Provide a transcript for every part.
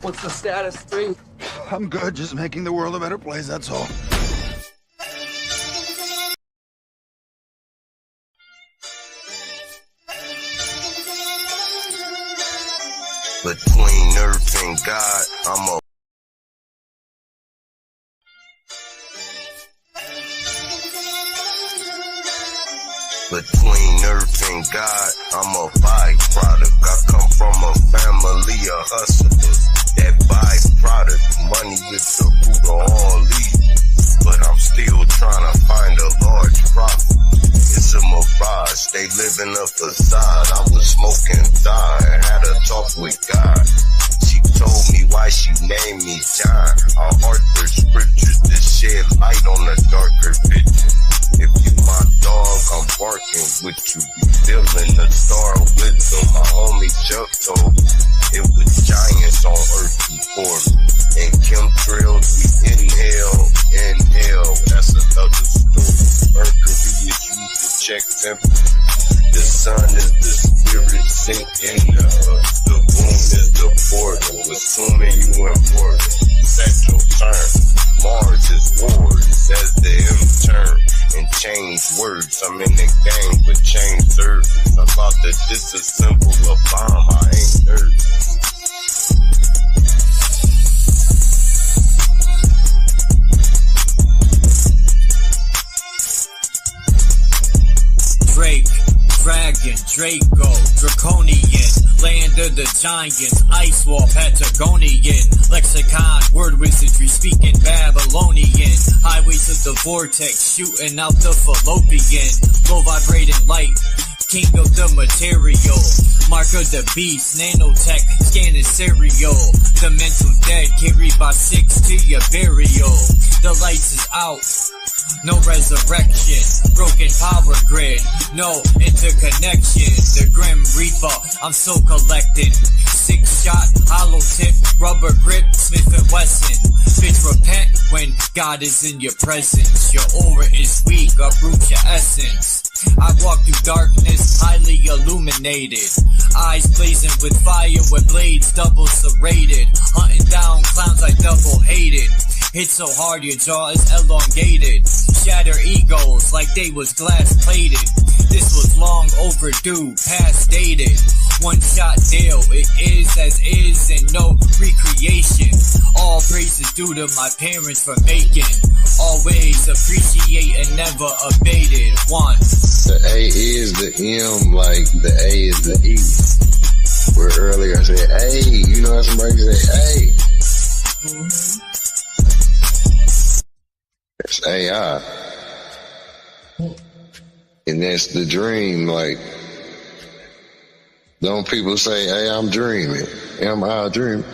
What's the status, 3? I'm good, just making the world a better place, that's all. Between earth and God, I'm a Between earth and God, I'm a byproduct. I come from a family of hustlers. That byproduct, money is the root of all evil. But I'm still trying to find a large profit. It's a mirage, they live in a facade. I was smoking thigh and had a talk with God. She told me why she named me John. I art the scriptures to shed light on the darker picture. If you my dog, I'm barking with you. Be feeling the star wisdom. My homie Chuck told me it was giants on earth before me. And chemtrails, we inhale. That's another story. Mercury is used to check temperature. The sun is the spirit sinking. The moon is the portal. Assuming you important. Set your turn. Mars is wars as the M turn. And change words, I'm in the game, but change service. I'm about to disassemble a bomb, I ain't nervous. Drake, Dragon, Draco, Draconian, land of the giants, ice wall, Patagonian, lexicon, word wizardry, speaking Babylonian, highways of the vortex, shooting out the fallopian, low vibrating light, king of the material, mark of the beast, nanotech, scanning serial, the mental dead, carried by 6 to your burial, the lights is out. No resurrection, broken power grid, no interconnection. The Grim Reaper, I'm so collecting. 6-shot, hollow tip, rubber grip, Smith & Wesson. Bitch, repent when God is in your presence. Your aura is weak, uproot your essence. I walk through darkness, highly illuminated. Eyes blazing with fire, with blades double serrated. Hunting down clowns I double hated. Hit so hard your jaw is elongated. Shatter egos like they was glass plated. This was long overdue, past dated. One shot deal, it is as is and no recreation. All praise is due to my parents for making. Always appreciate and never abated. One. The A is the M, like the A is the E. Where earlier I said, hey, you know how somebody say, hey. That's AI. And that's the dream, like, don't people say, hey, I'm dreaming. Am I dreaming?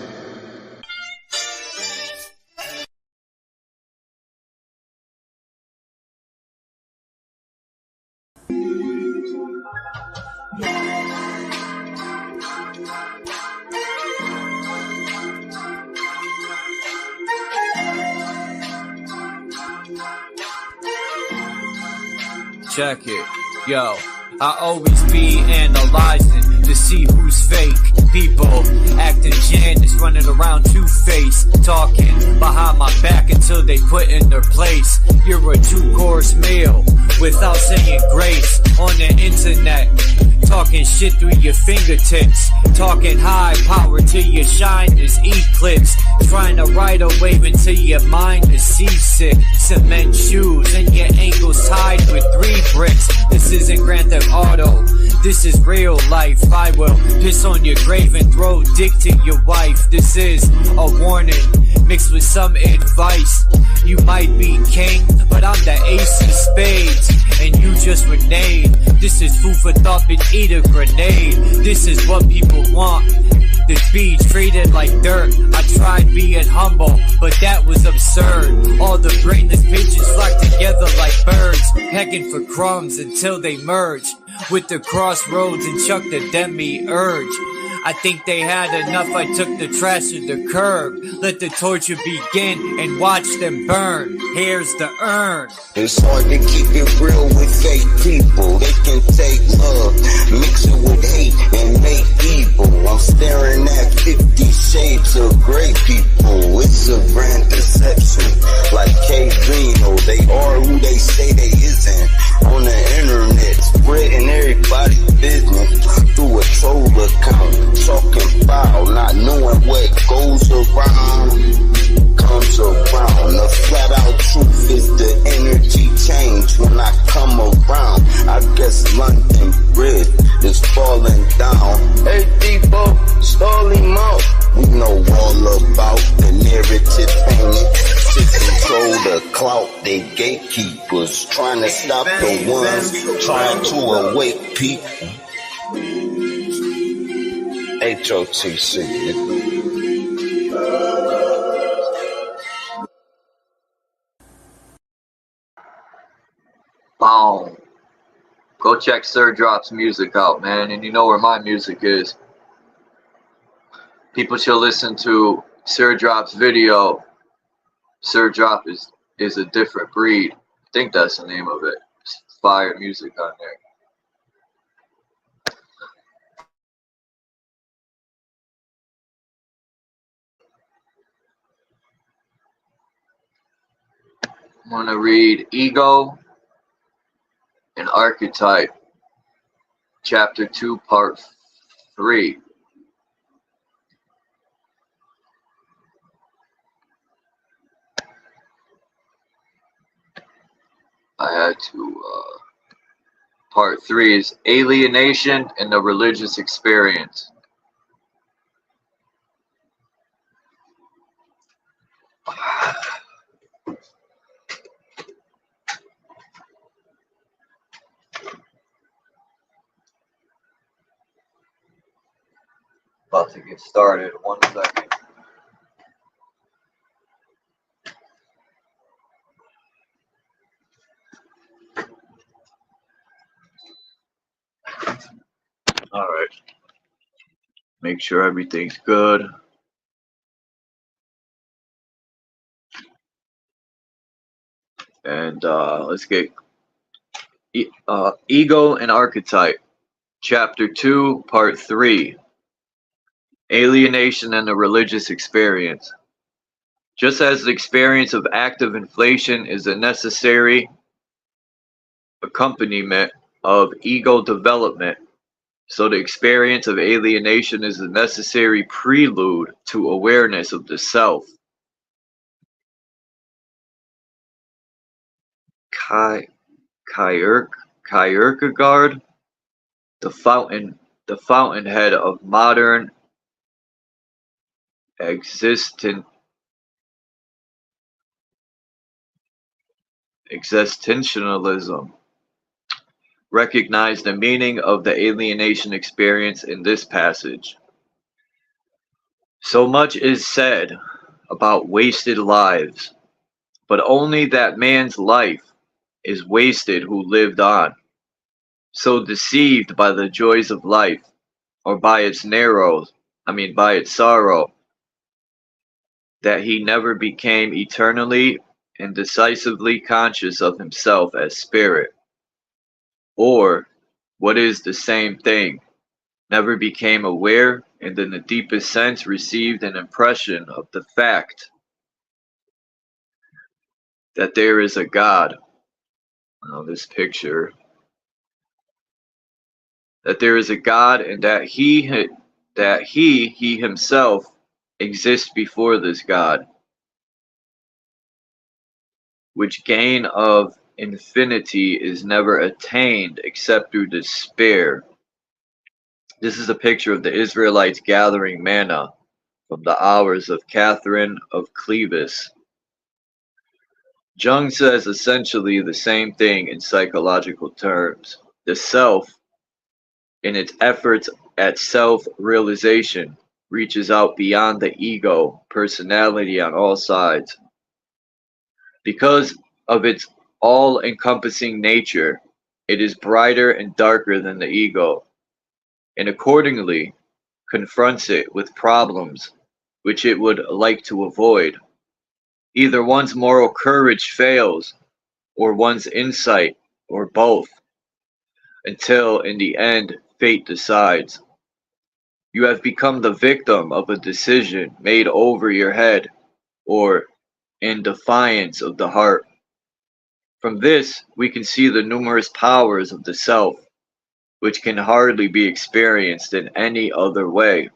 Check it, yo, I always be analyzing to see who's fake. People acting Janice, running around two-faced, talking behind my back until they put in their place. You're a 2-course meal without saying grace on the internet. Talking shit through your fingertips, talking high power till your shine is eclipsed. Trying to ride a wave until your mind is seasick. Cement shoes and your ankles tied with 3 bricks. This isn't Grand Theft Auto, this is real life. I will piss on your grave and throw dick to your wife. This is a warning mixed with some advice. You might be king, but I'm the ace of spades, and you just reneged. This is food for thought, but eat a grenade. This is what people want. This be treated like dirt. I tried being humble, but that was absurd. All the brainless pigeons flock together like birds, pecking for crumbs until they merge with the crossroads and chuck the demi-urge. I think they had enough, I took the trash to the curb. Let the torture begin and watch them burn. Here's the urn. It's hard to keep it real with fake people. They can take love, mix it with hate, and make evil. I'm staring at 50 shades of gray. grid is falling down. Hey, people, slowly mouth. We know all about the narrative painting to control the clout. They gatekeepers trying to stop the ones trying to awake people. HOTC. Boom. Go check Sir Drop's music out, man. And you know where my music is. People should listen to Sir Drop's video. Sir Drop is a different breed. I think that's the name of it. It's fire music on there. I'm going to read Ego and Archetype, Chapter 2, Part 3. I had to, Part 3 is Alienation and the Religious Experience. About to get started. 1 second. All right. Make sure everything's good. And let's get Ego and Archetype, Chapter 2, Part 3. Alienation and the Religious Experience. Just as the experience of active inflation is a necessary accompaniment of ego development, so the experience of alienation is a necessary prelude to awareness of the self. Kierkegaard, the fountainhead of modern existentialism, recognized the meaning of the alienation experience in this passage. So much is said about wasted lives, but only that man's life is wasted who lived on, so deceived by the joys of life, or by its by its sorrow, that he never became eternally and decisively conscious of himself as spirit, or, what is the same thing, never became aware and in the deepest sense received an impression of the fact that there is a God. This picture, that there is a God and that he himself exists before this God, which gain of infinity is never attained except through despair. This is a picture of the Israelites gathering manna from the hours of Catherine of Clevis. Jung says essentially the same thing in psychological terms. The self, in its efforts at self-realization, reaches out beyond the ego personality on all sides. Because of its all-encompassing nature, it is brighter and darker than the ego, and accordingly confronts it with problems which it would like to avoid. Either one's moral courage fails, or one's insight, or both, until in the end fate decides. You have become the victim of a decision made over your head, or in defiance of the heart. From this, we can see the numerous powers of the self, which can hardly be experienced in any other way.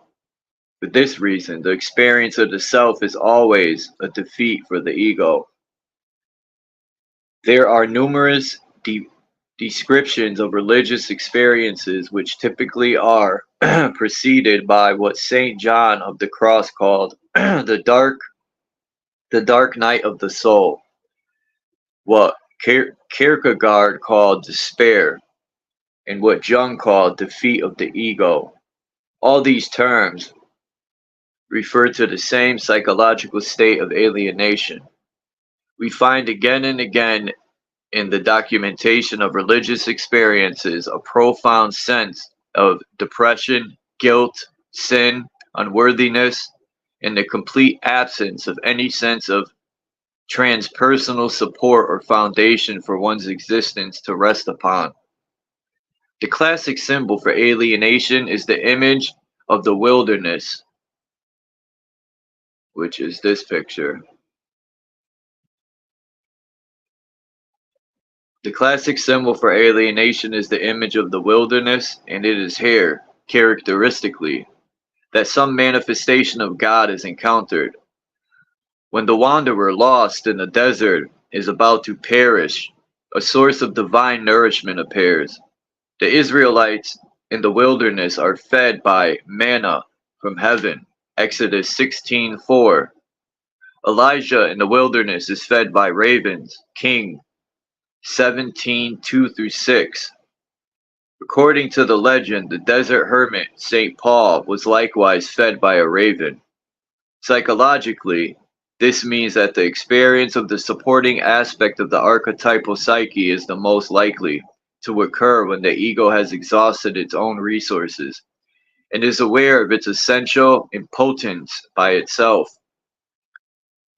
For this reason, the experience of the self is always a defeat for the ego. There are numerous descriptions of religious experiences which typically are preceded by what Saint John of the Cross called the dark night of the soul, what Kierkegaard called despair, and what Jung called defeat of the ego. All these terms refer to the same psychological state of alienation. We find again and again in the documentation of religious experiences a profound sense of depression, guilt, sin, unworthiness, and the complete absence of any sense of transpersonal support or foundation for one's existence to rest upon. The classic symbol for alienation is the image of the wilderness, which is this picture. The classic symbol for alienation is the image of the wilderness, and it is here, characteristically, that some manifestation of God is encountered. When the wanderer lost in the desert is about to perish, a source of divine nourishment appears. The Israelites in the wilderness are fed by manna from heaven, Exodus 16:4. Elijah in the wilderness is fed by ravens, King 17:2-6. According to the legend, the desert hermit St. Paul was likewise fed by a raven. Psychologically, this means that the experience of the supporting aspect of the archetypal psyche is the most likely to occur when the ego has exhausted its own resources and is aware of its essential impotence by itself.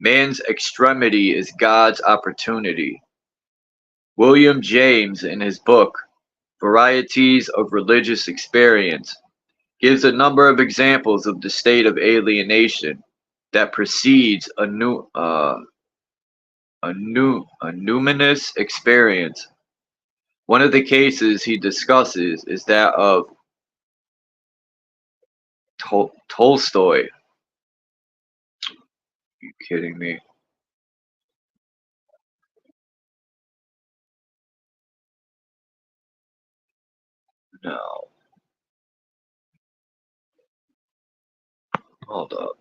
Man's extremity is God's opportunity. William James, in his book, Varieties of Religious Experience, gives a number of examples of the state of alienation that precedes a numinous experience. One of the cases he discusses is that of Tolstoy. You kidding me? No. Hold up.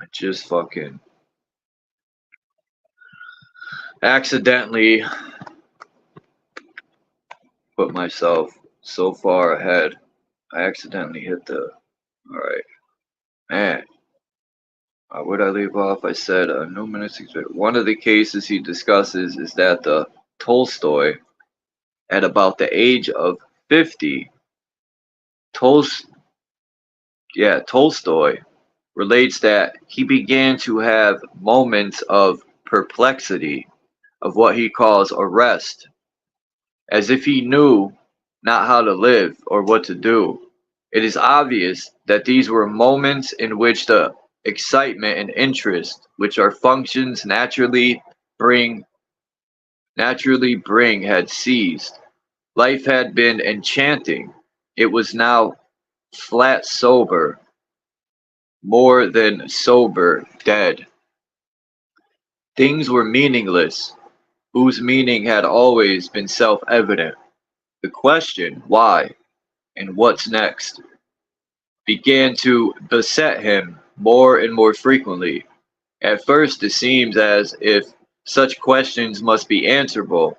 I just fucking accidentally put myself so far ahead. I accidentally hit the... Alright. Man. Where'd I leave off? I said numinous experience. One of the cases he discusses is that the Tolstoy, at about the age of 50, Tolstoy relates that he began to have moments of perplexity, of what he calls arrest, as if he knew not how to live or what to do. It is obvious that these were moments in which the excitement and interest, which our functions naturally bring, had ceased. Life had been enchanting. It was now flat sober, more than sober, dead. Things were meaningless, whose meaning had always been self-evident. The question, why, and what's next, began to beset him more and more frequently. At first it seems as if such questions must be answerable,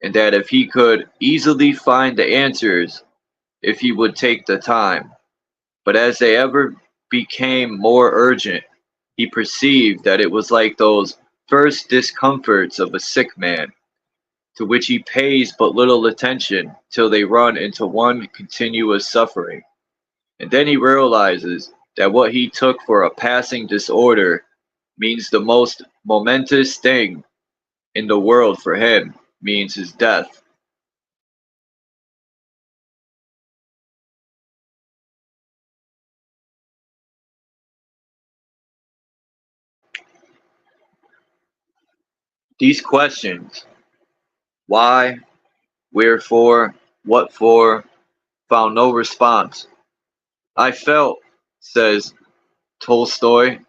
and that if he could easily find the answers, if he would take the time. But as they ever became more urgent, he perceived that it was like those first discomforts of a sick man, to which he pays but little attention till they run into one continuous suffering. And then he realizes that what he took for a passing disorder means the most momentous thing in the world for him, means his death. These questions, why, wherefore, what for, found no response. I felt, says Tolstoy,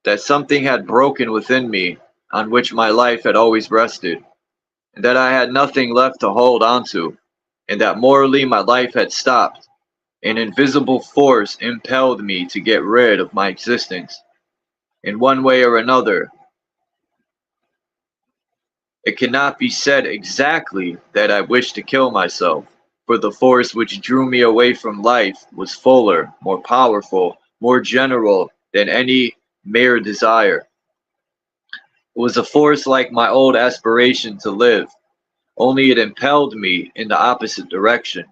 that something had broken within me on which my life had always rested. and that I had nothing left to hold onto, and that morally my life had stopped. An invisible force impelled me to get rid of my existence. In one way or another, it cannot be said exactly that I wished to kill myself, for the force which drew me away from life was fuller, more powerful, more general than any mere desire. It was a force like my old aspiration to live, only it impelled me in the opposite direction.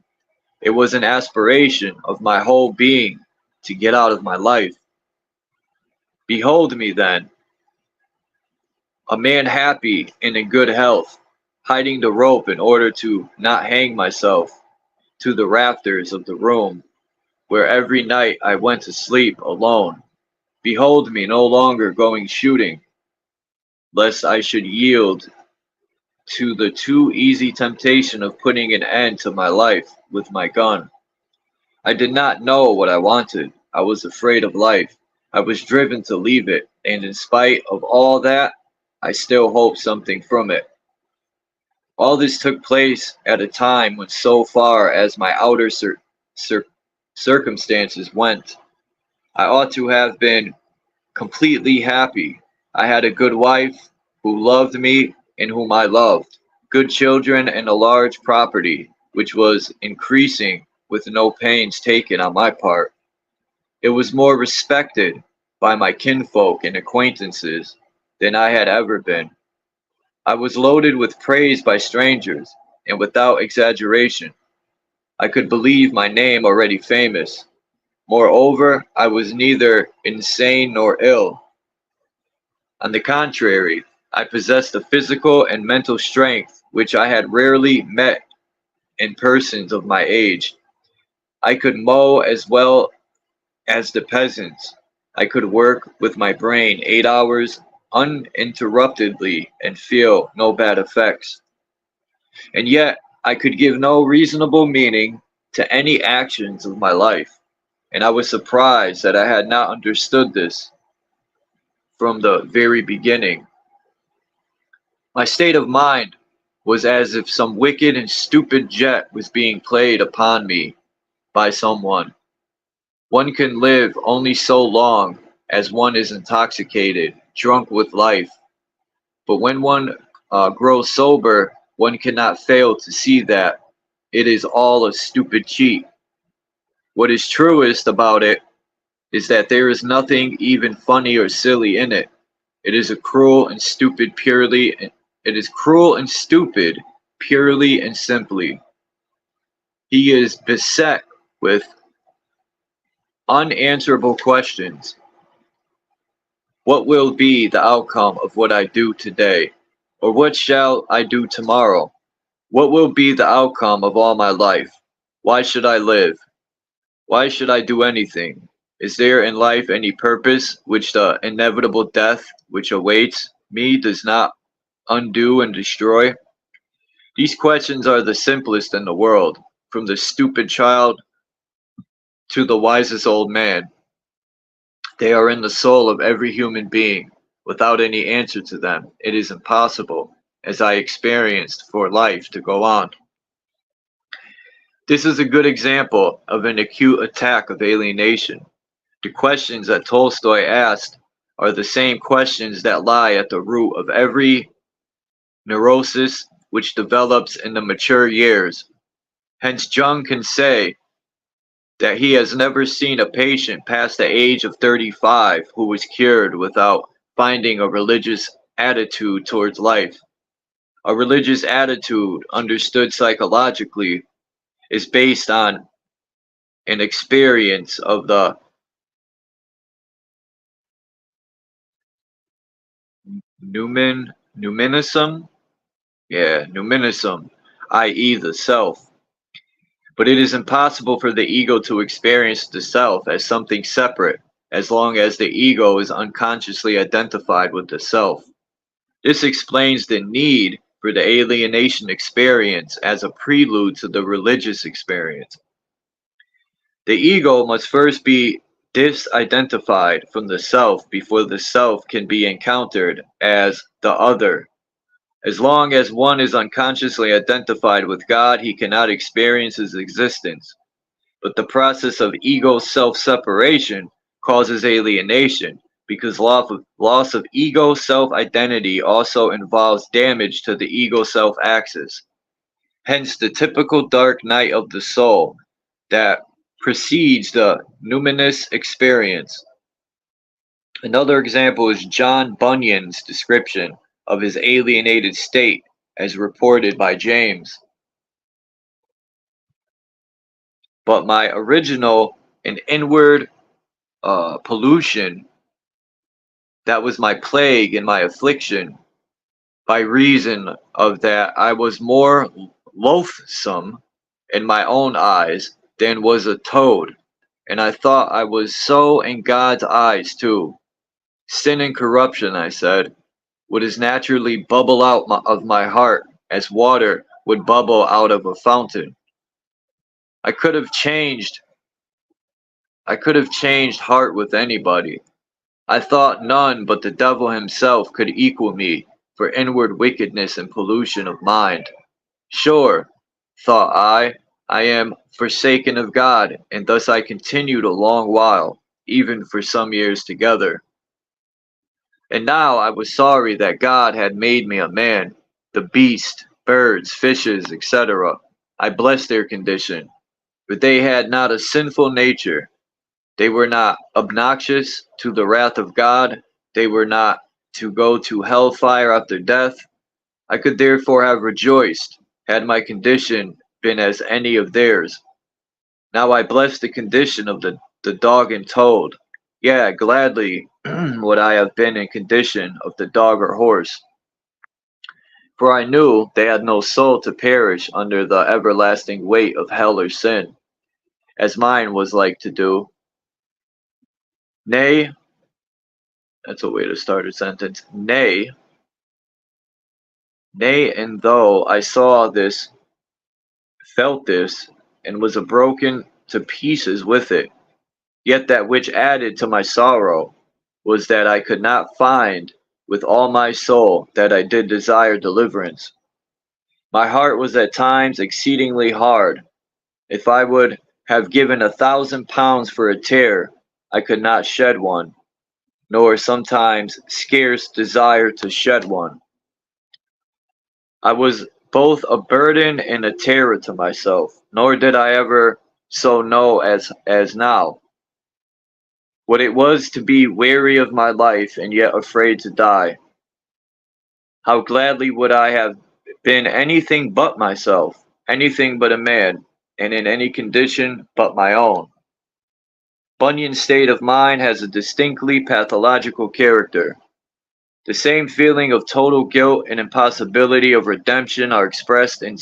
It was an aspiration of my whole being to get out of my life. Behold me then, a man happy and in good health, hiding the rope in order to not hang myself to the rafters of the room where every night I went to sleep alone. Behold me no longer going shooting, lest I should yield to the too easy temptation of putting an end to my life with my gun. I did not know what I wanted. I was afraid of life. I was driven to leave it, and in spite of all that, I still hoped something from it. All this took place at a time when, so far as my outer circumstances went, I ought to have been completely happy. I had a good wife who loved me and whom I loved, good children, and a large property, which was increasing with no pains taken on my part. It was more respected by my kinfolk and acquaintances than I had ever been. I was loaded with praise by strangers, and without exaggeration, I could believe my name already famous. Moreover, I was neither insane nor ill. On the contrary, I possessed a physical and mental strength which I had rarely met in persons of my age. I could mow as well as the peasants. I could work with my brain 8 hours uninterruptedly and feel no bad effects. And yet, I could give no reasonable meaning to any actions of my life, and I was surprised that I had not understood this from the very beginning. My state of mind was as if some wicked and stupid jet was being played upon me by someone. One can live only so long as one is intoxicated, drunk with life, but when one grows sober, one cannot fail to see that it is all a stupid cheat. What is truest about it is that there is nothing even funny or silly in it. It is cruel and stupid purely and simply. He is beset with unanswerable questions. What will be the outcome of what I do today? Or what shall I do tomorrow? What will be the outcome of all my life? Why should I live? Why should I do anything? Is there in life any purpose which the inevitable death which awaits me does not undo and destroy? These questions are the simplest in the world, from the stupid child to the wisest old man. They are in the soul of every human being. Without any answer to them, it is impossible, as I experienced, for life to go on. This is a good example of an acute attack of alienation. The questions that Tolstoy asked are the same questions that lie at the root of every neurosis which develops in the mature years. Hence, Jung can say that he has never seen a patient past the age of 35 who was cured without finding a religious attitude towards life. A religious attitude, understood psychologically, is based on an experience of the numinism, i.e. the self. But it is impossible for the ego to experience the self as something separate as long as the ego is unconsciously identified with the self. This explains the need for the alienation experience as a prelude to the religious experience. The ego must first be disidentified from the self before the self can be encountered as the other, As long as one is unconsciously identified with God, he cannot experience his existence. But the process of ego self-separation causes alienation, because loss of ego self-identity also involves damage to the ego self-axis. Hence the typical dark night of the soul that precedes the numinous experience. Another example is John Bunyan's description of his alienated state as reported by James. But my original and inward pollution, that was my plague and my affliction, by reason of that I was more loathsome in my own eyes than was a toad, and I thought I was so in God's eyes too. Sin and corruption, I said, would as naturally bubble out of my heart as water would bubble out of a fountain. I could have changed heart with anybody. I thought none but the devil himself could equal me for inward wickedness and pollution of mind. Sure, thought I am forsaken of God, and thus I continued a long while, even for some years together. And now I was sorry that God had made me a man. The beast, birds, fishes, etc. I blessed their condition, but they had not a sinful nature. They were not obnoxious to the wrath of God. They were not to go to hellfire after death. I could therefore have rejoiced, had my condition been as any of theirs. Now I bless the condition of the dog and toad. Yeah, gladly would I have been in condition of the dog or horse. For I knew they had no soul to perish under the everlasting weight of hell or sin, as mine was like to do. Nay, that's a way to start a sentence. Nay, and though I saw this, felt this, and was broken to pieces with it, yet that which added to my sorrow was that I could not find with all my soul that I did desire deliverance. My heart was at times exceedingly hard. If I would have given £1,000 for a tear, I could not shed one, nor sometimes scarce desire to shed one. I was both a burden and a terror to myself, nor did I ever so know as now what it was to be weary of my life and yet afraid to die. How gladly would I have been anything but myself, anything but a man, and in any condition but my own. Bunyan's state of mind has a distinctly pathological character. The same feeling of total guilt and impossibility of redemption are expressed in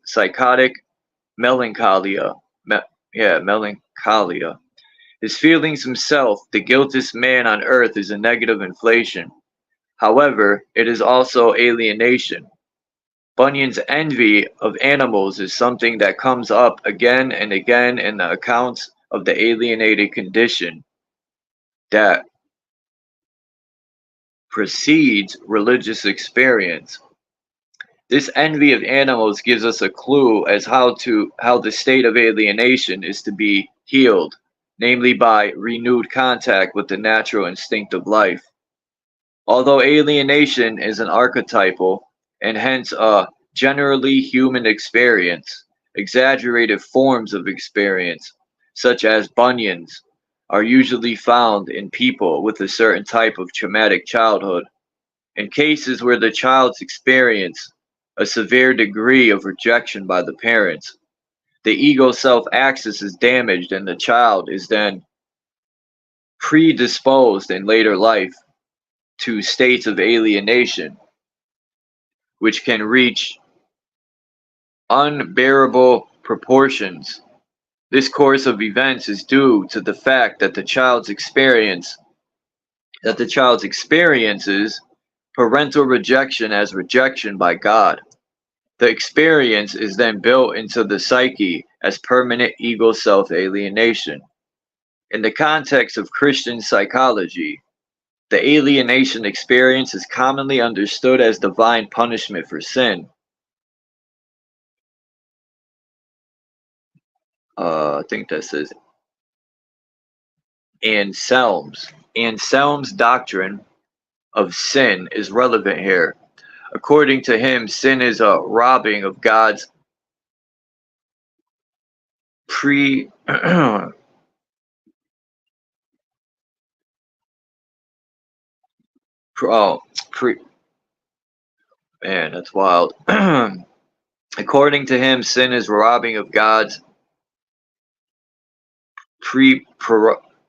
psychotic melancholia. Melancholia. His feelings himself, the guiltiest man on earth, is a negative inflation. However, it is also alienation. Bunyan's envy of animals is something that comes up again and again in the accounts of the alienated condition that precedes religious experience. This envy of animals gives us a clue as how the state of alienation is to be healed, namely by renewed contact with the natural instinct of life. Although alienation is an archetypal and hence a generally human experience, exaggerated forms of experience, such as Bunyan's, are usually found in people with a certain type of traumatic childhood. In cases where the child's experience a severe degree of rejection by the parents, the ego self-axis is damaged and the child is then predisposed in later life to states of alienation, which can reach unbearable proportions. This course of events is due to the fact that the child experiences parental rejection as rejection by God. The experience is then built into the psyche as permanent ego self-alienation. In the context of Christian psychology, The alienation experience is commonly understood as divine punishment for sin. I think that says Anselm's doctrine of sin is relevant here. According to him, sin is a robbing of God's man, that's wild. According to him, sin is robbing of God's it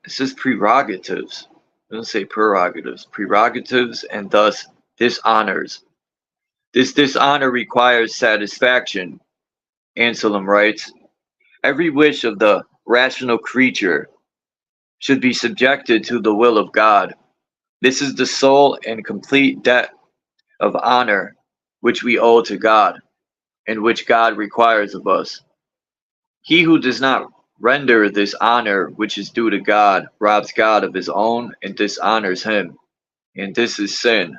says prerogatives. It doesn't say prerogatives. Prerogatives, and thus dishonors. This dishonor requires satisfaction. Anselm writes, every wish of the rational creature should be subjected to the will of God. This is the sole and complete debt of honor which we owe to God, and which God requires of us. He who does not render this honor which is due to God robs God of his own and dishonors him, and this is sin.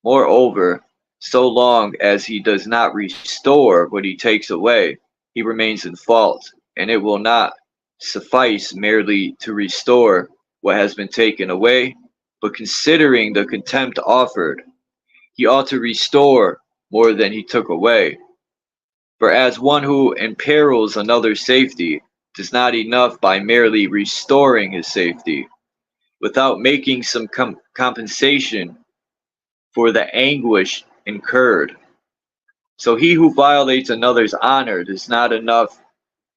Moreover, so long as he does not restore what he takes away, he remains in fault, and it will not suffice merely to restore what has been taken away, but considering the contempt offered, he ought to restore more than he took away. For as one who imperils another's safety does not enough by merely restoring his safety, without making some compensation for the anguish incurred, so he who violates another's honor does not enough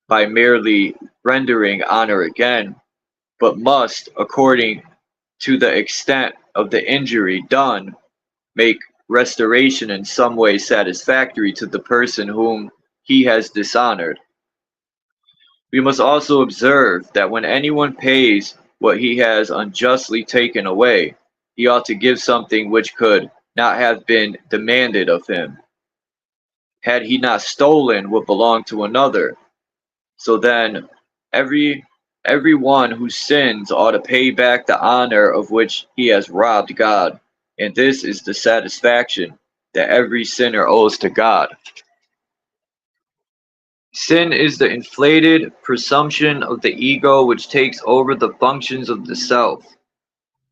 by merely rendering honor again, but must, according to the extent of the injury done, make restoration in some way satisfactory to the person whom he has dishonored. We must also observe that when anyone pays what he has unjustly taken away, he ought to give something which could not have been demanded of him, had he not stolen what belonged to another. So then, every one who sins ought to pay back the honor of which he has robbed God, and this is the satisfaction that every sinner owes to God. Sin is the inflated presumption of the ego which takes over the functions of the self.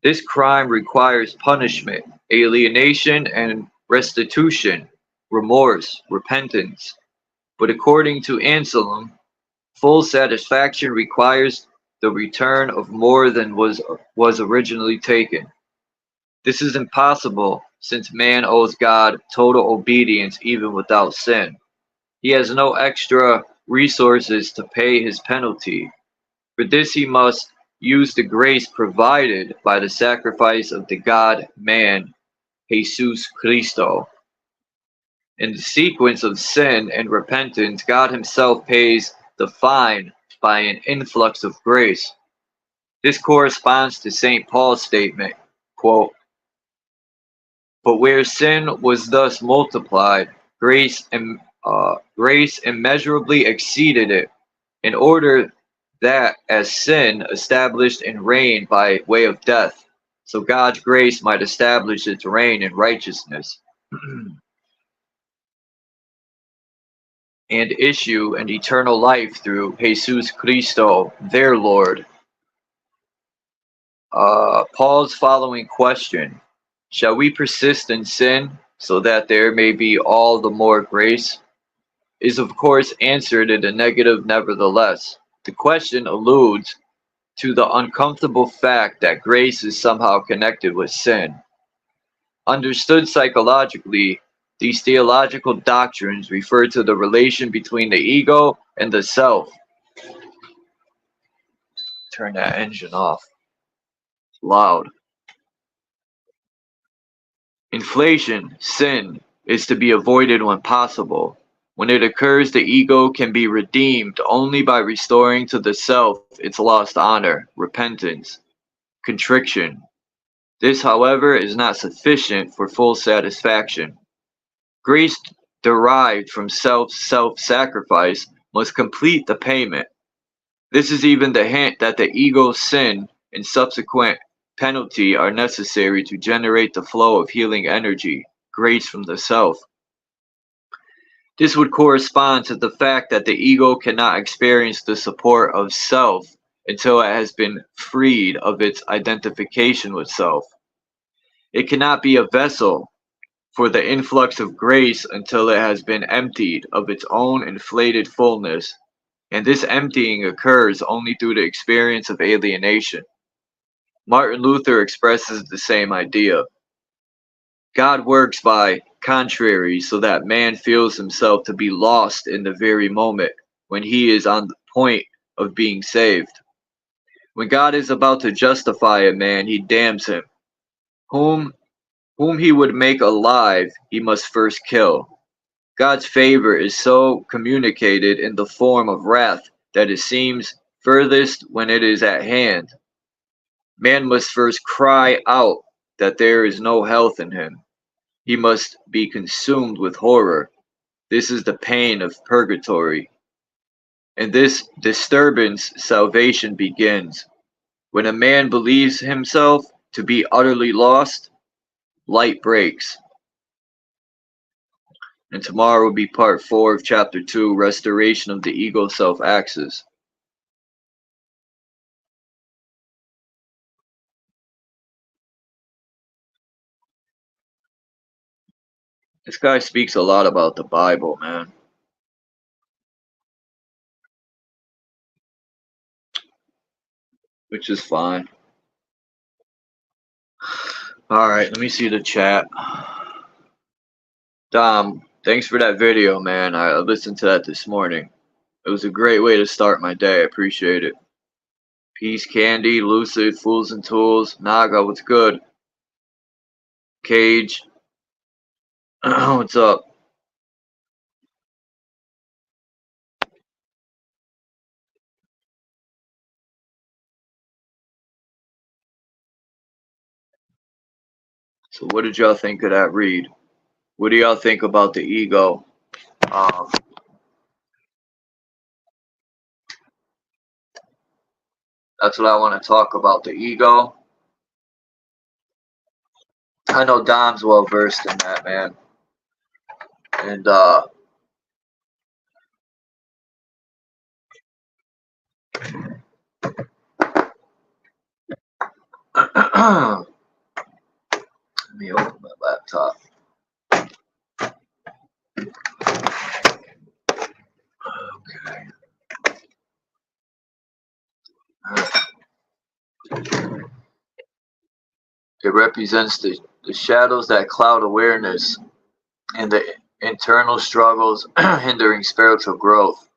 This crime requires punishment, alienation, and restitution, remorse, repentance. But according to Anselm, full satisfaction requires the return of more than was originally taken. This is impossible, since man owes God total obedience even without sin. He has no extra resources to pay his penalty. For this he must use the grace provided by the sacrifice of the God-man, Jesus Christo. In the sequence of sin and repentance, God himself pays the fine by an influx of grace. This corresponds to St. Paul's statement, quote, but where sin was thus multiplied, grace immeasurably exceeded it, in order that as sin established and reigned by way of death, so God's grace might establish its reign in righteousness, and issue an eternal life through Jesus Christo, their Lord. Paul's following question: shall we persist in sin so that there may be all the more grace? Is of course answered in the negative nevertheless. The question alludes to the uncomfortable fact that grace is somehow connected with sin. Understood psychologically, these theological doctrines refer to the relation between the ego and the self. Turn that engine off. It's loud. Inflation, sin, is to be avoided when possible. When it occurs, the ego can be redeemed only by restoring to the self its lost honor, repentance, contrition. This, however, is not sufficient for full satisfaction. Grace derived from self-sacrifice must complete the payment. This is even the hint that the ego's sin and subsequent penalty are necessary to generate the flow of healing energy, grace from the self. This would correspond to the fact that the ego cannot experience the support of self until it has been freed of its identification with self. It cannot be a vessel for the influx of grace until it has been emptied of its own inflated fullness, and this emptying occurs only through the experience of alienation. Martin Luther expresses the same idea. God works by contrary so that man feels himself to be lost in the very moment when he is on the point of being saved. When God is about to justify a man, he damns him. Whom he would make alive, he must first kill. God's favor is so communicated in the form of wrath that it seems furthest when it is at hand. Man must first cry out that there is no health in him. He must be consumed with horror. This is the pain of purgatory. In this disturbance, salvation begins. When a man believes himself to be utterly lost, light breaks. And tomorrow will be part 4 of chapter 2, Restoration of the Ego Self-Axis. This guy speaks a lot about the Bible, man. Which is fine. Alright, let me see the chat. Dom, thanks for that video, man. I listened to that this morning. It was a great way to start my day. I appreciate it. Peace, Candy, Lucid, Fools and Tools, Naga, what's good? Cage, what's up? So what did y'all think of that read? What do y'all think about the ego? That's what I want to talk about, the ego. I know Dom's well versed in that, man. And let me open my laptop. Okay. It represents the shadows that cloud awareness and the internal struggles hindering spiritual growth.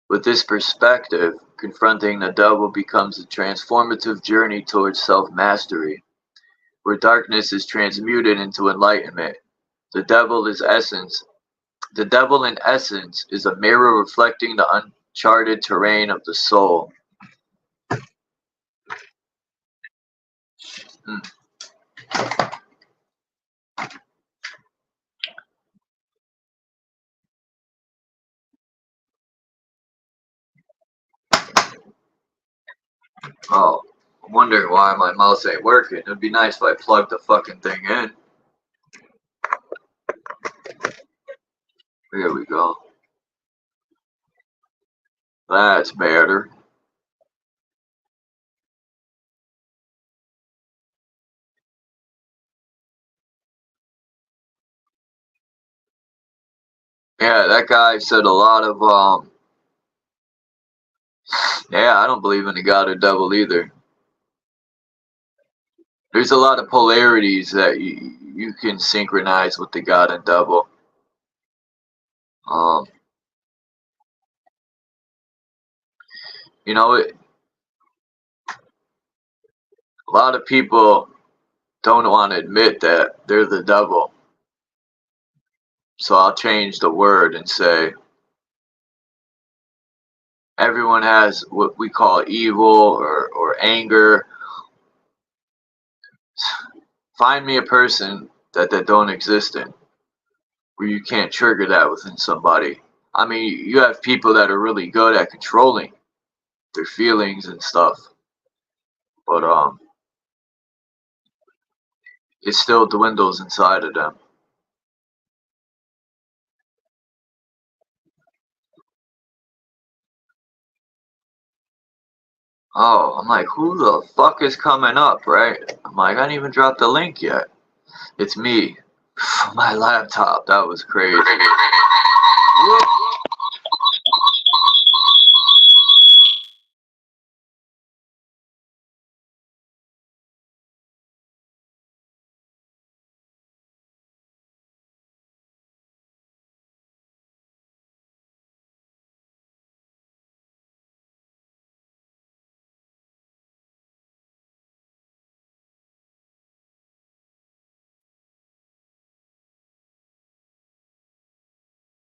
With this perspective, confronting the devil becomes a transformative journey towards self-mastery, where darkness is transmuted into enlightenment. The devil in essence is a mirror reflecting the uncharted terrain of the soul. Oh, I'm wondering why my mouse ain't working. It'd be nice if I plugged the fucking thing in. Here we go. That's better. Yeah, that guy said a lot of, yeah, I don't believe in the God or devil either. There's a lot of polarities that you can synchronize with the God and devil. You know, a lot of people don't want to admit that they're the devil. So I'll change the word and say everyone has what we call evil or anger. Find me a person that don't exist in, where you can't trigger that within somebody. I mean, you have people that are really good at controlling their feelings and stuff. But it still dwindles inside of them. Oh, I'm like, who the fuck is coming up, right? I'm like, I didn't even drop the link yet. It's me. My laptop. That was crazy. Whoop.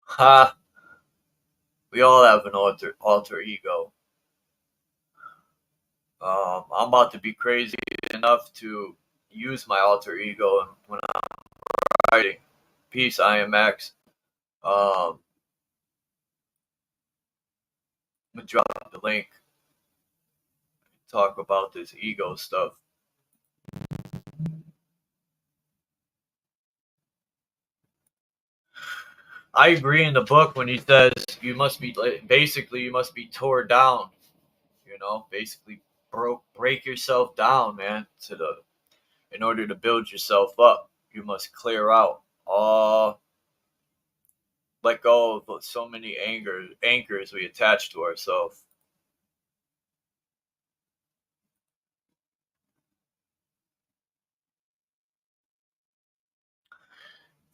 Ha! We all have an alter ego. I'm about to be crazy enough to use my alter ego when I'm writing. Peace, I am Max. I'm gonna drop the link. Talk about this ego stuff. I agree in the book when he says you must be torn down. You know, basically break yourself down, man. In order to build yourself up, you must clear out all, let go of so many anchors we attach to ourselves.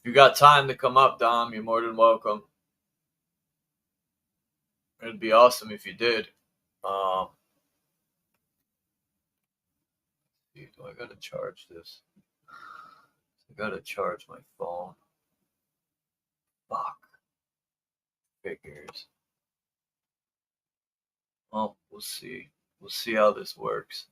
If you got time to come up, Dom, you're more than welcome. It'd be awesome if you did. Do I gotta charge this? I gotta charge my phone. Fuck. Figures. Well, we'll see. We'll see how this works.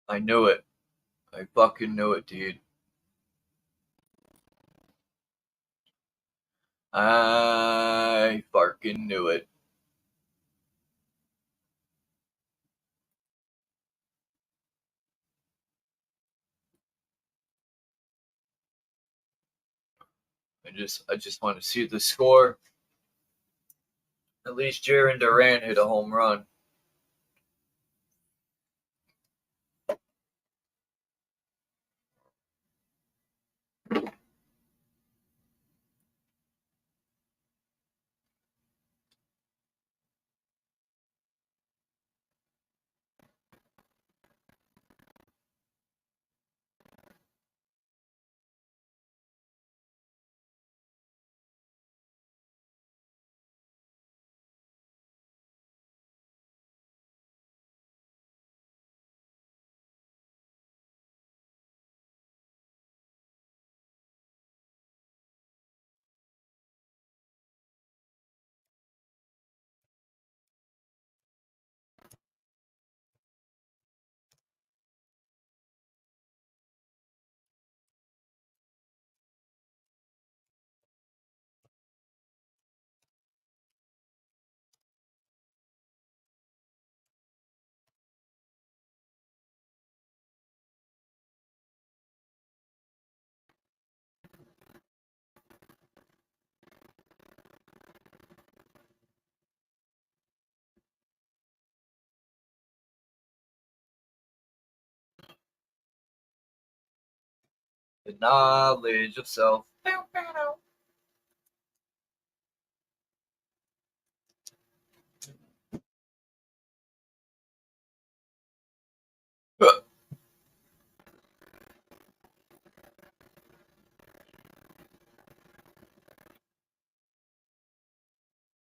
I knew it. I fucking knew it, dude. I fucking knew it. I just want to see the score. At least Jaren Durant hit a home run. The knowledge of self.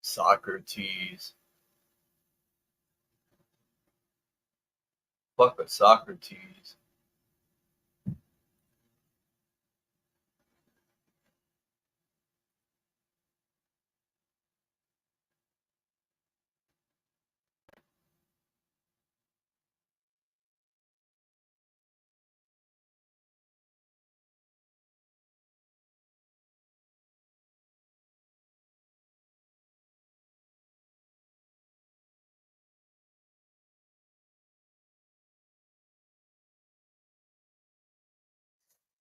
Socrates. Fuck a Socrates.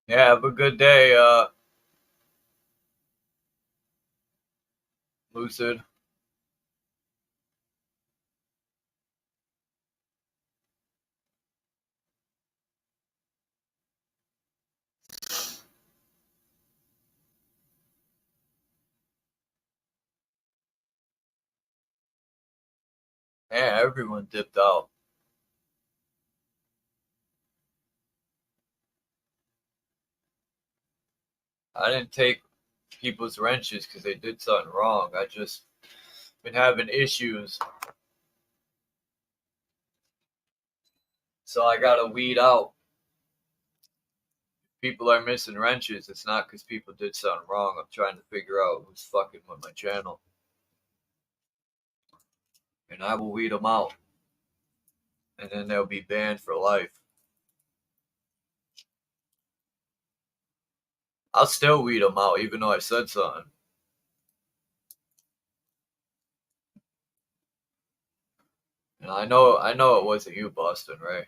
Yeah, have a good day, Lucid. Yeah, everyone dipped out. I didn't take people's wrenches because they did something wrong. I just been having issues. So I gotta weed out. People are missing wrenches. It's not because people did something wrong. I'm trying to figure out who's fucking with my channel. And I will weed them out. And then they'll be banned for life. I'll still weed them out even though I said something. And I know it wasn't you, Boston, right?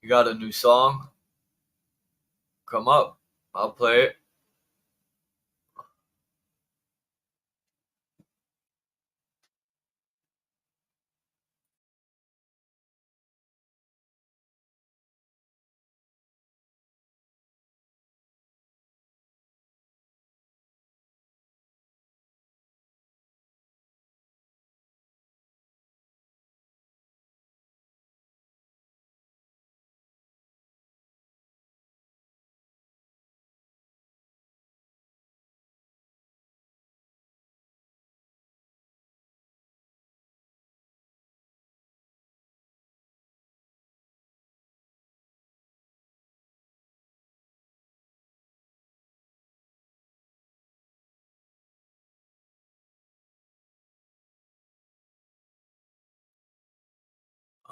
You got a new song? Come up. I'll play it.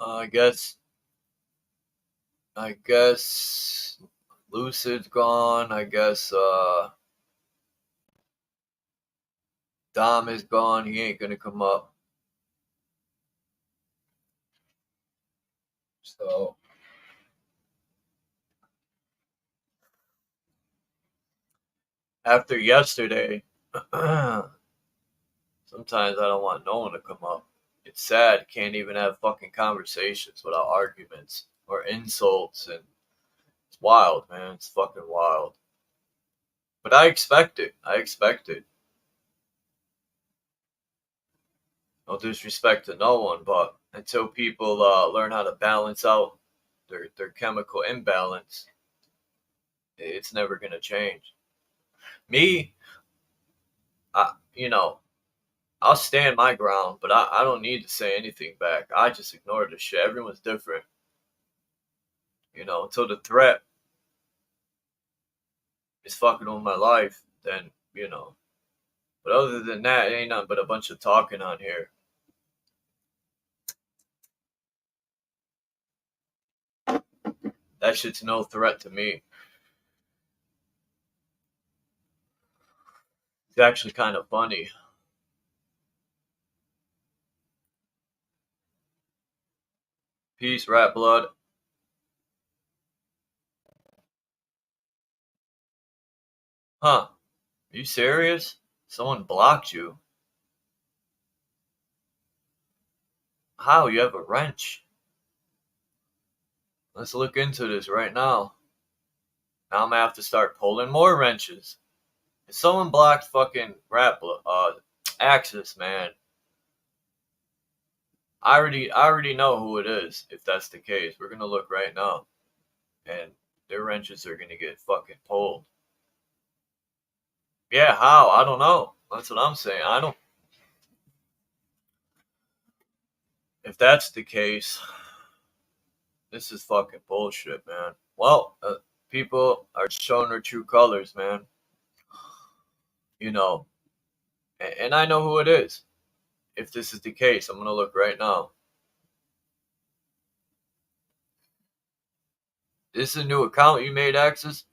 I guess Lucid's gone. I guess Dom is gone. He ain't gonna come up. So after yesterday, sometimes I don't want no one to come up. It's sad. Can't even have fucking conversations without arguments or insults, and it's wild, man. It's fucking wild. But I expect it. No disrespect to no one, but until people learn how to balance out their chemical imbalance, it's never gonna change. Me, I'll stand my ground, but I don't need to say anything back. I just ignore the shit. Everyone's different, until the threat is fucking with my life, then. But other than that, it ain't nothing but a bunch of talking on here. That shit's no threat to me. It's actually kind of funny. Peace, Rat Blood. Huh? Are you serious? Someone blocked you? How? You have a wrench? Let's look into this right now. Now I'm gonna have to start pulling more wrenches. If someone blocked fucking access, man, I already know who it is. If that's the case, we're gonna look right now, and their wrenches are gonna get fucking pulled. Yeah, how? I don't know. That's what I'm saying. I don't. If that's the case, this is fucking bullshit, man. Well, people are showing their true colors, man. You know, and I know who it is. If this is the case, I'm gonna look right now. This is a new account you made, Axis?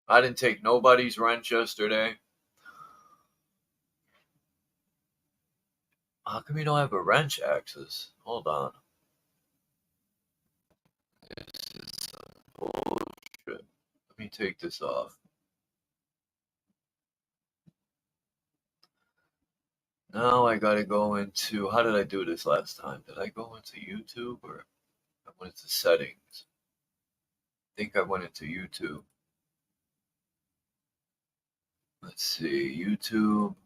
I didn't take nobody's wrench yesterday. How come you don't have a wrench, Axis? Hold on. This is bullshit. Let me take this off. Now I gotta go into, how did I do this last time? Did I go into YouTube or I went into settings? I think I went into YouTube. Let's see, YouTube.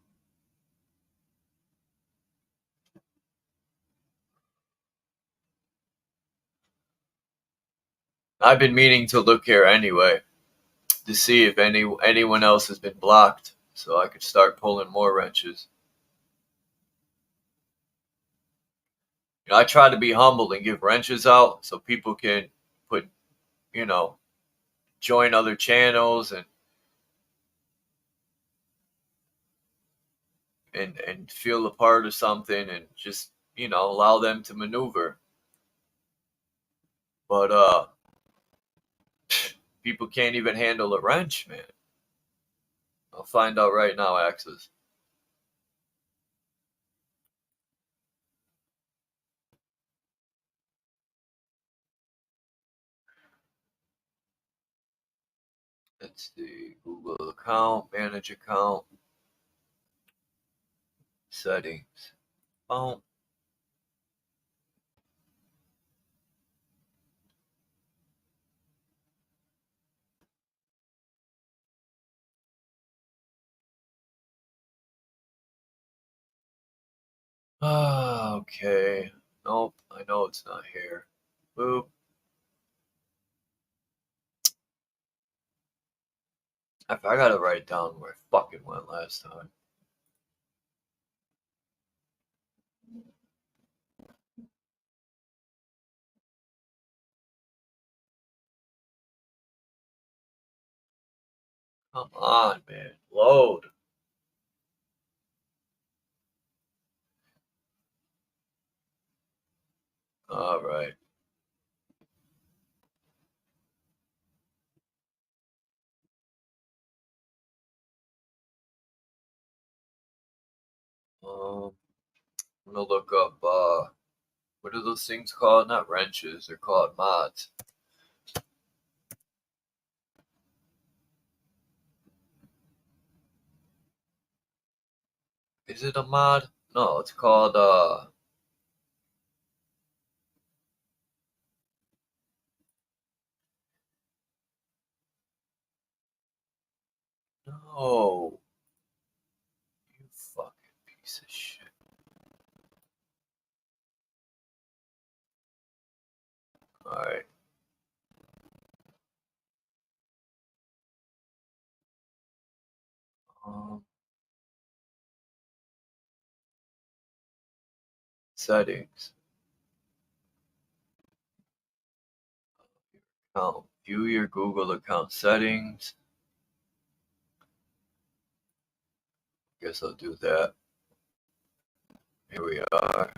I've been meaning to look here anyway to see if anyone else has been blocked so I could start pulling more wrenches. You know, I try to be humble and give wrenches out so people can put, you know, join other channels and feel a part of something and just, you know, allow them to maneuver. But people can't even handle a wrench, man. I'll find out right now, Axis. Let's see, Google account, manage account, settings. Boom. Ah, okay. Nope, I know it's not here. Boop. I gotta write down where I fucking went last time. Come on, man. Load. All right. I'm gonna look up, what are those things called? Not wrenches, they're called mods. Is it a mod? No, it's called, no. You fucking piece of shit. Alright. Settings. Account. View your Google account settings. Guess I'll do that. Here we are.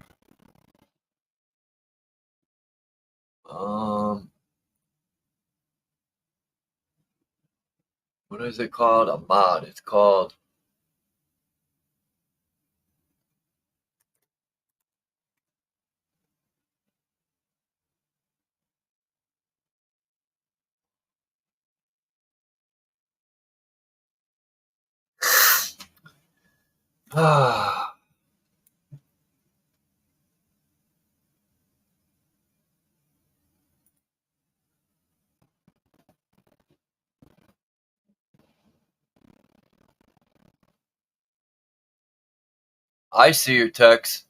What is it called? A mod. It's called Ah. I see your text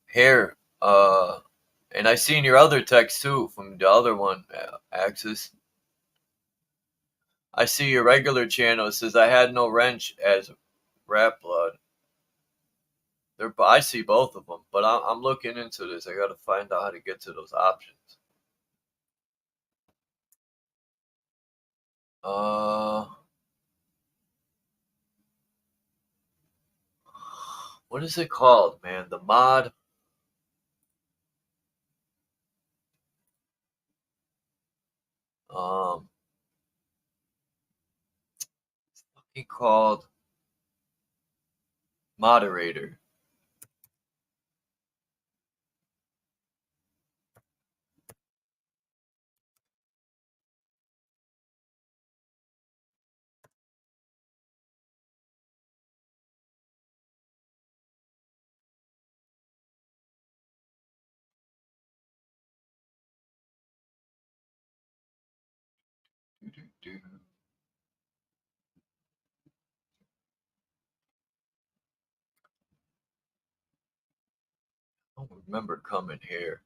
here, and I seen your other text too from the other one, Axis. I see your regular channel. It says I had no wrench as Rat Blood. I see both of them, but I'm looking into this. I gotta find out how to get to those options. What is it called, man? The mod. It's fucking called moderator. I don't remember coming here.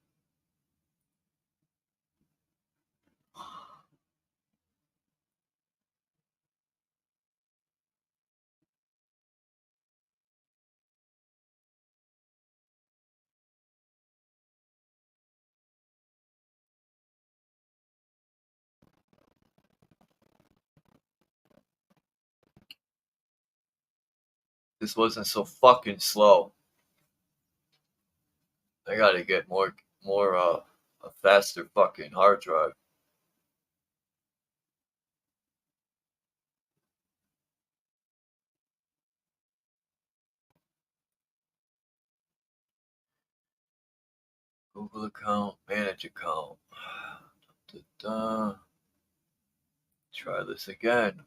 This wasn't so fucking slow. I gotta get more a faster fucking hard drive. Google account, manage account. Da-da. Try this again.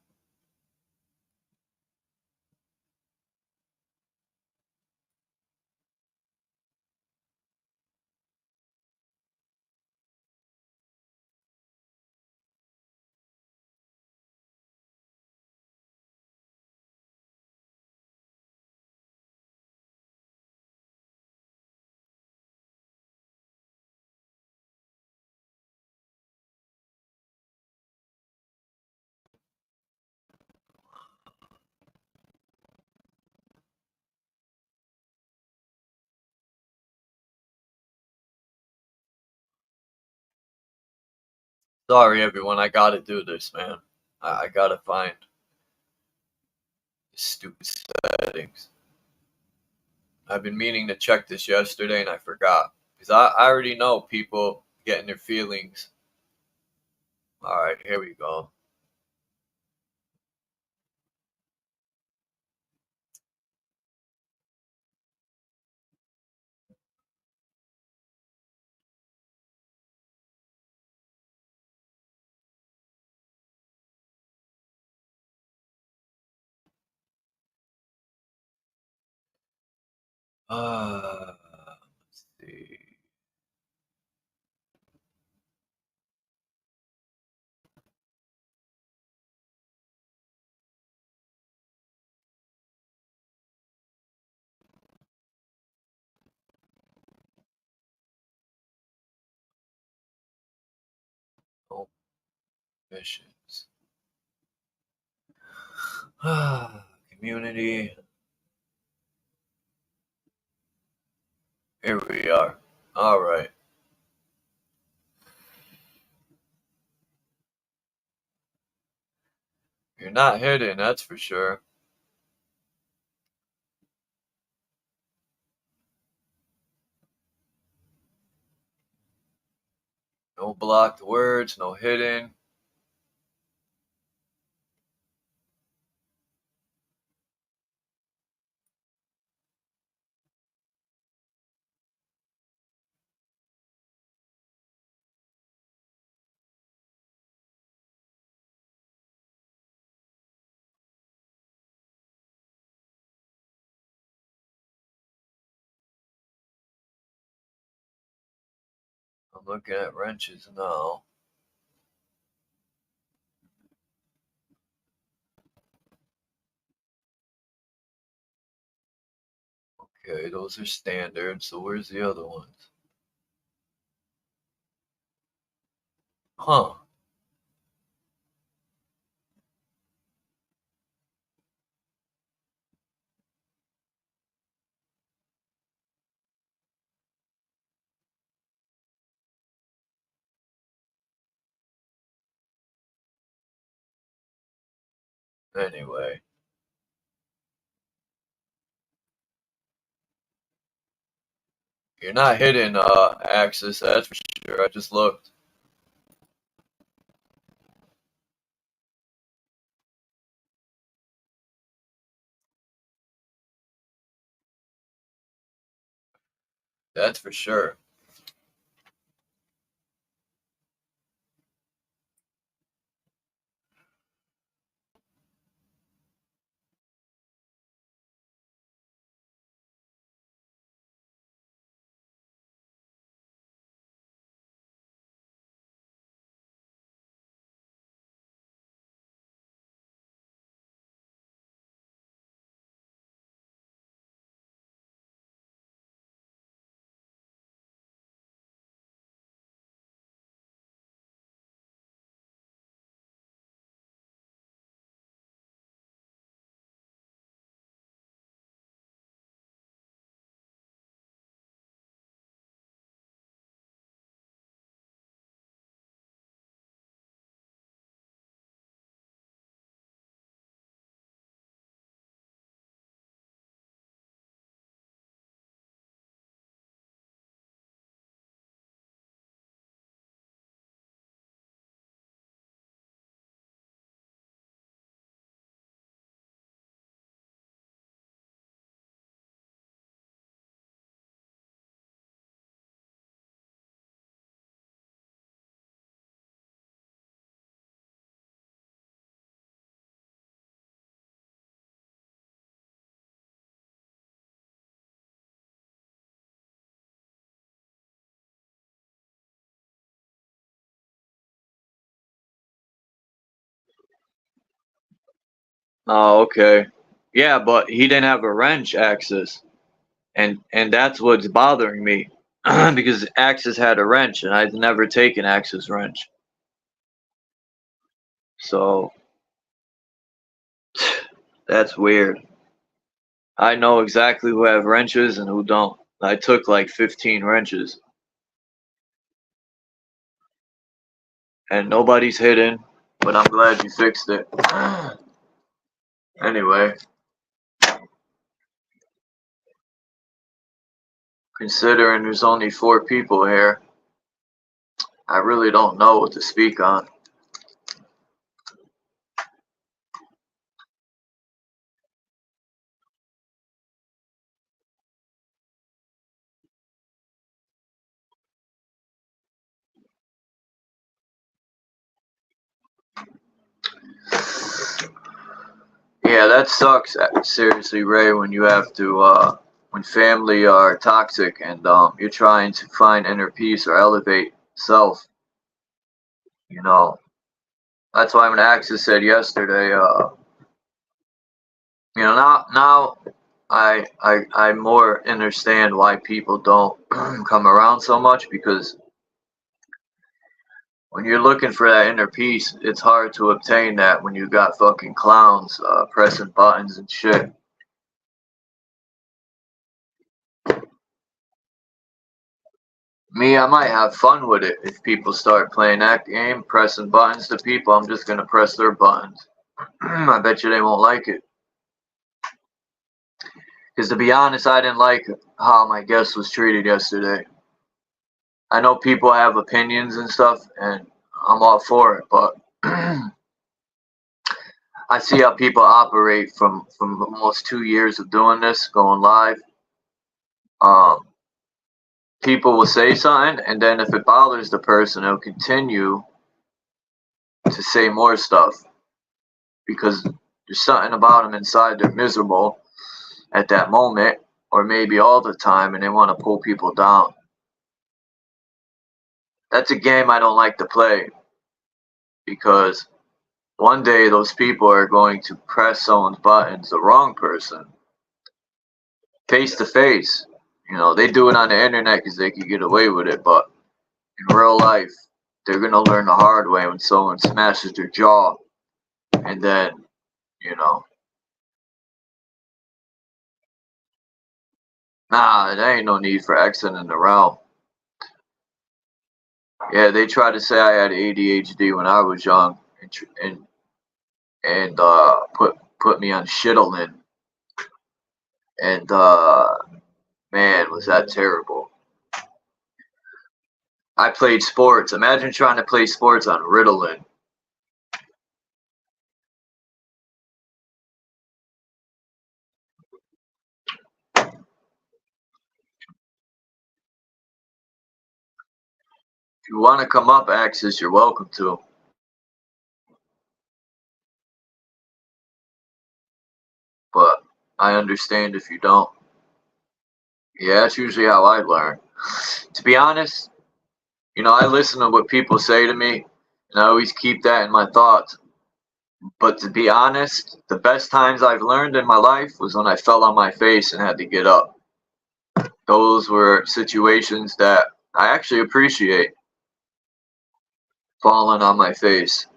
Sorry, everyone. I gotta do this, man. I gotta find the stupid settings. I've been meaning to check this yesterday and I forgot. Because I already know people getting their feelings. Alright, here we go. Let's see. Oh, missions. Community. Here we are. Alright. You're not hidden, that's for sure. No blocked words, no hidden. I'm looking at wrenches now. Okay, those are standard. So where's the other ones? Huh. Anyway. You're not hitting Axis, that's for sure. I just looked. That's for sure. Oh, okay. Yeah, but he didn't have a wrench, Axis. And that's what's bothering me. Because Axis had a wrench and I've never taken Axis wrench. So that's weird. I know exactly who have wrenches and who don't. I took like 15 wrenches. And nobody's hidden, but I'm glad you fixed it. Anyway. Considering there's only 4 people here, I really don't know what to speak on. Yeah, that sucks. Seriously, Ray, when you have to, when family are toxic and you're trying to find inner peace or elevate self. You know, that's why when Axis said yesterday, you know, now I more understand why people don't come around so much, because when you're looking for that inner peace, it's hard to obtain that when you got fucking clowns pressing buttons and shit. Me, I might have fun with it if people start playing that game, pressing buttons to people. I'm just gonna press their buttons. I bet you they won't like it. Because to be honest, I didn't like how my guest was treated yesterday. I know people have opinions and stuff, and I'm all for it, but I see how people operate from almost 2 years of doing this, going live. People will say something, and then if it bothers the person, they'll continue to say more stuff because there's something about them inside they're miserable at that moment, or maybe all the time, and they want to pull people down. That's a game I don't like to play, because one day those people are going to press someone's buttons, the wrong person, face to face. You know, they do it on the internet because they can get away with it, but in real life, they're gonna learn the hard way when someone smashes their jaw, and then, you know, nah, there ain't no need for exiting the realm. Yeah, they tried to say I had ADHD when I was young, and put me on Shitalin, and man, was that terrible. I played sports. Imagine trying to play sports on Ritalin. If you want to come up, Axis, you're welcome to. But I understand if you don't. Yeah, that's usually how I learn. To be honest, you know, I listen to what people say to me, and I always keep that in my thoughts. But to be honest, the best times I've learned in my life was when I fell on my face and had to get up. Those were situations that I actually appreciate, falling on my face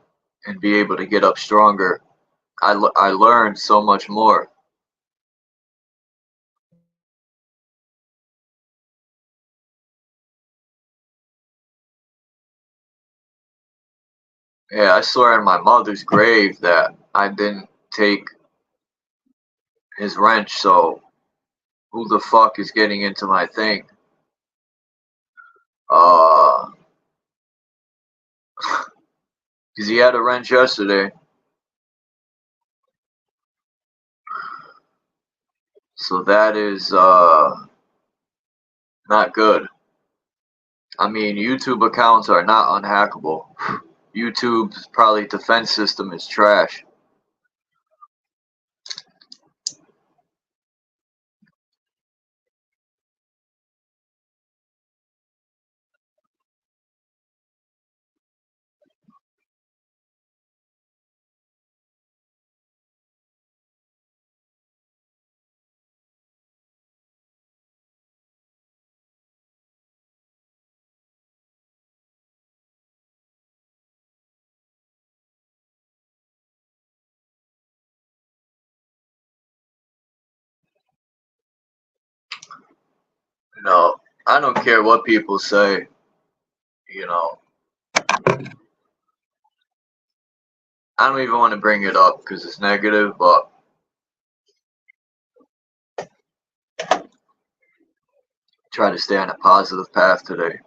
and be able to get up stronger. I learned so much more. Yeah, I swear on my mother's grave that I didn't take his wrench, so who the fuck is getting into my thing? Because he had a wrench yesterday. So that is not good. I mean, YouTube accounts are not unhackable. YouTube's probably defense system is trash. You know, I don't care what people say. You know, I don't even want to bring it up because it's negative, but try to stay on a positive path today.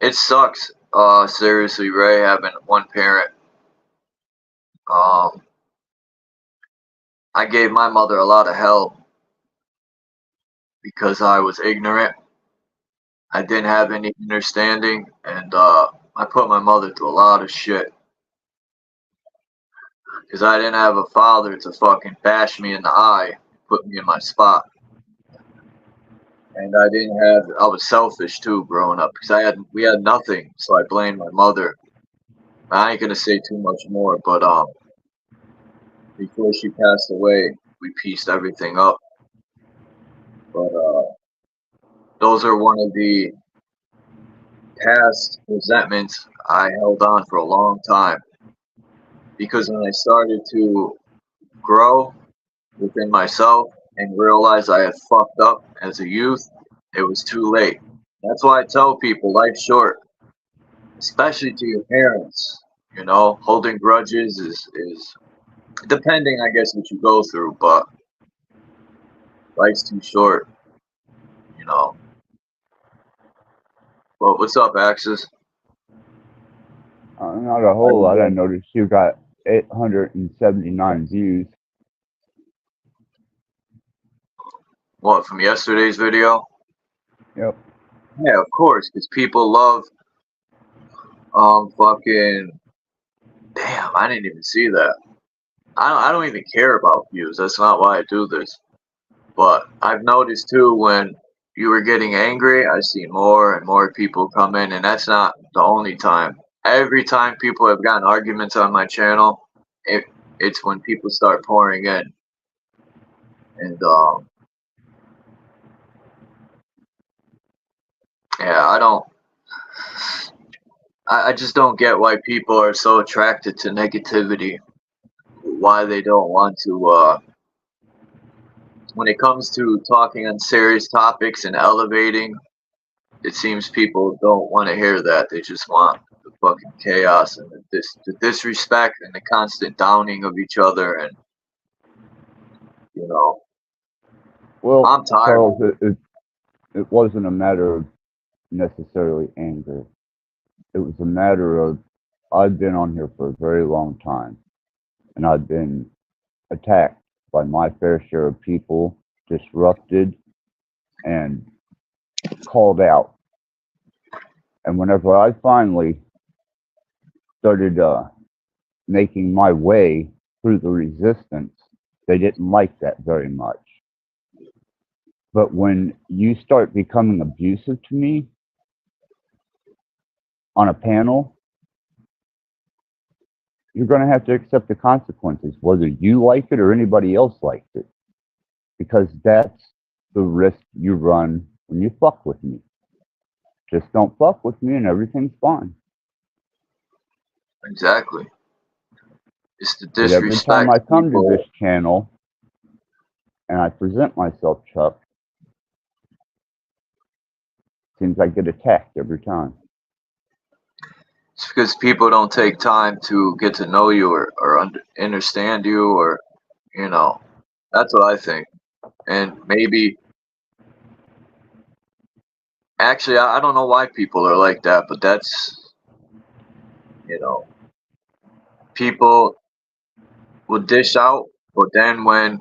It sucks, seriously, Ray, having one parent. Um, I gave my mother a lot of hell because I was ignorant. I didn't have any understanding, and I put my mother through a lot of shit because I didn't have a father to fucking bash me in the eye, put me in my spot. And I was selfish too growing up because we had nothing, so I blamed my mother. I ain't gonna say too much more, but before she passed away, we pieced everything up. But those are one of the past resentments I held on for a long time. Because when I started to grow within myself and realize I had fucked up as a youth, it was too late. That's why I tell people life's short, especially to your parents. You know, holding grudges is depending, I guess, what you go through, but life's too short, you know. Well, what's up, Axis? Not a whole lot. I noticed you got 879 views. What, from yesterday's video? Yep. Yeah, of course, because people love fucking damn, I didn't even see that. I don't even care about views. That's not why I do this. But I've noticed too, when you were getting angry, I see more and more people come in, and that's not the only time. Every time people have gotten arguments on my channel, it's when people start pouring in. And yeah, I just don't get why people are so attracted to negativity. Why they don't want to, when it comes to talking on serious topics and elevating, it seems people don't want to hear that. They just want the fucking chaos and the disrespect and the constant downing of each other. And, you know, Well, I'm tired. Charles, it wasn't a matter of necessarily anger. It was a matter of I've been on here for a very long time, and I've been attacked by my fair share of people, disrupted, and called out. And whenever I finally started making my way through the resistance, they didn't like that very much. But when you start becoming abusive to me on a panel, you're going to have to accept the consequences, whether you like it or anybody else likes it, because that's the risk you run when you fuck with me. Just don't fuck with me and everything's fine. Exactly. It's the But disrespect. every time I come people, to this channel and I present myself, Chuck, seems I get attacked every time. it's because people don't take time to get to know you or understand you, or, you know, that's what I think. And maybe, actually, I don't know why people are like that, but that's, you know, people will dish out, but then when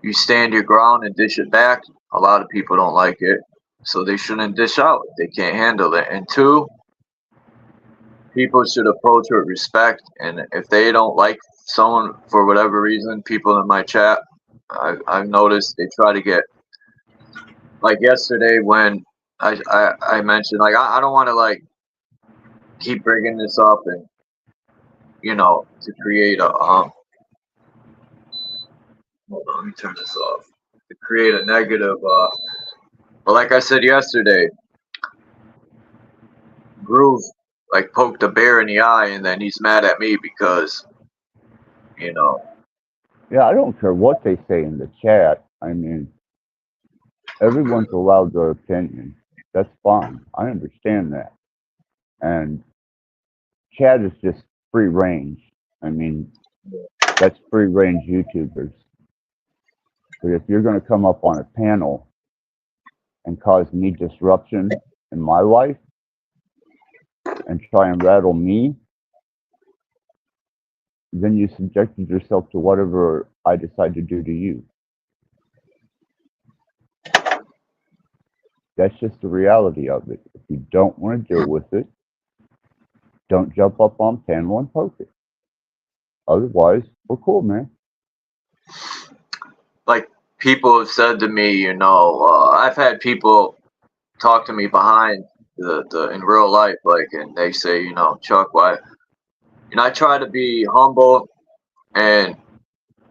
you stand your ground and dish it back, a lot of people don't like it. So they shouldn't dish out. They can't handle it. And two, people should approach with respect. And if they don't like someone for whatever reason, people in my chat, I've noticed they try to get, like yesterday when I mentioned, like, I don't want to, like, keep bringing this up and, you know, to create a, hold on, let me turn this off. To create a negative, but like I said yesterday, Groove, like, poked a bear in the eye, and then he's mad at me because, you know. Yeah, I don't care what they say in the chat. I mean, everyone's allowed their opinion. That's fine. I understand that. And chat is just free range. I mean, that's free range YouTubers. But if you're going to come up on a panel and cause me disruption in my life and try and rattle me, then you subjected yourself to whatever I decide to do to you. That's just the reality of it. If you don't want to deal with it, don't jump up on panel and poke it. Otherwise, we're cool, man. Like, people have said to me, you know, I've had people talk to me behind the in real life, like, and they say, you know, Chuck, why? And I try to be humble and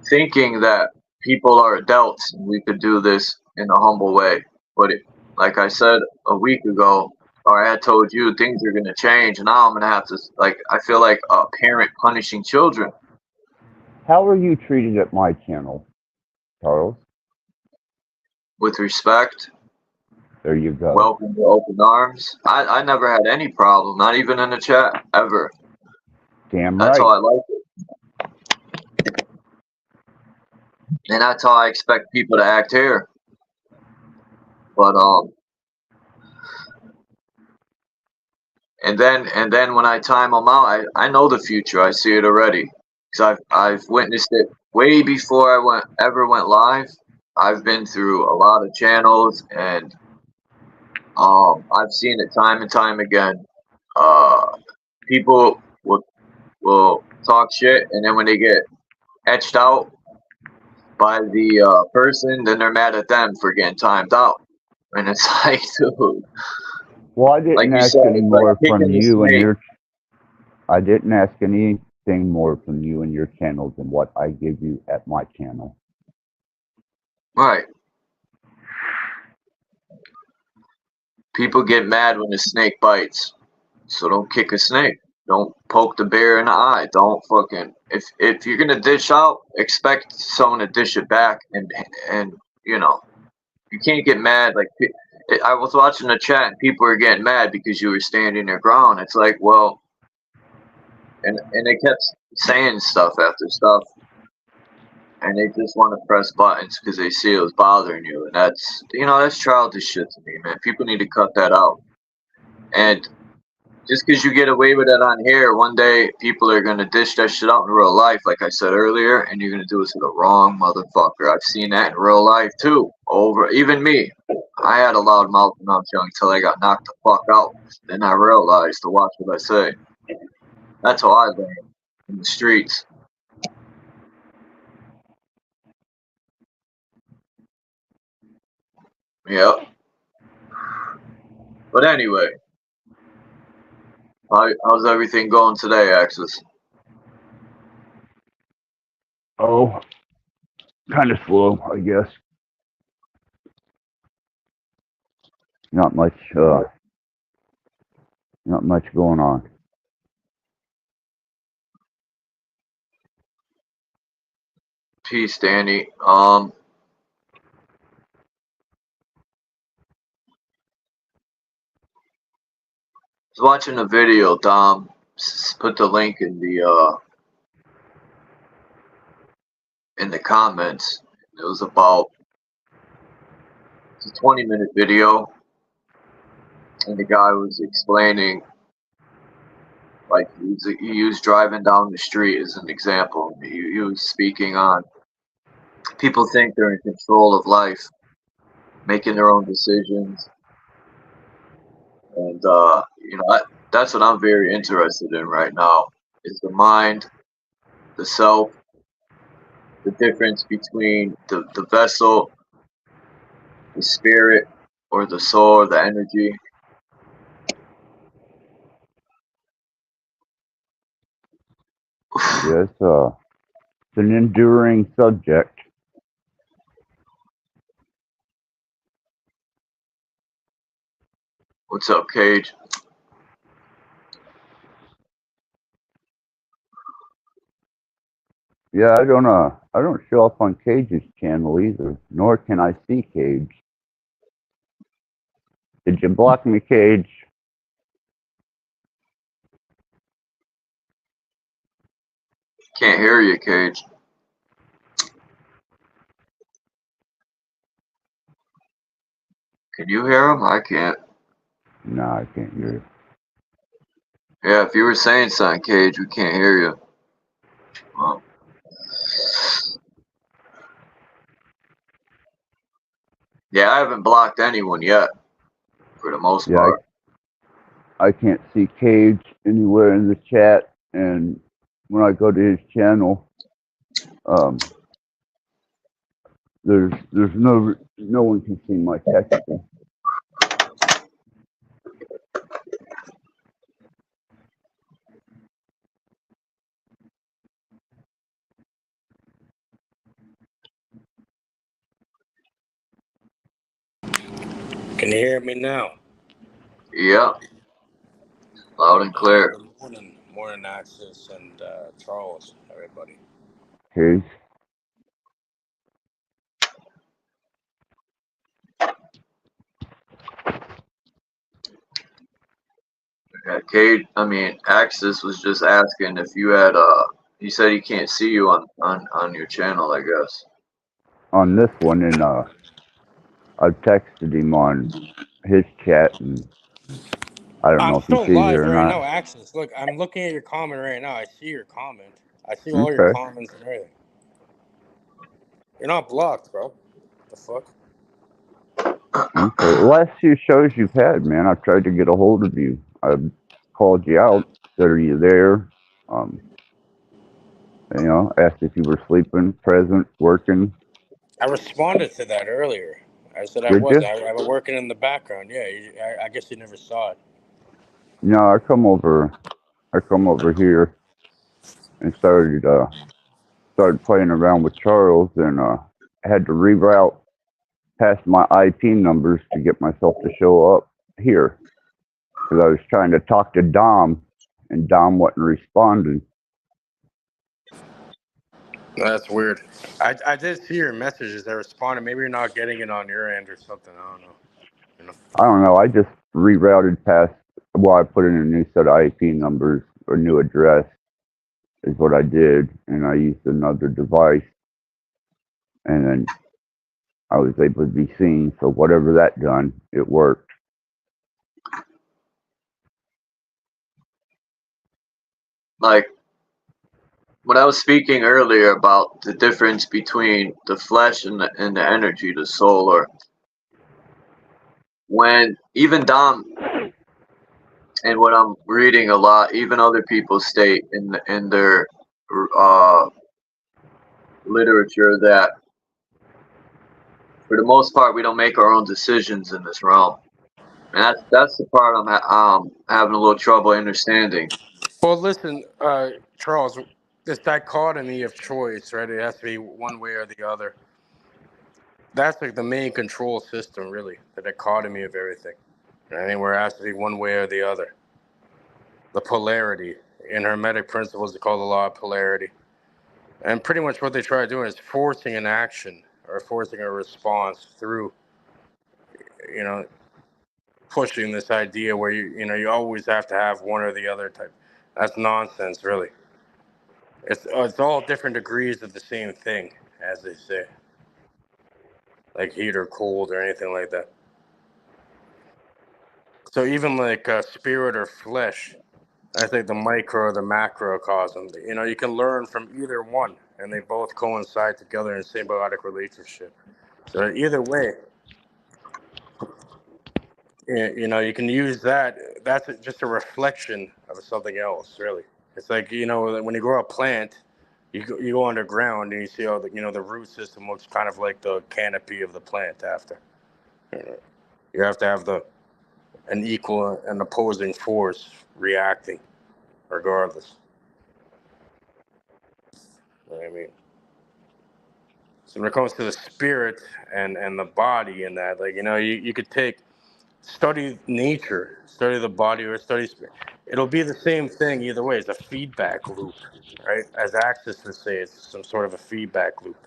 thinking that people are adults and we could do this in a humble way. But like I said a week ago, or I had told you, things are going to change. And now I'm going to have to, like, I feel like a parent punishing children. How are you treated at my channel, Charles? With respect. There you go. Welcome to open arms. I never had any problem, not even in the chat, ever. Damn That's right. how I like it. And that's how I expect people to act here. But and then when I time them out, I know the future. I see it already, because I've witnessed it way before I ever went live. I've been through a lot of channels, and I've seen it time and time again. People will talk shit, and then when they get etched out by the person, then they're mad at them for getting timed out. And it's like, dude, Well, I like didn't you ask said, any it's like more from kicking the you and snake. your. I didn't ask anything more from you and your channel than what I give you at my channel. Right. People get mad when the snake bites. So don't kick a snake. Don't poke the bear in the eye. Don't fucking if you're gonna dish out, expect someone to dish it back, and you know, you can't get mad. Like I was watching the chat and people were getting mad because you were standing your ground. It's like, well, and they kept saying stuff after stuff, and they just want to press buttons because they see it was bothering you, and that's, you know, that's childish shit to me, man. People need to cut that out. And just because you get away with it on here, one day people are going to dish that shit out in real life, like I said earlier, and you're going to do it to the wrong motherfucker. I've seen that in real life too. Even me. I had a loud mouth when I was young until I got knocked the fuck out. Then I realized to watch what I say. That's how I learned in the streets. Yep. But anyway, how's everything going today, Axis? Oh, kind of slow, I guess. Not much going on. Peace, Danny. I was watching a video. Dom put the link in the comments. It was about, it's a 20-minute video, and the guy was explaining, like, he was driving down the street as an example. He was speaking on people think they're in control of life, making their own decisions, and you know, that's what I'm very interested in right now, is the mind, the self, the difference between the vessel, the spirit, or the soul, or the energy. Yes, it's an enduring subject. What's up, Cage? Yeah, I don't show up on Cage's channel either, nor can I see Cage. Did you block me, Cage? Can't hear you, Cage. Can you hear him? I can't. No, I can't hear you. Yeah, if you were saying something, Cage, we can't hear you. Well, yeah, I haven't blocked anyone yet, for the most part. I can't see Cage anywhere in the chat, and when I go to his channel, there's no one can see my texting. Can you hear me now? Yeah, loud and clear. Good morning, Axis and Charles, everybody. Cage. Yeah, Cage, I mean, Axis was just asking if you had, he said he can't see you on your channel, I guess. On this one, and I've texted him on his chat, and I don't know I'm if he still sees it live or right not. now, Axis. Look, I'm looking at your comment right now. I see your comment. I see all your Okay. comments and everything. You're not blocked, bro. What the fuck? Okay. Last few shows you've had, man, I've tried to get a hold of you. I've called you out. Said, are you there? You know, asked if you were sleeping, present, working. I responded to that earlier. I said I Did was. you? I've been working in the background. Yeah, I guess you never saw it. No, I come over. I come over here and started playing around with Charles, and had to reroute past my IP numbers to get myself to show up here because I was trying to talk to Dom, and Dom wasn't responding. That's weird. I did see your messages. I responded. Maybe you're not getting it on your end or something. I don't know. You know. I don't know. I just rerouted past. Well, I put in a new set of IP numbers or new address is what I did, and I used another device, and then I was able to be seen. So whatever that done, it worked. Like when I was speaking earlier about the difference between the flesh and the energy, the soul, or when even Dom and what I'm reading a lot, even other people state in their uh, literature that for the most part we don't make our own decisions in this realm, and that's the part I'm having a little trouble understanding. Well, listen, Charles. This dichotomy of choice, right? It has to be one way or the other. That's like the main control system, really. The dichotomy of everything. Anywhere it has to be one way or the other. The polarity. In Hermetic principles, they call the law of polarity. And pretty much what they try doing is forcing an action or forcing a response through, you know, pushing this idea where you always have to have one or the other type. That's nonsense, really. It's all different degrees of the same thing, as they say, like heat or cold or anything like that. So even like spirit or flesh, I think the micro or the macrocosm, you can learn from either one, and they both coincide together in symbiotic relationship. So either way, you can use that. That's just a reflection of something else, really. It's like, when you grow a plant, you go underground and you see all the root system looks kind of like the canopy of the plant after. You have to have an equal and opposing force reacting regardless. You know what I mean? So when it comes to the spirit and the body and that, like, you could study nature, study the body, or study spirit. It'll be the same thing either way. It's a feedback loop, right? As Axis would say, it's some sort of a feedback loop.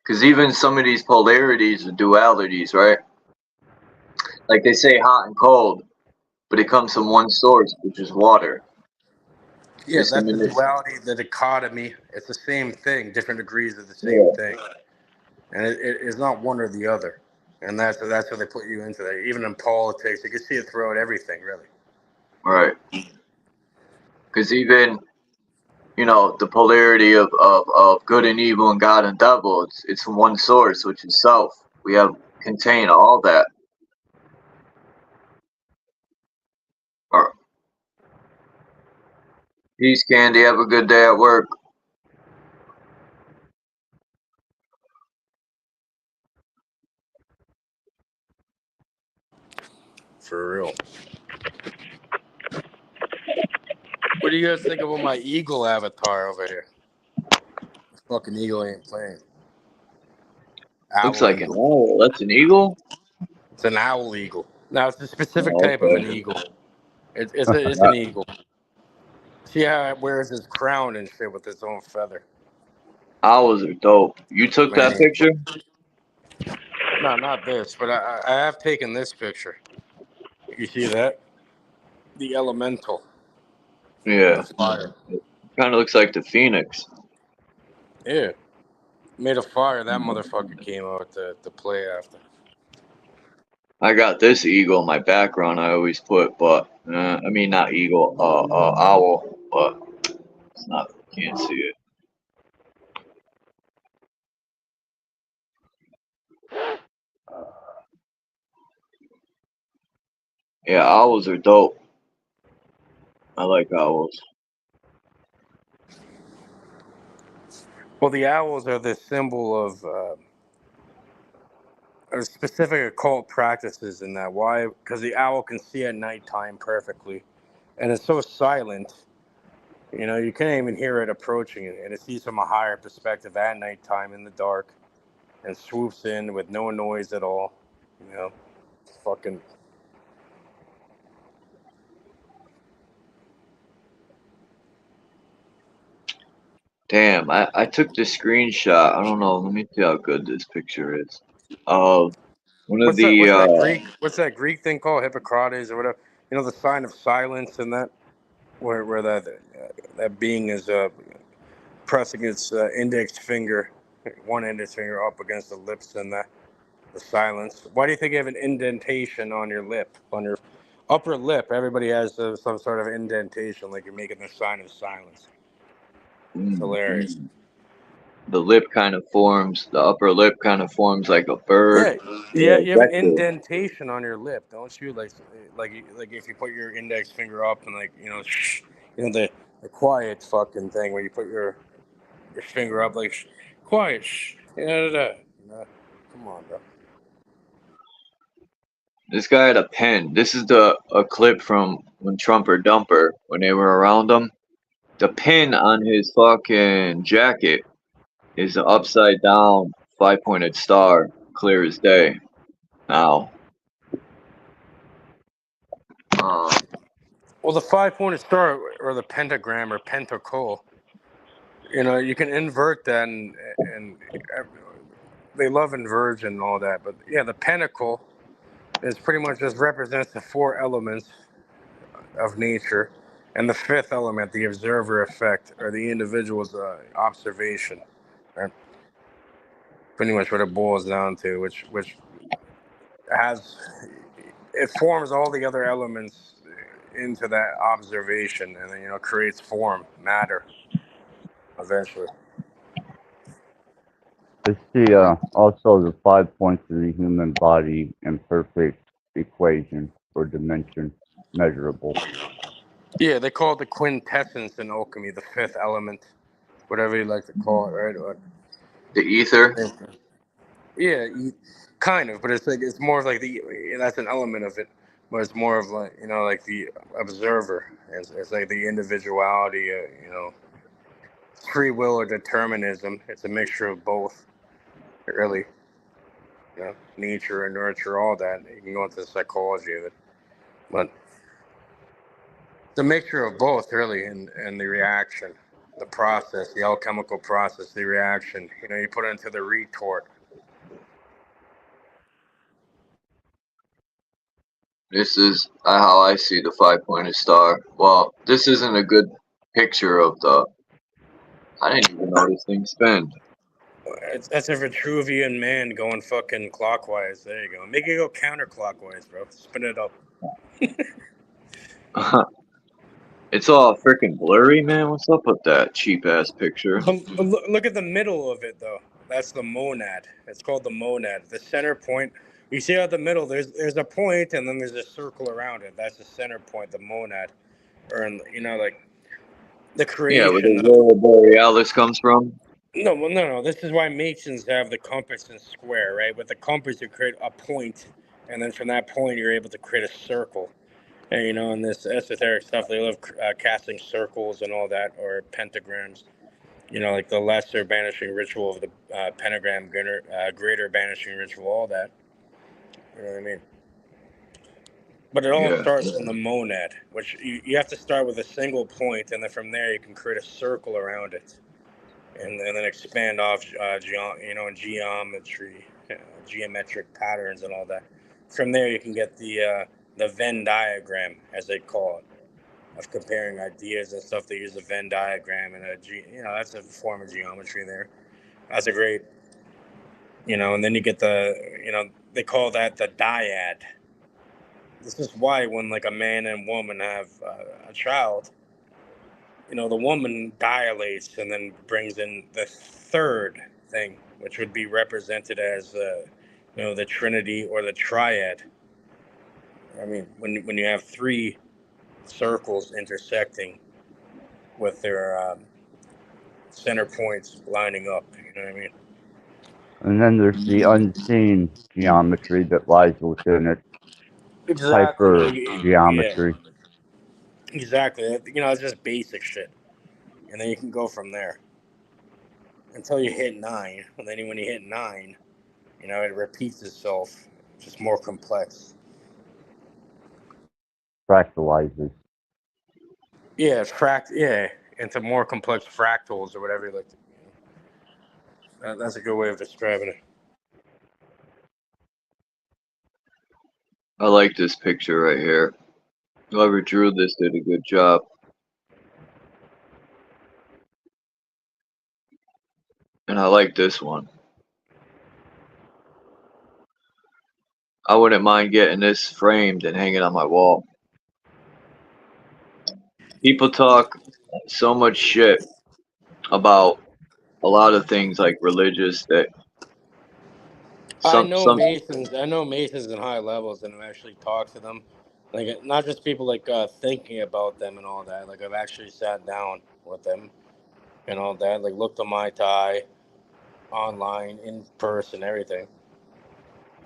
Because even some of these polarities or dualities, right? Like they say hot and cold, but it comes from one source, which is water. Yeah, Just a that's the minute. duality, the dichotomy. It's the same thing, different degrees of the same Yeah. thing, and it's not one or the other. And that's how they put you into that. Even in politics, you can see it throughout everything, really. Right. Because even the polarity of good and evil and God and devil, it's from one source, which is self. We have contain all that. Or, peace, Candy. Have a good day at work. For real. What do you guys think about my eagle avatar over here? Fucking eagle ain't playing. Looks Owl like an eagle. owl. That's an eagle. It's an owl eagle. Now it's a specific Oh, type of an okay. eagle. It's an eagle. See how it wears his crown and shit with its own feather. Owls are dope. You took that Man, picture? no, not this, but I have taken this picture. You see that? The elemental and the Yeah. fire. Kind of looks like the phoenix. Yeah, made of fire. That motherfucker came out to play after. I got this eagle in my background. I always put, but I mean not eagle, owl, but it's not. Can't see it. Yeah, owls are dope. I like owls. Well, the owls are the symbol of specific occult practices in that. Why? Because the owl can see at nighttime perfectly, and it's so silent. You know, you can't even hear it approaching it, and it sees from a higher perspective at nighttime in the dark, and swoops in with no noise at all. You know, it's fucking. Damn, I took the screenshot. I don't know. Let me see how good this picture is. Of one of What's that? the What's that Greek? What's that Greek thing called? Hippocrates or whatever. You know, the sign of silence and that, where that being is pressing its index finger, one index finger up against the lips and the silence. Why do you think you have an indentation on your lip, on your upper lip? Everybody has some sort of indentation, like you're making the sign of silence. It's hilarious. the lip kind of forms. The upper lip kind of forms like a bird. Yeah, yeah, Yeah, you have an vector. indentation on your lip, don't you? Like if you put your index finger up and the quiet fucking thing where you put your finger up like quiet, come on, bro. This guy had a pen. This is a clip from when Trump or Dumper when they were around him. The pin on his fucking jacket is an upside down 5-pointed star, clear as day. Now, Well, the 5-pointed star or the pentagram or pentacle, you know, you can invert that and they love inversion and all that, but yeah, the pentacle is pretty much just represents the four elements of nature, and the fifth element, the observer effect, or the individual's observation. Right? Pretty much what it boils down to, which has it forms all the other elements into that observation, and then creates form, matter, eventually. It's also the 5 points of the human body in perfect equation or dimension measurable. Yeah, they call it the quintessence in alchemy, the fifth element, whatever you like to call it, right? the ether. Yeah, kind of, but it's more of like that's an element of it, but it's more of like like the observer. It's like the individuality, free will or determinism. It's a mixture of both, really. Nature and nurture, all that. You can go into the psychology of it, but it's a mixture of both, really, and the reaction, the process, the alchemical process, the reaction. You put it into the retort. This is how I see the 5-pointed star. Well, this isn't a good picture of the. I didn't even know this thing spin. That's a Vitruvian man going fucking clockwise. There you go. Make it go counterclockwise, bro. Spin it up. It's all freaking blurry, man. What's up with that cheap ass picture? Look at the middle of it, though. That's the monad. It's called the monad. The center point. You see at the middle, there's a point, and then there's a circle around it. That's the center point, the monad, or like the Yeah, where creation the of. Aurora Borealis comes from. No, well, no. This is why Masons have the compass and square, right? With the compass, you create a point, and then from that point, you're able to create a circle. And in this esoteric stuff, they love casting circles and all that, or pentagrams. Like the lesser banishing ritual of the pentagram, greater banishing ritual, all that. You know what I mean? But it all Yeah. starts from the monad, which you have to start with a single point, and then from there you can create a circle around it, and then expand off, in geometry, geometric patterns and all that. From there you can get the Venn diagram, as they call it, of comparing ideas and stuff. They use a Venn diagram and that's a form of geometry there. That's a great, and then you get they call that the dyad. This is why when like a man and woman have a child, the woman dilates and then brings in the third thing, which would be represented as, the Trinity or the triad. I mean, when you have three circles intersecting with their center points lining up. You know what I mean? And then there's the unseen geometry that lies within it, Exactly. hyper Yeah. geometry. Exactly. You know, it's just basic shit, and then you can go from there until you hit 9. And then when you hit 9, you know, it repeats itself, just more complex. Fractalizes. Yeah, into more complex fractals or whatever you like to. That's a good way of describing it. I like this picture right here. Whoever drew this did a good job. And I like this one. I wouldn't mind getting this framed and hanging on my wall. People talk so much shit about a lot of things like religious that I some know some Masons. I know Masons in high levels, and I've actually talked to them. Like, not just people like thinking about them and all that. Like, I've actually sat down with them and all that. Like, looked them eye to eye, online, in person, everything,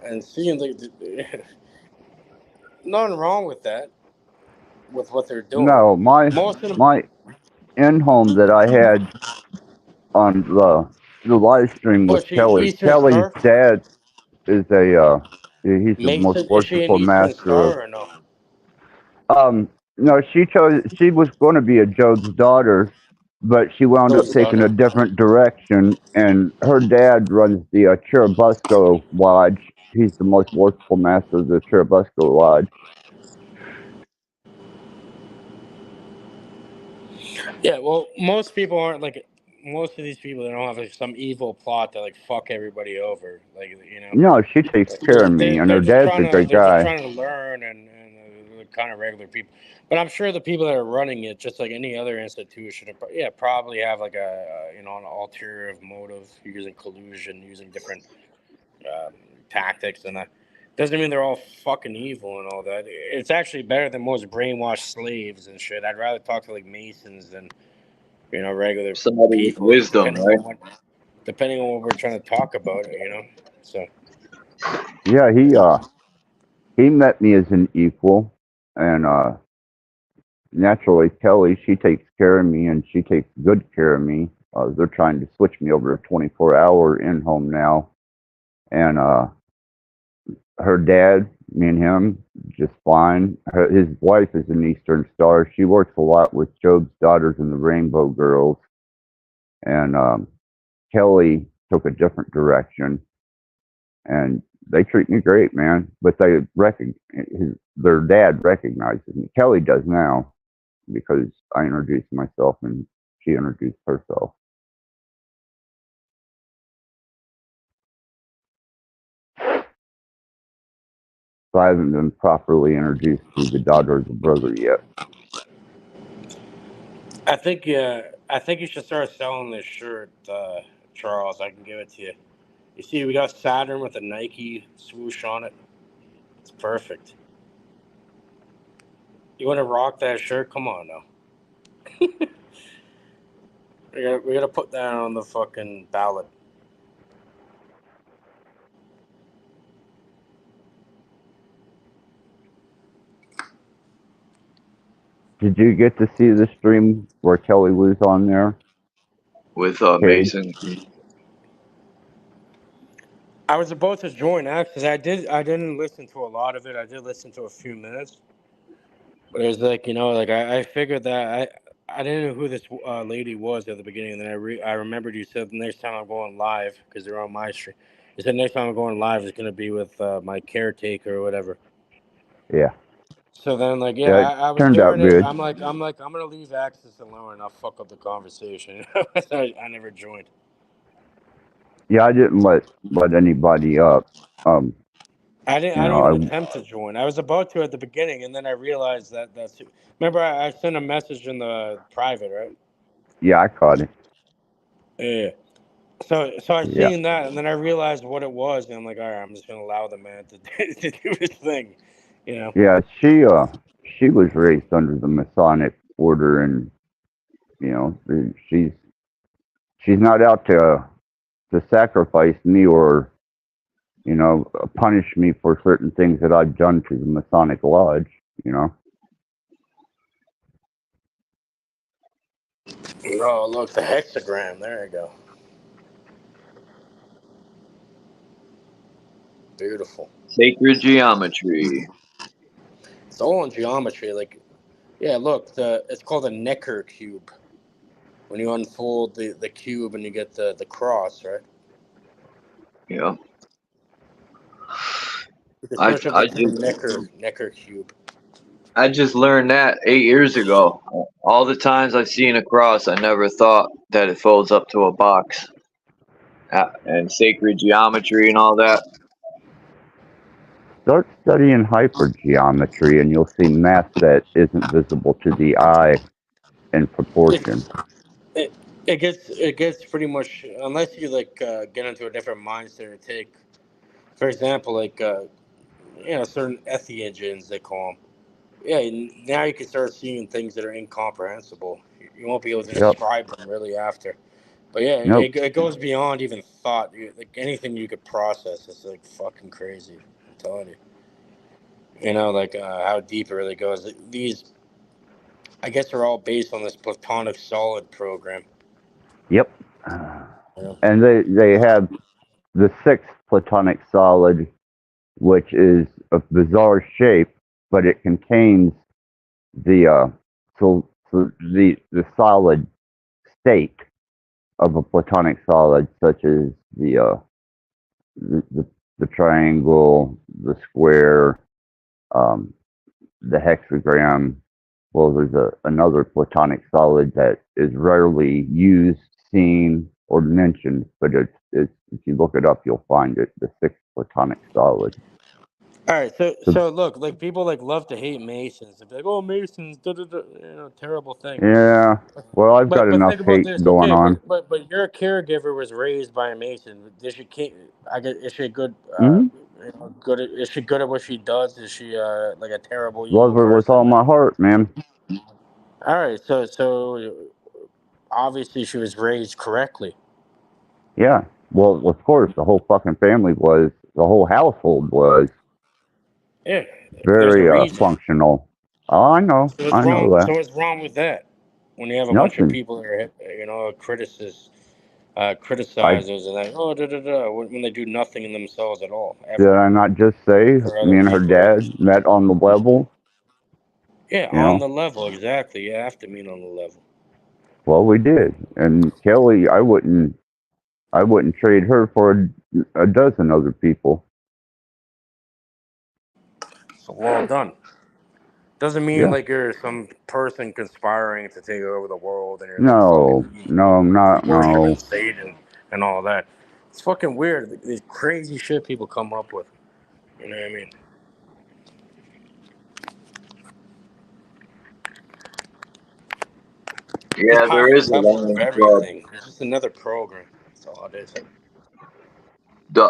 and seeing like nothing wrong with that, with what they're doing. No, Most of them, my in-home that I had on the live stream with was she Kelly. Eastern Kelly's Star? dad is he's the most Mason? Is she an worshipful Eastern master of. Star or no? No, she was going to be a Job's daughter, but she wound up Joe's taking a daughter. different direction. And her dad runs the Churubusco Lodge. He's the most worshipful master of the Churubusco Lodge. Yeah, well, most people aren't like most of these people. They don't have like some evil plot to like fuck everybody over. Like, you know, No, she takes care of me, and they're her just dad's trying a to good guy. learn and they're kind of regular people. But I'm sure the people that are running it, just like any other institution, probably have like an ulterior motive, using collusion, using different tactics, and that doesn't mean they're all fucking evil and all that. It's actually better than most brainwashed slaves and shit. I'd rather talk to like Masons than regular somebody with people, wisdom, right? depending on what we're trying to talk about, So Yeah, he met me as an equal, and naturally, Kelly, she takes care of me, and she takes good care of me. They're trying to switch me over to 24-hour in-home now, and her dad, me and him, just fine. His wife is an Eastern Star. She works a lot with Job's daughters and the Rainbow Girls, and Kelly took a different direction, and they treat me great, man. But their dad recognizes me. Kelly does now because I introduced myself and she introduced herself. So I haven't been properly introduced to the daughter or the brother yet. I think you should start selling this shirt, Charles. I can give it to you. You see, we got Saturn with a Nike swoosh on it. It's perfect. You want to rock that shirt? Come on now. We gotta put that on the fucking ballot. Did you get to see the stream where Kelly was on there? With Cade? Mason. I was about to join actually. I didn't listen to a lot of it. I did listen to a few minutes, but it was like I figured that I didn't know who this lady was at the beginning, and then I remembered you said the next time I'm going live because they're on my stream. You said next time I'm going live is gonna be with my caretaker or whatever. Yeah. So then, Yeah, it I was turned out doing it. good. I'm gonna leave access alone, and I'll fuck up the conversation. So I never joined. Yeah, I didn't let anybody up. Um, I didn't. you I know, didn't even I attempt to join. I was about to at the beginning, and then I realized that's. Remember, I sent a message in the private, right? yeah, I caught it. Yeah. So I Yeah. seen that, and then I realized what it was, and I'm like, all right, I'm just gonna allow the man to to do his thing, Yeah, she was raised under the Masonic order, and you know, she's not out to sacrifice me or you know punish me for certain things that I've done to the Masonic Lodge. You know. Oh, look, the hexagram. There you go. Beautiful. Sacred geometry. It's all in geometry. Like, yeah, look, it's called a Necker cube. When you unfold the cube and you get the cross, right? Yeah. You can I search up the I term just Necker cube. I just learned that 8 years ago. All the times I've seen a cross, I never thought that it folds up to a box. And sacred geometry and all that. Start studying hypergeometry, and you'll see math that isn't visible to the eye in proportion. It's it, it gets pretty much, unless you like get into a different mindset or take, for example, like certain entheogens they call them. Yeah, now you can start seeing things that are incomprehensible. You won't be able to Yep. describe them really after. But yeah, Nope. it goes beyond even thought. Like anything you could process is like fucking crazy. I'm telling you. You know, like how deep it really goes. These, I guess, are all based on this platonic solid program. Yep. You know? And they have the sixth platonic solid, which is a bizarre shape, but it contains the the solid state of a platonic solid, such as the, the, the triangle, the square, um, the hexagram. Well, there's another platonic solid that is rarely used, seen, or mentioned, but it's if you look it up, you'll find it. The sixth platonic solid. All right, So, so look, like people like love to hate Masons. They're like, oh, Masons, da, da, da, terrible thing. yeah. Well, I've got But enough think about hate this, going okay? on. But your caregiver was raised by a Mason. Does she I guess is she good? Hmm. Good. Is she good at what she does? Is she like a terrible Love evil her with all person? my heart, man. All right, so obviously she was raised correctly. Yeah. Well, of course, the whole fucking family was. The whole household was Yeah, there's a very reason. functional. Oh, I know. So what's I know wrong? So that. what's wrong with that? When you have a bunch of Nothing. people that are I criticizers and like when they do nothing in themselves at all did ever I not just say for other me and her people. dad met on the level? Yeah, You on know. the level, exactly. You have to meet on the level. Well, we did. And Kelly, I wouldn't trade her for a dozen other people. So well done. Doesn't mean Yeah. like you're some person conspiring to take over the world and you're like No, fucking no, I'm not. worshiping No. Satan and all that. It's fucking weird. These crazy shit people come up with. You know what I mean? Just Yeah, there higher is a level of Lions Club. everything. It's just another program. That's all it is. The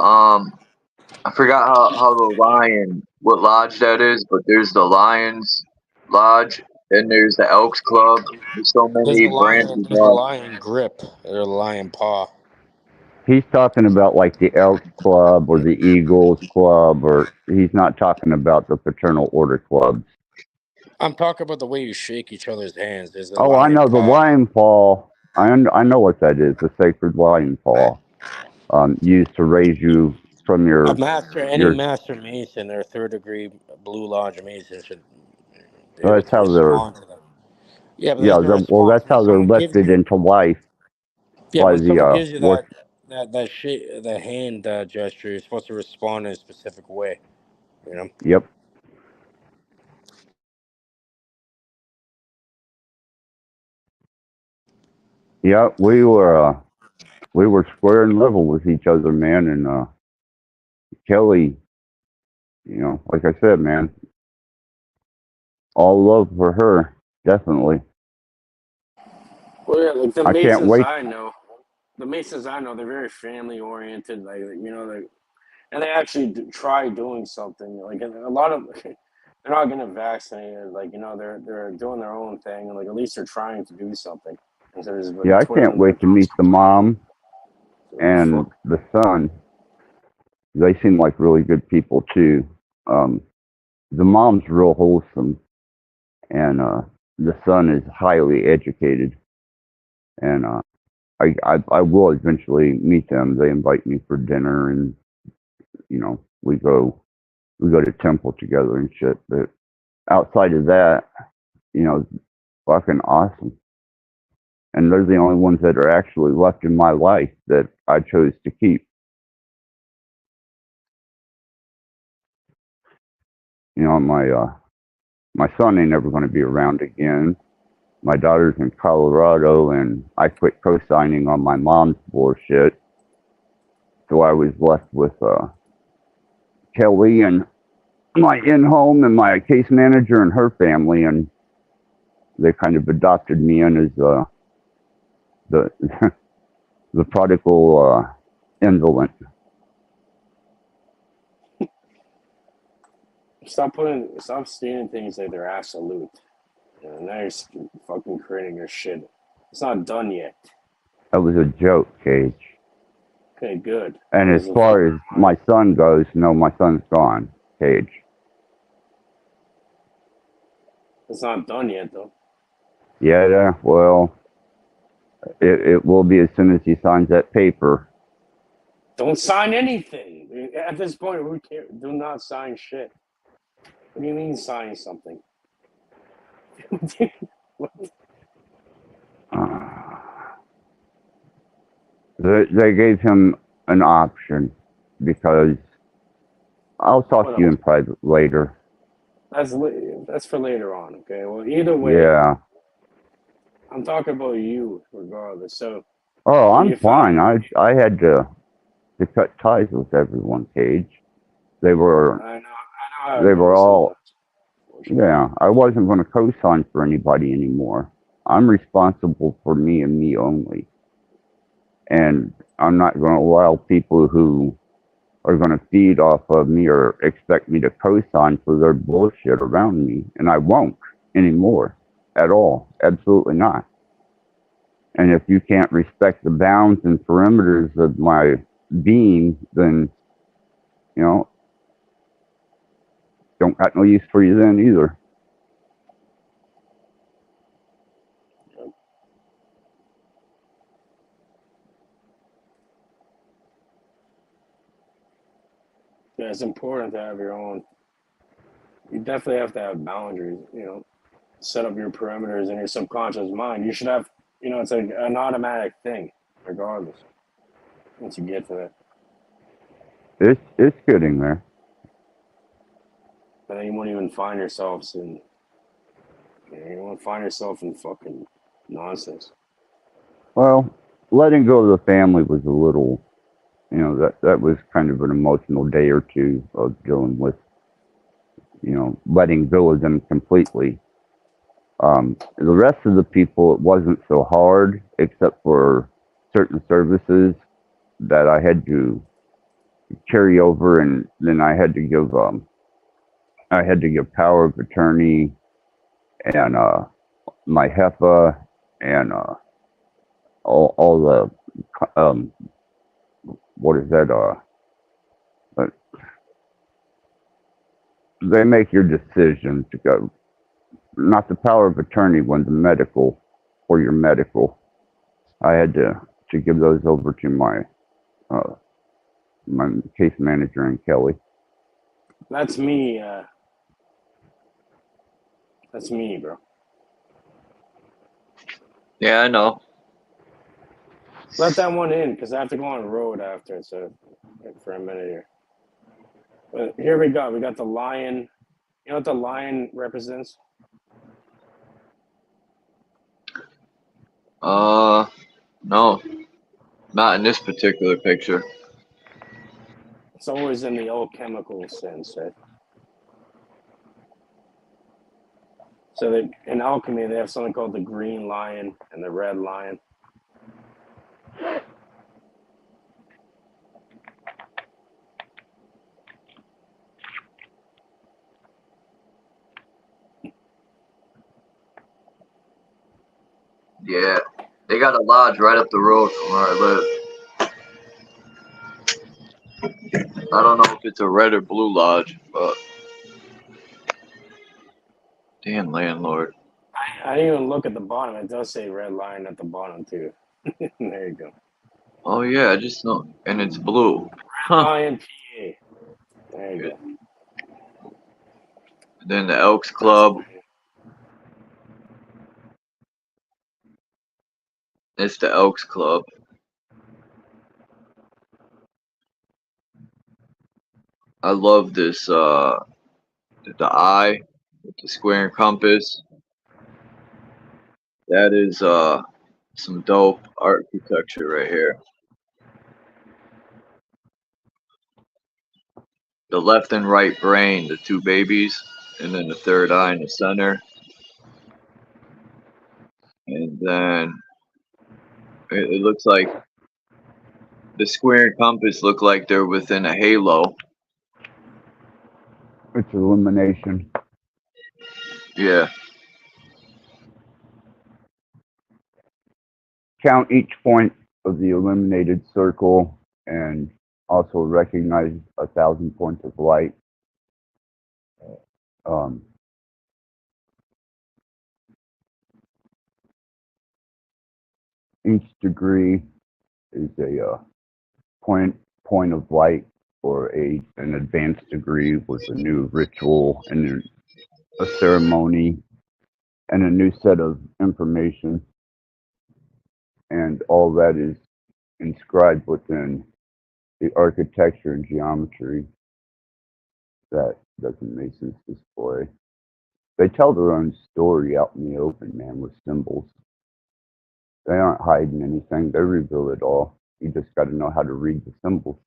I forgot how the lion, what lodge that is, but there's the Lions Lodge, then there's the Elks Club. There's so many branches There's a off. lion grip or a lion paw. He's talking about like the Elks Club or the Eagles Club, or he's not talking about the Fraternal Order clubs. I'm talking about the way you shake each other's hands. There's a Oh, I lion know the paw. lion paw. I know what that is. The sacred lion paw, used to raise you from Any your. master mason or third degree blue lodge mason should be able That's to how they're. respond to that. Yeah, but Yeah, there's the well, response. that's how they're lifted into life by When the someone gives you worship. that hand gesture, you're supposed to respond in a specific way. You know. Yep. Yeah, we were square and level with each other, man. And Kelly, you know, like I said, man, all love for her, definitely. Well, yeah, like I can't wait. the masons I know, they're very family oriented. Like and they actually try doing something. Like a lot of they're not getting vaccinated. Like, you know, they're doing their own thing, and like at least they're trying to do something. Instead of just Yeah, I can't twiddling their wait to meet the mom and fuck. the son. They seem like really good people too. The mom's real wholesome, and the son is highly educated. And I will eventually meet them. They invite me for dinner, and you know we go to temple together and shit. But outside of that, you know, fucking awesome. And they're the only ones that are actually left in my life that I chose to keep. You know, my son ain't never going to be around again. My daughter's in Colorado, and I quit co-signing on my mom's bullshit. So I was left with Kelly and my in-home and my case manager and her family, and they kind of adopted me in as the the prodigal indolent. Stop stating things like they're absolute. You know, now you're fucking creating your shit. It's not done yet. That was a joke, Cage. Okay, good. And as far as my son goes, no, my son's gone, Cage. It's not done yet, though. Yeah, well, it will be as soon as he signs that paper. Don't sign anything. At this point, who cares? Do not sign shit. What do you mean sign something? They gave him an option because I'll talk to you in private later. That's for later on, okay? Well, either way, Yeah. I'm talking about you regardless. So, Oh, I'm fine. I had to cut ties with everyone, Cage. They were I know they were all yeah. I wasn't going to co-sign for anybody anymore. I'm responsible for me and me only, and I'm not going to allow people who are going to feed off of me or expect me to co-sign for their bullshit around me, and I won't anymore at all. Absolutely not. And if you can't respect the bounds and perimeters of my being, then, you know, don't got no use for you then either. Yeah, it's important to have your own. You definitely have to have boundaries, you know, set up your perimeters in your subconscious mind. You should have, you know, it's like an automatic thing, regardless, once you get to that. It's getting there. And then you won't even find yourselves in, you won't find yourself in fucking nonsense. Well, letting go of the family was a little, you know, that was kind of an emotional day or two of dealing with, you know, letting go of them completely. The rest of the people, it wasn't so hard, except for certain services that I had to carry over, and then I had to give power of attorney and my HEPA and all the what is that? But they make your decision to go. Not the power of attorney when the medical or your medical. I had to give those over to my my case manager and Kelly. That's me. That's me, bro. Yeah, I know. Let that one in, because I have to go on the road after, so for a minute here. But here we go. We got the lion. You know what the lion represents? No, not in this particular picture. It's always in the alchemical sense, right? So in alchemy, they have something called the green lion and the red lion. Yeah, they got a lodge right up the road from where I live. I don't know if it's a red or blue lodge, but damn landlord. I didn't even look at the bottom. It does say red line at the bottom too. There you go. Oh yeah, I just know, and it's blue. Huh. Lion PA. There you go. Then the Elks That's Club. funny. It's the Elks Club. I love this. The eye with the square and compass. That is some dope architecture right here. The left and right brain, the two babies, and then the third eye in the center. And then it looks like the square and compass look like they're within a halo. It's illumination. Yeah. Count each point of the illuminated circle and also recognize 1,000 points of light. Each degree is a point of light or an advanced degree with a new ritual and a ceremony and a new set of information. And all that is inscribed within the architecture and geometry that the Masons display. They tell their own story out in the open, man, with symbols. They aren't hiding anything. They reveal it all. You just got to know how to read the symbols.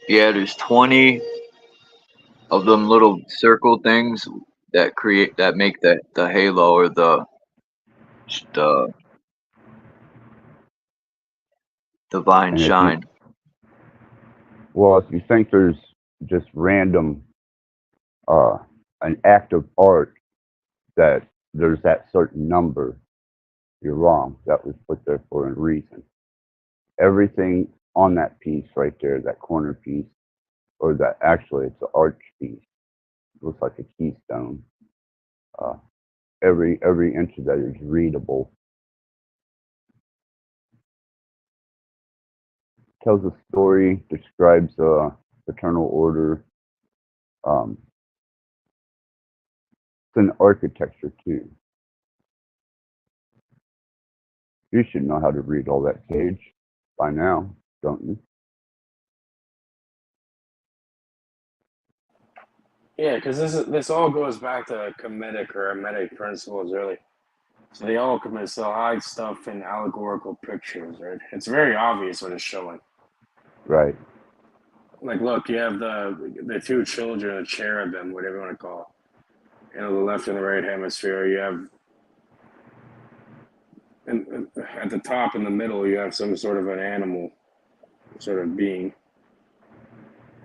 Yeah, there's 20 of them little circle things that make the halo or the divine And shine. If you think there's just random, an act of art that there's that certain number, you're wrong. That was put there for a reason. Everything on that piece right there, that corner piece, or that actually it's an arch piece. It looks like a keystone. Every inch of that is readable. Tells a story, describes fraternal order. It's an architecture too. You should know how to read all that page by now, don't you? Yeah, because this all goes back to Kemetic or Hermetic principles, really. So the alchemists, they'll hide stuff in allegorical pictures, right? It's very obvious what it's showing. Right. Like, look, you have the two children, the cherubim, whatever you want to call it. The left and the right hemisphere. You have, and at the top in the middle, you have some sort of an animal, sort of being.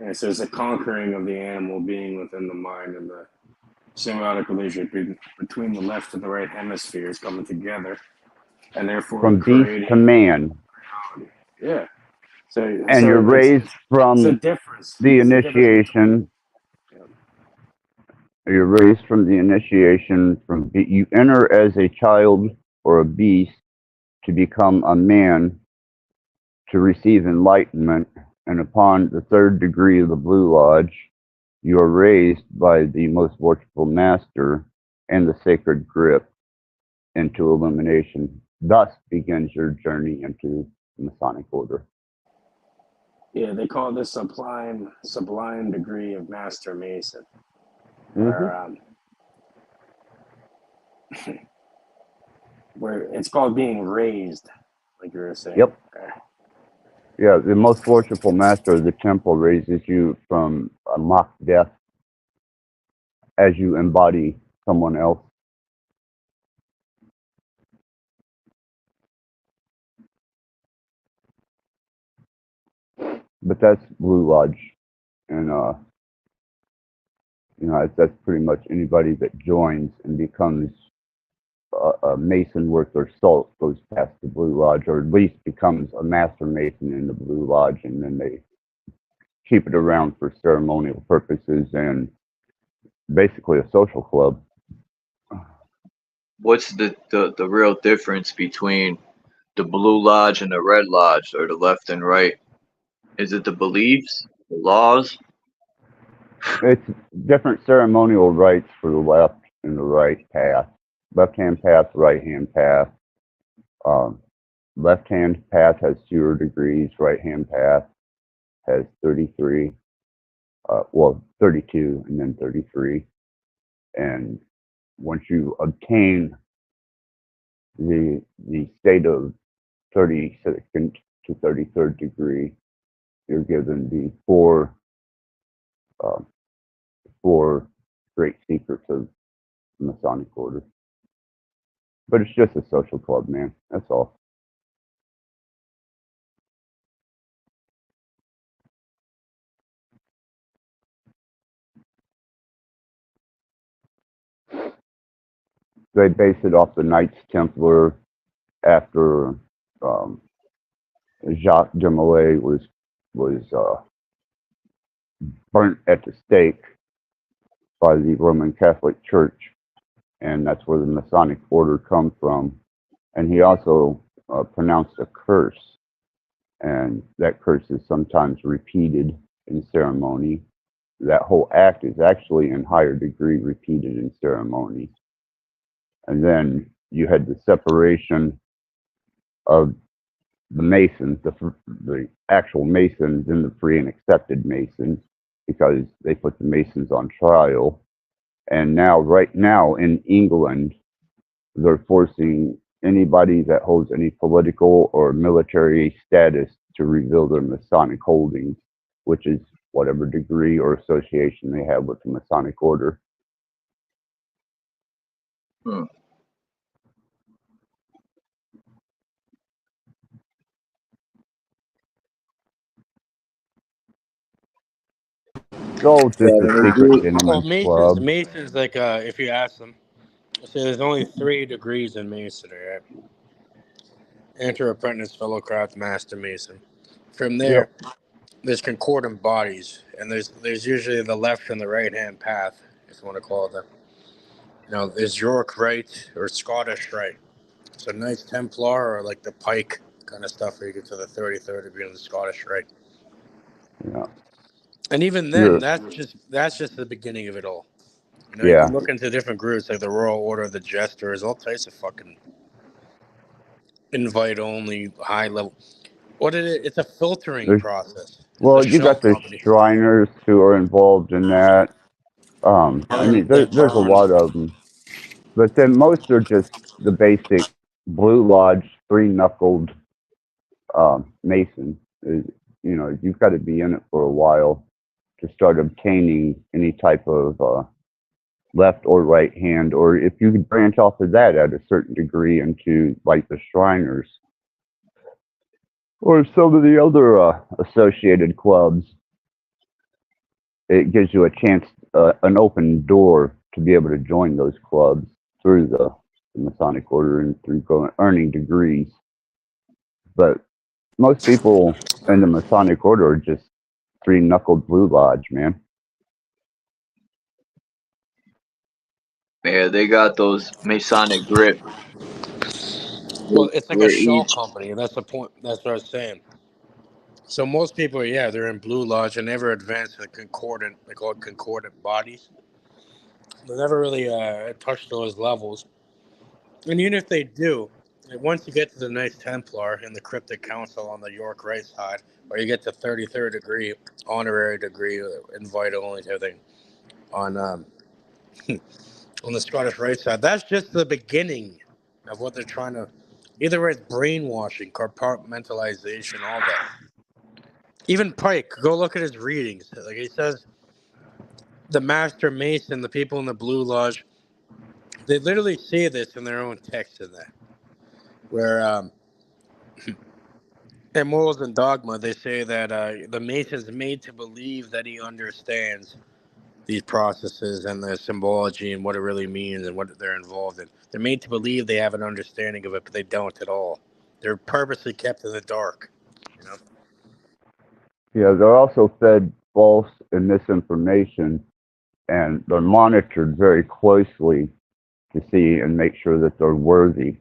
And it says the conquering of the animal being within the mind, and the symbiotic relationship between the left and the right hemispheres coming together, and therefore From creating. beast to man. Yeah. And you're raised from the initiation. You're raised from the initiation. You enter as a child or a beast to become a man to receive enlightenment. And upon the third degree of the Blue Lodge, you are raised by the most worshipful master and the sacred grip into illumination. Thus begins your journey into the Masonic order. Yeah, they call this sublime degree of Master Mason. Where it's called being raised, like you were saying. Yep. Okay. Yeah, the most worshipful master of the temple raises you from a mock death as you embody someone else. But that's Blue Lodge, and that's pretty much anybody that joins and becomes a Mason worth their salt goes past the Blue Lodge, or at least becomes a Master Mason in the Blue Lodge, and then they keep it around for ceremonial purposes and basically a social club. What's the real difference between the Blue Lodge and the Red Lodge, or the left and right? Is it the beliefs, the laws? It's different ceremonial rites for the left and the right path. Left hand path, right hand path. Left hand path has 0 degrees, right hand path has 33. 32 and then 33. And once you obtain the state of 32nd to 33rd degree, you're given the four great secrets of the Masonic order. But it's just a social club, man. That's all. They base it off the Knights Templar after Jacques de Molay was burnt at the stake by the Roman Catholic Church, and that's where the Masonic order comes from. And he also pronounced a curse, and that curse is sometimes repeated in ceremony. That whole act is actually in higher degree repeated in ceremony. And then you had the separation of the Masons, the actual Masons, and the free and accepted Masons, because they put the Masons on trial. And now, right now in England, they're forcing anybody that holds any political or military status to reveal their Masonic holdings, which is whatever degree or association they have with the Masonic order. Hmm. It's all just a secret Well, gentleman's Masons, club. Masons, like if you ask them, so there's only 3 degrees in Masonry, right? Enter apprentice, fellow craft, master Mason. From there, Yep. there's concordant bodies, and there's usually the left and the right hand path, if you want to call it that. There's York Rite or Scottish Rite. So Knights Templar or like the Pike kind of stuff where you get to the 33rd degree of the Scottish Rite. Yeah. And even then, You're, that's just the beginning of it all. You yeah. can look into different groups like the Royal Order of the Jesters, all types of fucking invite only, high level. It's a filtering There's, process. It's a well, you shell got the company. Shriners who are involved in that. I mean, They there's a burn. lot of them, but then most are just the basic Blue Lodge, 3-knuckled Mason. You've got to be in it for a while to start obtaining any type of left or right hand, or if you could branch off of that at a certain degree into like the Shriners or some of the other associated clubs, it gives you a chance, an open door to be able to join those clubs through the Masonic order and through earning degrees. But most people in the Masonic order are just 3-knuckled Blue Lodge, man. Yeah, they got those Masonic grip. Well, it's like a Where shell each company. That's the point. That's what I was saying. So most people, yeah, they're in Blue Lodge and never advance to the concordant. They call it concordant bodies. They never really touch those levels. And even if they do, like once you get to the Knights Templar and the Cryptic Council on the York right side, or you get to 33rd degree, honorary degree, invite only type thing, on on the Scottish right side, that's just the beginning of what they're trying to. Either way, it's brainwashing, compartmentalization, all that. Even Pike, go look at his readings. Like he says, the Master Mason, the people in the Blue Lodge, they literally say this in their own text in there, where in Morals and Dogma, they say that the Mason's made to believe that he understands these processes and the symbology and what it really means and what they're involved in. They're made to believe they have an understanding of it, but they don't at all. They're purposely kept in the dark. You know? Yeah, they're also fed false and misinformation, and they're monitored very closely to see and make sure that they're worthy.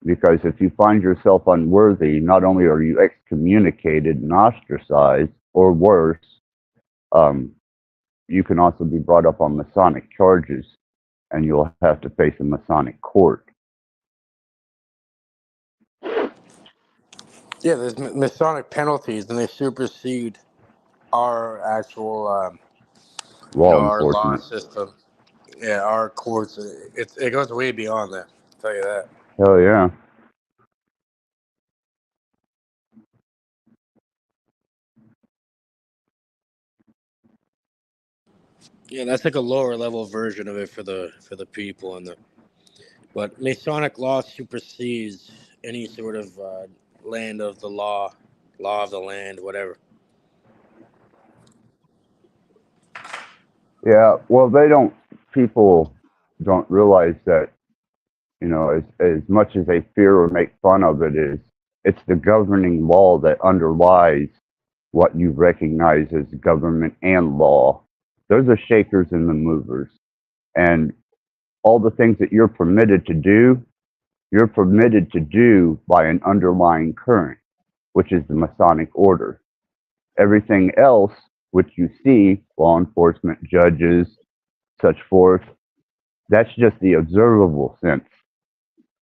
Because if you find yourself unworthy, not only are you excommunicated and ostracized, or worse, you can also be brought up on Masonic charges, and you'll have to face a Masonic court. Yeah, there's Masonic penalties, and they supersede our actual, Law our law enforcement. system. Yeah, our courts. It goes way beyond that. I'll tell you that. Hell yeah. Yeah, that's like a lower level version of it for the people and the. But Masonic law supersedes any sort of land of the law of the land, whatever. Yeah, well, people don't realize that, as much as they fear or make fun of it, it's the governing law that underlies what you recognize as government and law. Those are shakers and the movers. And all the things that you're permitted to do by an underlying current, which is the Masonic order. Everything else, which you see, law enforcement, judges, such forth, that's just the observable sense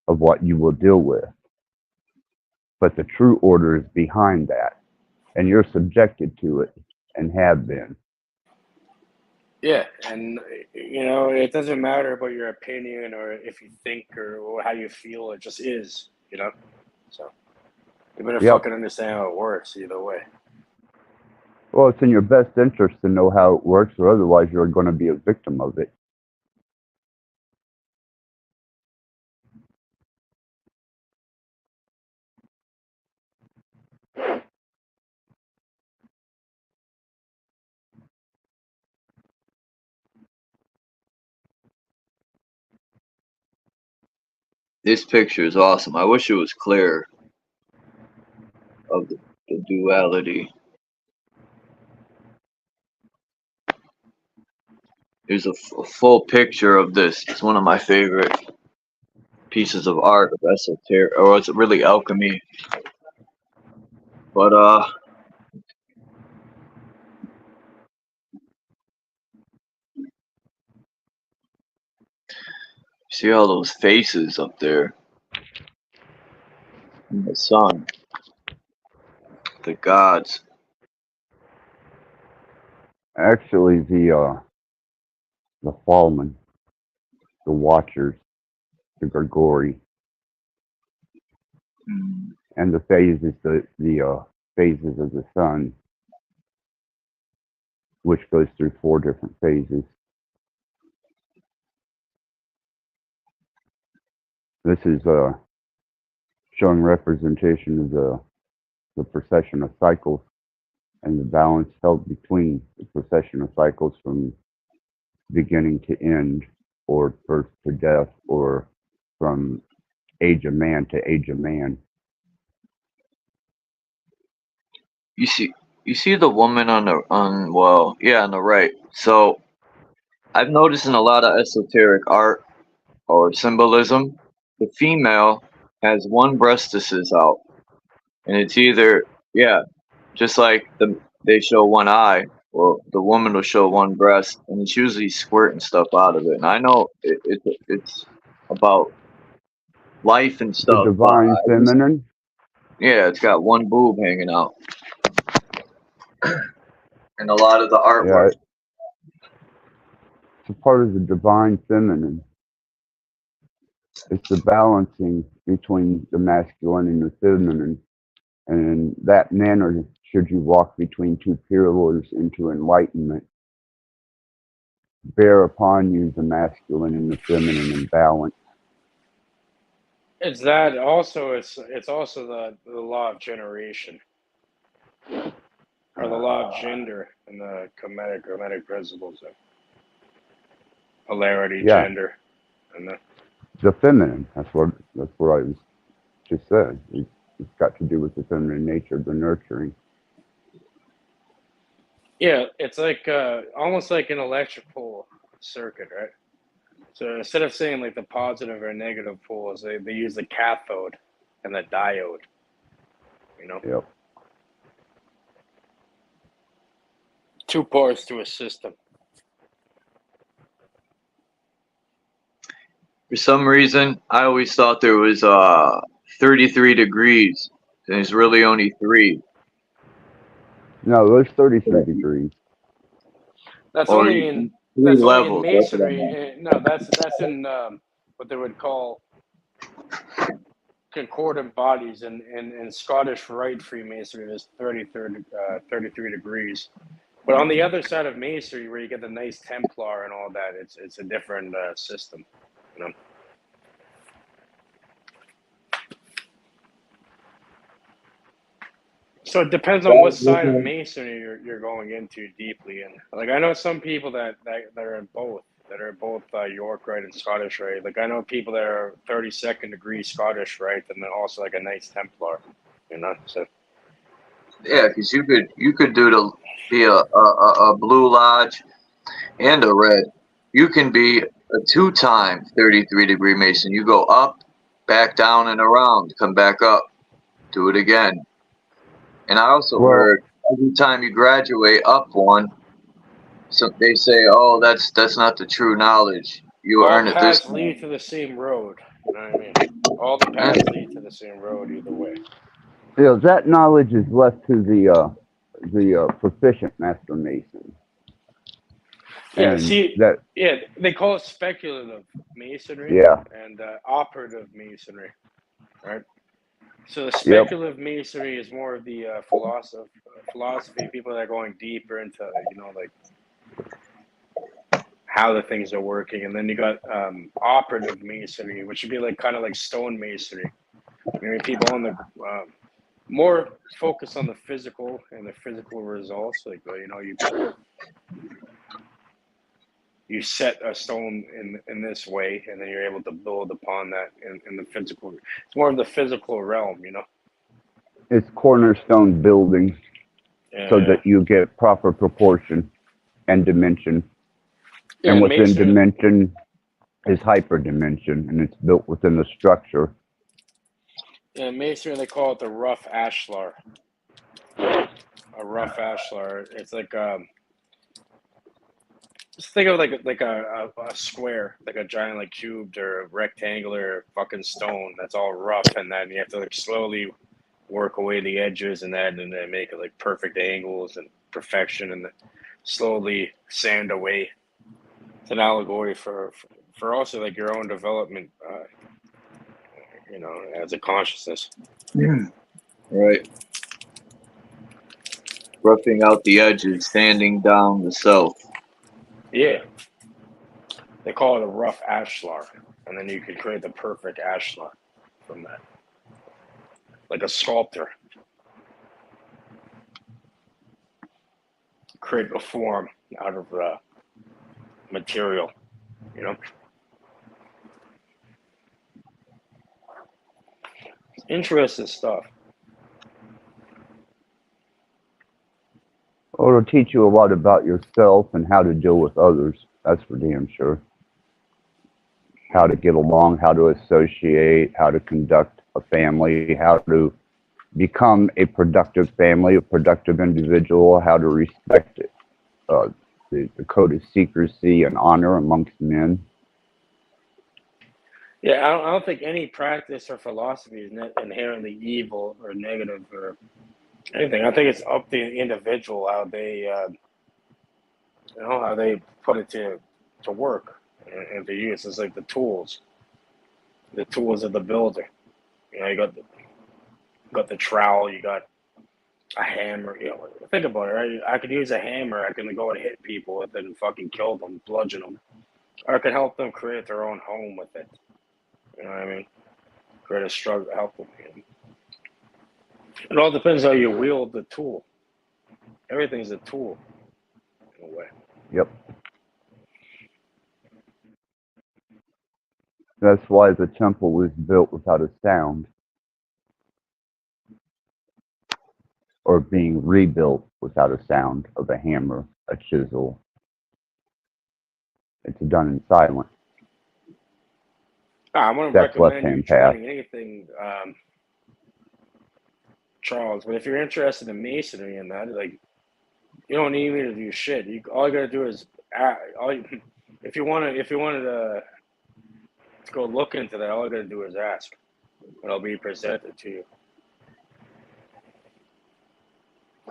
of what you will deal with. But the true order is behind that, and you're subjected to it and have been. Yeah, and it doesn't matter about your opinion or if you think or how you feel. It just is, So you better Yep. fucking understand how it works either way. Well, it's in your best interest to know how it works, or otherwise you're going to be a victim of it. This picture is awesome. I wish it was clearer of the duality. Here's a full picture of this. It's one of my favorite pieces of art of esoteric, or it's really alchemy. But see all those faces up there in the sun, the gods. Actually, the Fallen, the Watchers, the Grigori, and the phases, the phases of the sun, which goes through 4 different phases. This is showing representation of the procession of cycles and the balance held between the procession of cycles from beginning to end, or birth to death, or from age of man to age of man. You see the woman on the right. So I've noticed in a lot of esoteric art or symbolism, the female has one breastises out, and it's either just like they show one eye, or the woman will show one breast, and it's usually squirting stuff out of it. And I know it's about life and The stuff, but divine feminine. it's got one boob hanging out, and a lot of the Yeah, artwork. it's a part of the divine feminine. It's the balancing between the masculine and the feminine. And in that manner, should you walk between 2 pillars into enlightenment, bear upon you the masculine and the feminine in balance. It's that also. It's also the law of generation, or the law of gender, and the Kemetic principles. polarity, Yeah, gender, and the, the feminine. That's what I was just said. It's got to do with the feminine nature, the nurturing. yeah, it's like almost like an electrical circuit, right? So instead of saying like the positive or negative poles, they use the cathode and the diode, you know? Yep. Two parts to a system. For some reason, I always thought there was 33 degrees, and it's really only 3. No, there's 33 degrees. That's Or only in 3 levels. That's what I masonry. meant. No, that's in what they would call concordant bodies. In Scottish Rite Freemasonry, there's 33 degrees. But on the other side of masonry, where you get the nice Templar and all that, it's a different system, you know. So it depends on what side of masonry you're going into deeply in. Like I know some people that are in both, York Rite and Scottish Rite. Like I know people that are 32nd degree Scottish Rite, and then also like a nice Templar, you know. So Yeah, because you could be a blue lodge and a red. You can be a 2-time 33-degree Mason. You go up, back down, and around. Come back up. Do it again. And I also Well, heard every time you graduate up one, so they say, "Oh, that's not the true knowledge. You all earn it this paths time." lead to the same road. You know what I mean? All the paths lead to the same road either way. that knowledge is left to the proficient master mason, Yeah, and see, that yeah, they call it speculative masonry yeah, and operative masonry, right? So the yep, speculative masonry is more of the philosophy, people that are going deeper into, you know, like how the things are working. And then you got operative masonry, which would be like kind of like stone masonry. I mean, people on the more focus on the physical and the physical results. Like, you know, you set a stone in this way, and then you're able to build upon that in the physical. It's more of the physical realm, you know. it's cornerstone building so Yeah, that you get proper proportion and dimension, yeah. and And within masonry, dimension is hyperdimension, and it's built within the structure. yeah, masonry. They call it the rough ashlar. A rough ashlar. It's like just think of like a square, like a giant like cubed or a rectangular fucking stone that's all rough, and then you have to like slowly work away the edges and then make it like perfect angles and perfection, and then slowly sand away. It's an allegory for also like your own development, you know, as a consciousness. Right. Roughing out the edges, sanding down the self. Yeah, they call it a rough ashlar, and then you could create the perfect ashlar from that, like a sculptor. Create a form out of material, you know. Interesting stuff. Well, it'll teach you a lot about yourself and how to deal with others. That's for damn sure. How to get along, how to associate, how to conduct a family, how to become a productive family, a productive individual, how to respect the code of secrecy and honor amongst men. Yeah, I don't think any practice or philosophy is inherently evil or negative or anything. I think it's up to the individual how they, you know, how they put it to work and to use. It's like the tools of the builder. You know, you got the trowel, you got a hammer. You know, think about it. Right? I could use a hammer. I can go and hit people with it and fucking kill them, bludgeon them, or I could help them create their own home with it. You know what I mean? Create a struggle, help them. You know? It all depends how you wield the tool. Everything's a tool in a way. Yep. That's why the temple was built without a sound, or being rebuilt without a sound of a hammer, a chisel. It's done in silence. I wouldn't That's recommend you left-hand path. joining anything, Charles. But if you're interested in masonry and that, like, you don't need me to do shit. All you gotta do is, if you wanted to go look into that, all you gotta do is ask, and it'll be presented to you.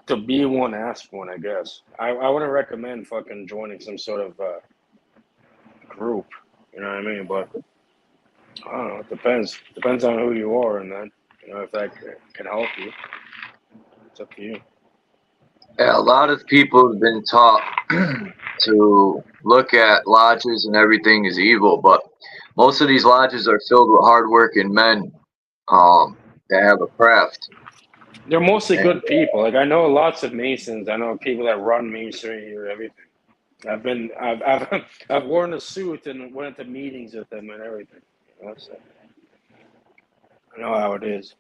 To be one, ask one, I guess. I wouldn't recommend fucking joining some sort of group. You know what I mean? But I don't know. It depends. Depends on who you are, and then if that can help you. It's up to you. Yeah, a lot of people have been taught to look at lodges and everything as evil, but most of these lodges are filled with hardworking men that have a craft. They're mostly good people. Like, I know lots of Masons. I know people that run masonry or everything. I've worn a suit and went to meetings with them and everything. So I know how it is.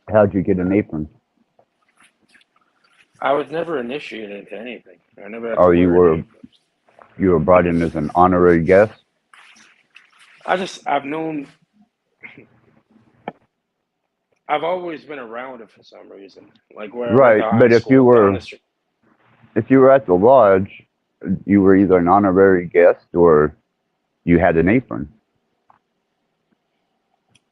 How'd you get an apron? I was never initiated into anything. I never had to Oh, wear you were an apron. you were brought in as an honorary guest? I've known. I've always been around it for some reason. Like where Right, I went to but high if school, you were down the street. if you were at the lodge, you were either an honorary guest or you had an apron.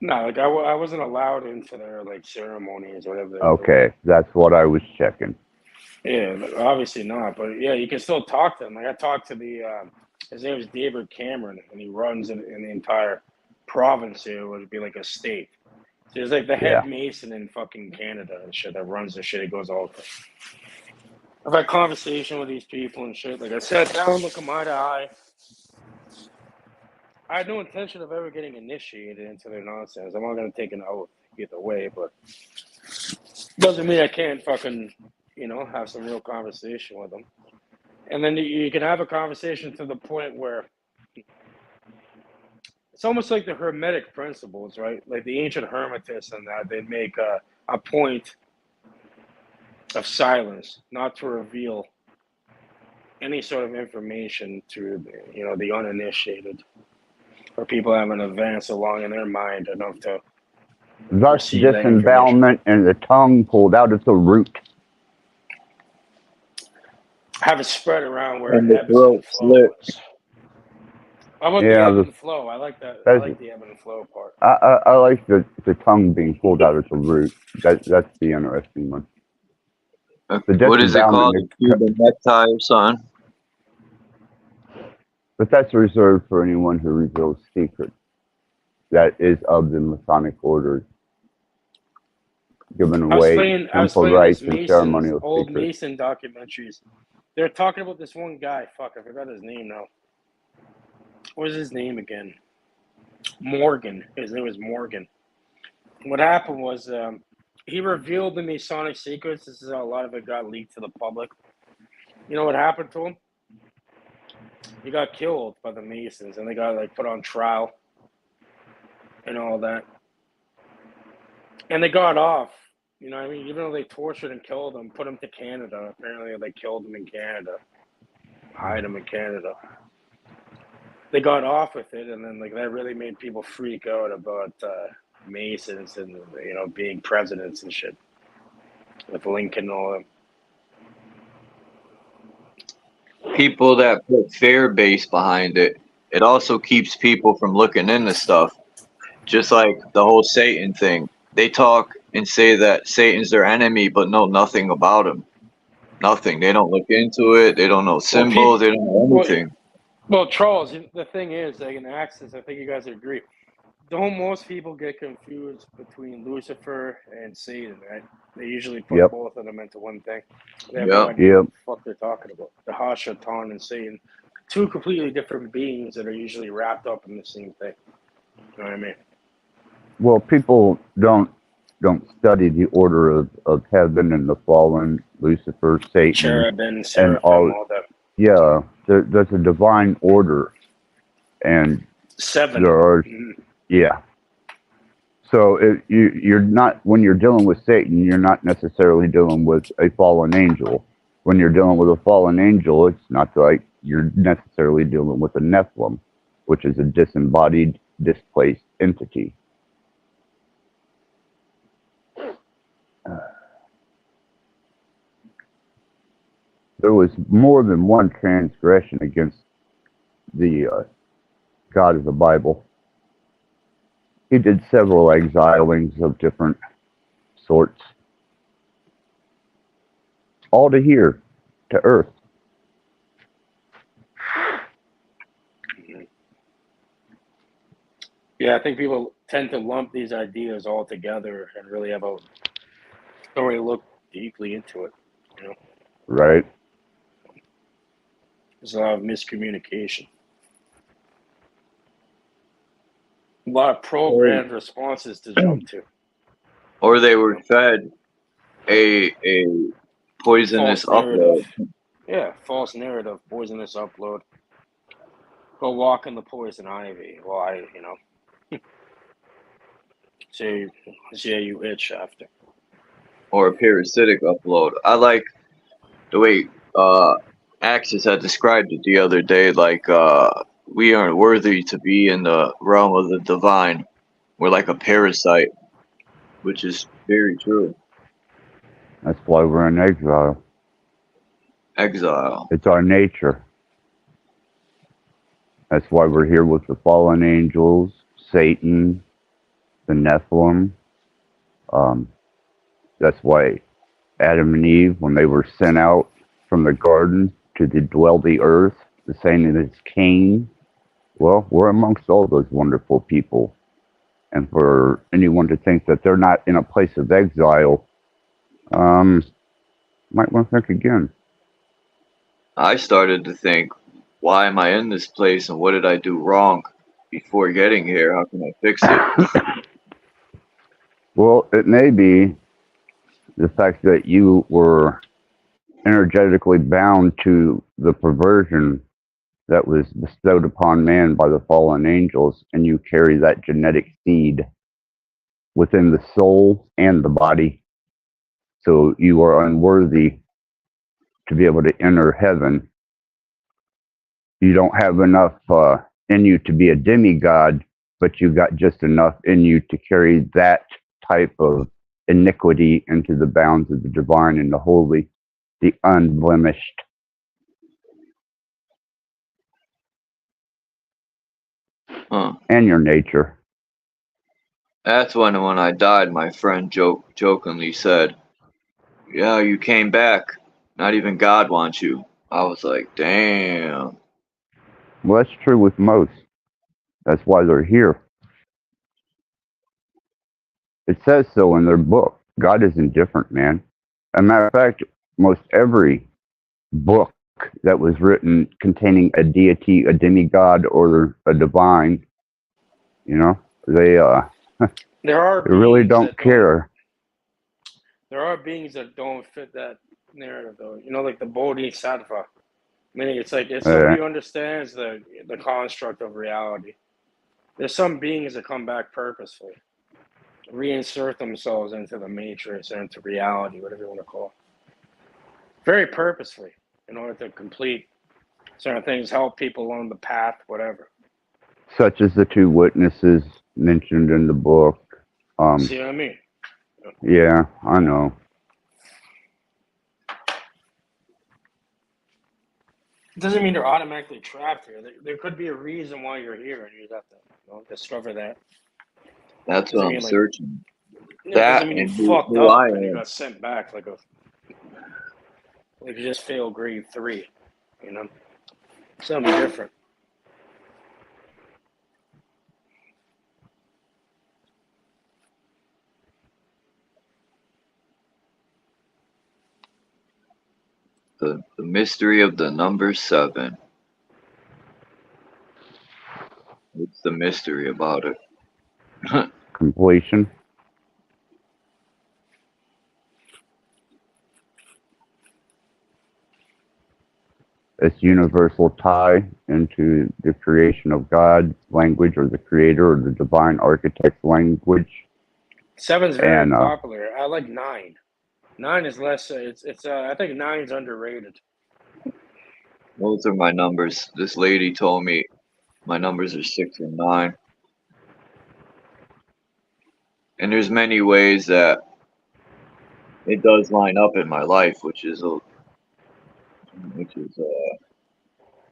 No, like I wasn't allowed into their like ceremonies or whatever. Okay, that's what I was checking. Yeah, obviously not. But yeah, you can still talk to them. Like I talked to his name is David Cameron, and he runs in the entire province here. It would be like a state. So he's like the head mason in fucking Canada and shit that runs the shit. He goes all. I've had conversation with these people and shit. Like I sat down, look them eye to eye. I had no intention of ever getting initiated into their nonsense. I'm not gonna take an oath either way, but doesn't mean I can't fucking, have some real conversation with them. And then you can have a conversation to the point where it's almost like the Hermetic principles, right? Like the ancient Hermetists and that, they'd make a point of silence, not to reveal any sort of information to, the uninitiated, or people haven't advanced along in their mind enough to Thus receive that information. disembowelment and the tongue pulled out at the root. Have it spread around where And it the ebbs and throat flows. slit. How about Yeah, the ebb and flow? I like that. I like the ebb and flow part. I like the tongue being pulled out at the root. That's the interesting one. What is it called? A Cuban necktie or something? But that's reserved for anyone who reveals secrets. That is of the Masonic orders. Giving away temple rights and ceremonial old secrets. Mason documentaries. They're talking about this one guy. Fuck, I forgot his name now. What was his name again? Morgan. His name was Morgan. What happened was he revealed the Masonic secrets. This is how a lot of it got leaked to the public. You know what happened to him? He got killed by the Masons, and they got put on trial and all that. And they got off. You know what I mean? Even though they tortured and killed him, put him to Canada. Apparently they killed him in Canada. Hide him in Canada. They got off with it, and then that really made people freak out about Masons and being presidents and shit. With Lincoln and all them. People that put fear base behind it, it also keeps people from looking into stuff. Just like the whole Satan thing. They talk and say that Satan's their enemy, but know nothing about him. Nothing. They don't look into it. They don't know symbols. They don't know anything. Well, Charles, the thing is, in Axis, I think you guys agree. Don't most people get confused between Lucifer and Satan, right? They usually put both of them into one thing. They have no idea what the fuck they're talking about. The Hashatan and Satan, two completely different beings that are usually wrapped up in the same thing. You know what I mean? Well, people don't study the order of heaven and the fallen, Lucifer, Satan, Cherubim, Seraphim, all that. Yeah, there's a divine order and 7. there are, Mhm. yeah. So you're not, when you're dealing with Satan, you're not necessarily dealing with a fallen angel. When you're dealing with a fallen angel, it's not like you're necessarily dealing with a Nephilim, which is a disembodied, displaced entity. There was more than one transgression against the God of the Bible. He did several exilings of different sorts, all to here, to earth. Yeah, I think people tend to lump these ideas all together and really don't really look deeply into it. You know, Right. there's a lot of miscommunication, a lot of programmed responses to jump to. Or they were fed a poisonous False narrative. upload. Yeah, false narrative, poisonous upload. Go walk in the poison ivy. Why, see you itch after. Or a parasitic upload. I like the way Axis had described it the other day, like we aren't worthy to be in the realm of the divine. We're like a parasite, which is very true. That's why we're in exile. Exile. It's our nature. That's why we're here with the fallen angels, Satan, the Nephilim. That's why Adam and Eve, when they were sent out from the garden to dwell the earth, the same as Cain, well, we're amongst all those wonderful people. And for anyone to think that they're not in a place of exile, might want to think again. I started to think, why am I in this place and what did I do wrong before getting here? How can I fix it? Well, it may be the fact that you were energetically bound to the perversion that was bestowed upon man by the fallen angels, and you carry that genetic seed within the soul and the body. So you are unworthy to be able to enter heaven. You don't have enough in you to be a demigod, but you got just enough in you to carry that type of iniquity into the bounds of the divine and the holy, the unblemished. Huh. And your nature. That's when I died, my friend jokingly said, "Yeah, you came back. Not even God wants you." I was like, damn. Well, that's true with most. That's why they're here. It says so in their book. God is indifferent, man. As a matter of fact, most every book that was written containing a deity, a demigod, or a divine, they There are they really beings don't care. There are beings that don't fit that narrative, though. Like the Bodhisattva. Meaning, it's somebody who understands the construct of reality. There's some beings that come back purposefully, reinsert themselves into the matrix or into reality, whatever you want to call it. Very purposefully, in order to complete certain things, help people along the path, whatever. Such as the two witnesses mentioned in the book. See what I mean? Yeah, I know. It doesn't mean they're automatically trapped here. There could be a reason why you're here, and you just have to discover that. That's what I'm searching. It That doesn't mean you and fucked who up I and you am. got sent back like you just failed grade 3, Something different. The mystery of the number 7. What's the mystery about it? Completion. Its universal tie into the creation of God language, or the creator or the divine architect language. 7's very And popular. I like 9. 9 is less. It's. I think 9's underrated. Those are my numbers. This lady told me my numbers are 6 and 9. And there's many ways that it does line up in my life, which is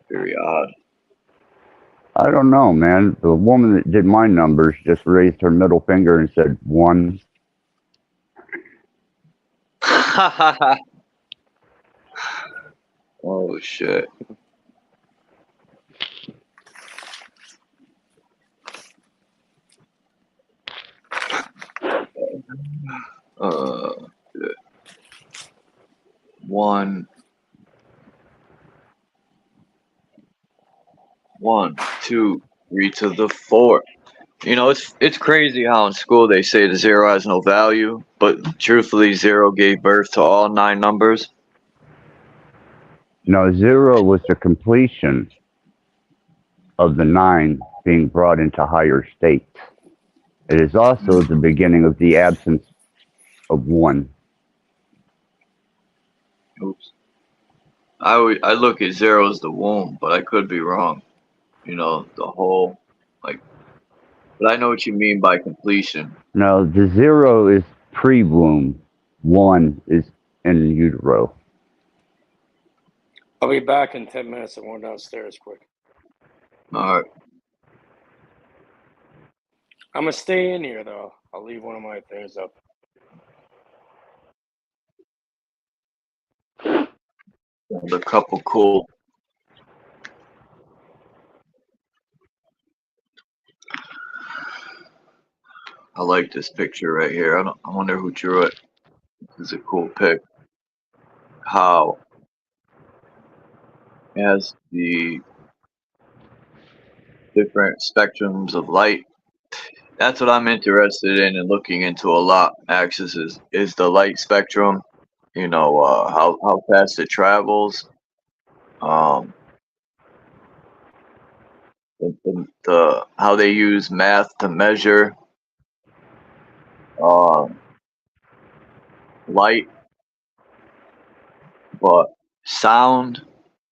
very odd. I don't know, man. The woman that did my numbers just raised her middle finger and said 1. Oh shit. Shit. 1, 1, 2, 3 to the 4. You know, it's crazy how in school they say the 0 has no value, but truthfully, 0 gave birth to all 9 numbers. No, 0 was the completion of the 9 being brought into higher states. It is also the beginning of the absence of 1. Oops. I look at 0 as the womb, but I could be wrong. You know, the whole, like, but I know what you mean by completion. No, the 0 is pre-womb. 1 is in utero. I'll be back in 10 minutes. I'm going downstairs quick. All right. I'm gonna stay in here though. I'll leave one of my things up. The couple cool. I like this picture right here. I wonder who drew it. This is a cool pic. How it has the different spectrums of light. That's what I'm interested in and looking into a lot. Axis is the light spectrum. You know, how fast it travels. The how they use math to measure light, but sound,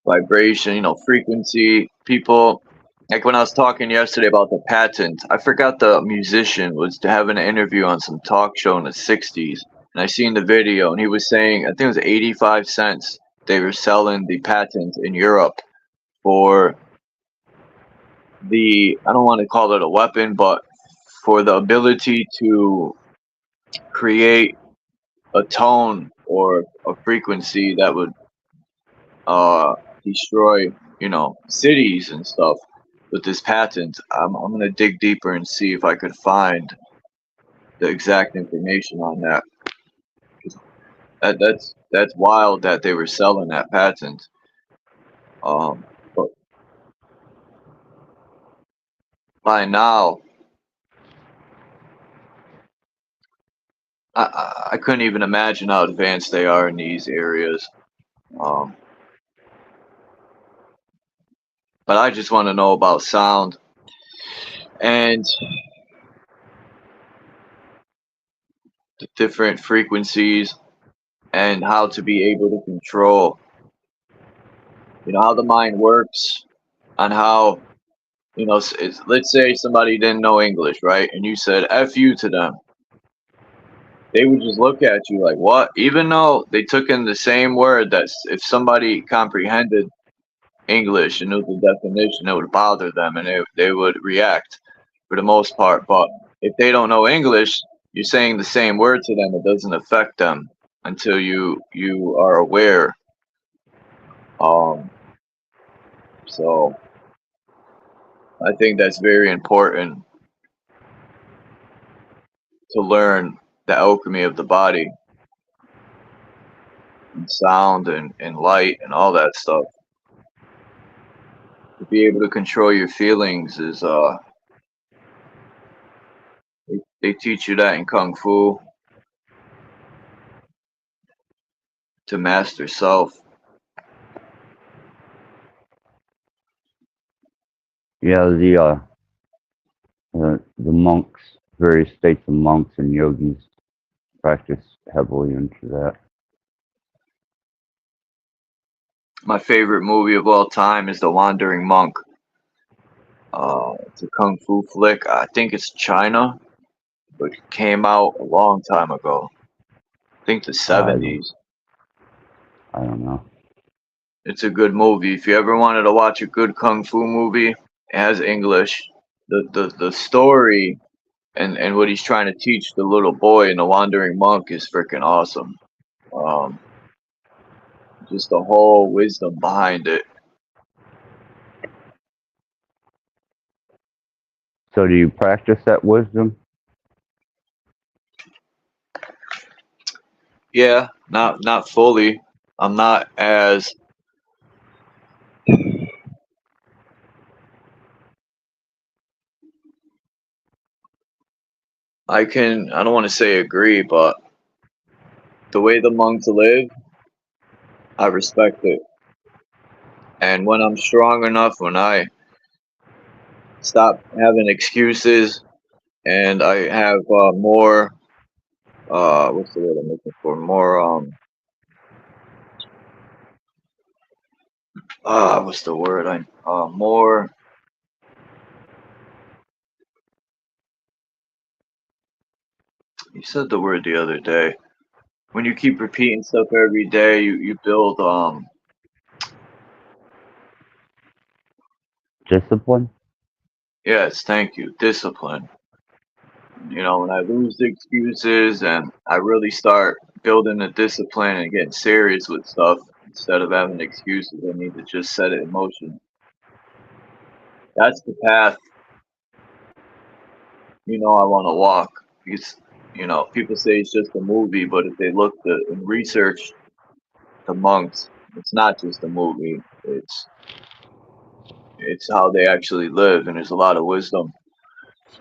vibration, you know, frequency. People, like when I was talking yesterday about the patent, I forgot the musician was having an interview on some talk show in the 60s, and I seen the video, and he was saying, I think it was 85 cents they were selling the patent in Europe for I don't want to call it a weapon, but for the ability to create a tone or a frequency that would destroy, you know, cities and stuff. With this patent, I'm gonna dig deeper and see if I could find the exact information on that. That's wild that they were selling that patent. But by now, I couldn't even imagine how advanced they are in these areas. But I just want to know about sound and the different frequencies and how to be able to control, you know, how the mind works, on how, you know, let's say somebody didn't know English, right? And you said F you to them. They would just look at you like, what? Even though they took in the same word, that if somebody comprehended English and knew the definition, it would bother them and they would react for the most part. But if they don't know English, you're saying the same word to them, it doesn't affect them until you are aware. So I think that's very important to learn the alchemy of the body and sound and light and all that stuff. To be able to control your feelings is they teach you that in Kung Fu, to master self. Yeah, the monks, various states of monks and yogis practice heavily into that. My favorite movie of all time is The Wandering Monk. It's a kung fu flick. I think it's China, but it came out a long time ago. I think the I 70s. I don't know. It's a good movie. If you ever wanted to watch a good kung fu movie, it has English. The story and what he's trying to teach the little boy in The Wandering Monk is freaking awesome. Um, just the whole wisdom behind it. So do you practice that wisdom? Yeah, not fully. I'm not as I don't want to say agree, but the way the monks live, I respect it. And when I'm strong enough, when I stop having excuses and I have more what's the word I'm looking for? More what's the word? I more you said the word the other day. When you keep repeating stuff every day, you build Discipline? yes, thank you, discipline. You know, when I lose the excuses and I really start building the discipline and getting serious with stuff instead of having excuses, I need to just set it in motion. That's the path, I want to walk. Because, people say it's just a movie, but if they look and research the monks, it's not just a movie. It's how they actually live, and there's a lot of wisdom.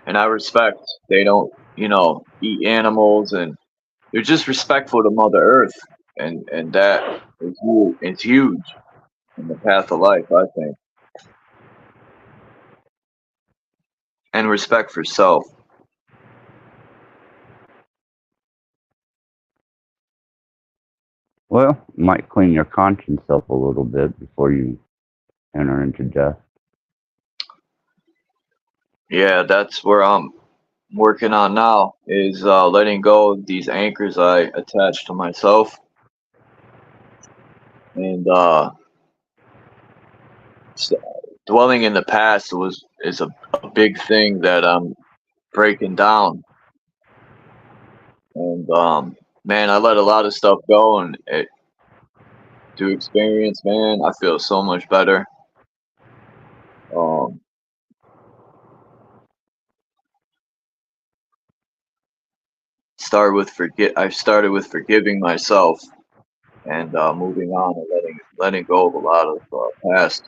And I respect they don't, eat animals, and they're just respectful to Mother Earth, and that is huge. It's huge in the path of life, I think, and respect for self. Well, might clean your conscience up a little bit before you enter into death. Yeah, that's where I'm working on now is letting go of these anchors I attach to myself, and s- dwelling in the past is a big thing that I'm breaking down. And man, I let a lot of stuff go, and to experience, man, I feel so much better. Um, I started with forgiving myself and moving on and letting go of a lot of past.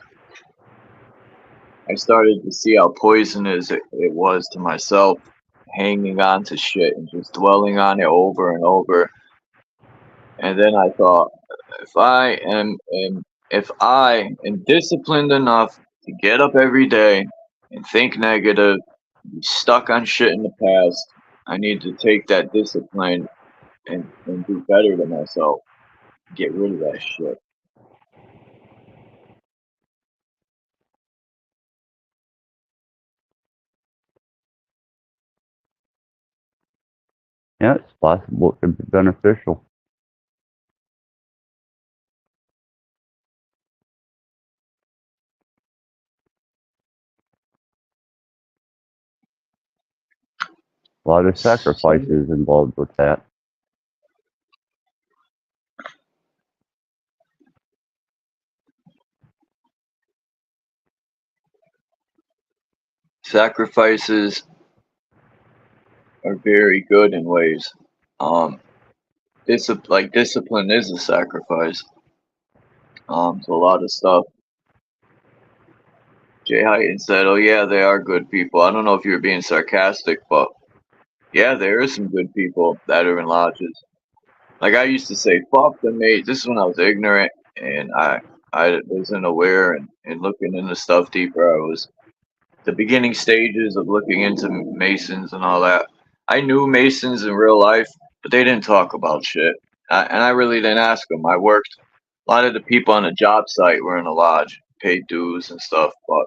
I started to see how poisonous it was to myself, hanging on to shit and just dwelling on it over and over. And then I thought, if I am disciplined enough to get up every day and think negative, be stuck on shit in the past, I need to take that discipline and do better to myself. Get rid of that shit. Yeah, it's possible it could be beneficial. A lot of sacrifices involved with that. Sacrifices are very good in ways. Um, discipline is a sacrifice. So a lot of stuff. Jay Hyten said, "Oh yeah, they are good people." I don't know if you were being sarcastic, but yeah, there is some good people that are in lodges. Like I used to say, "Fuck them, mate." This is when I was ignorant and I wasn't aware and looking into stuff deeper. I was the beginning stages of looking into Masons and all that. I knew Masons in real life, but they didn't talk about shit. And I really didn't ask them. I worked, a lot of the people on the job site were in a lodge, paid dues and stuff, but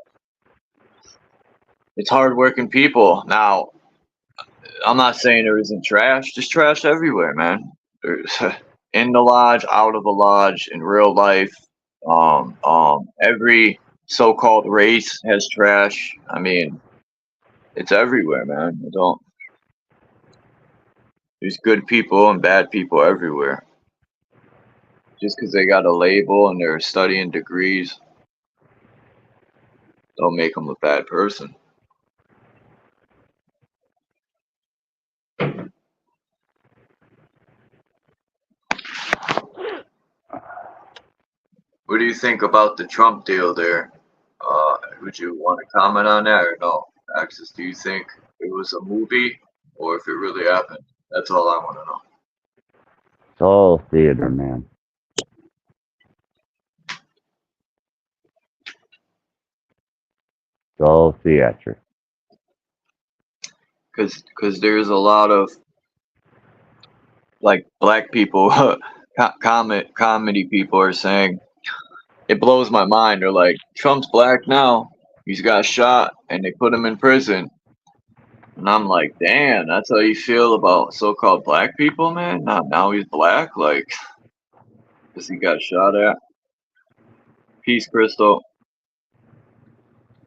it's hardworking people. Now, I'm not saying there isn't trash, just trash everywhere, man. There's, in the lodge, out of the lodge, in real life. Every so-called race has trash. I mean, it's everywhere, man. I don't. There's good people and bad people everywhere. Just because they got a label and they're studying degrees, don't make them a bad person. What do you think about the Trump deal there? Would you want to comment on that or no? Axis, do you think it was a movie or if it really happened? That's all I want to know. It's all theater, man. It's all theatric. Because there's a lot of like black people, comedy people are saying, it blows my mind. They're like, Trump's black now. He's got shot and they put him in prison. And I'm like, damn, that's how you feel about so-called black people, man? Now he's black? Like, because he got shot at? Peace, Crystal.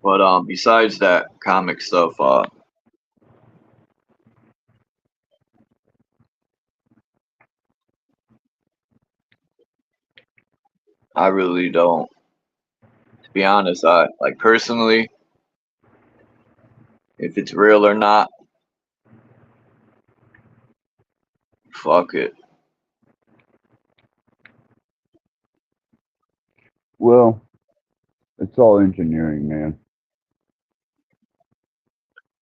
But besides that comic stuff, I really don't. To be honest, I like personally, if it's real or not, fuck it. Well, it's all engineering, man.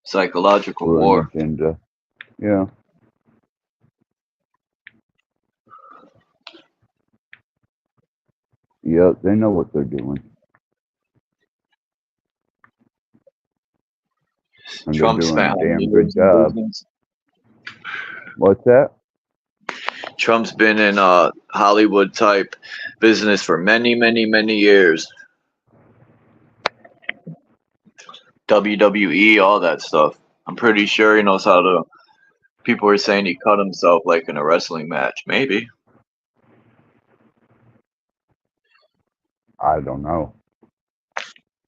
Psychological For an war. agenda. Yeah. Yep, they know what they're doing. And Trump they're doing spent a damn good years in job. business. What's that? Trump's been in Hollywood type business for many, many, many years. WWE, all that stuff. I'm pretty sure he knows how to. People are saying he cut himself like in a wrestling match. Maybe. I don't know.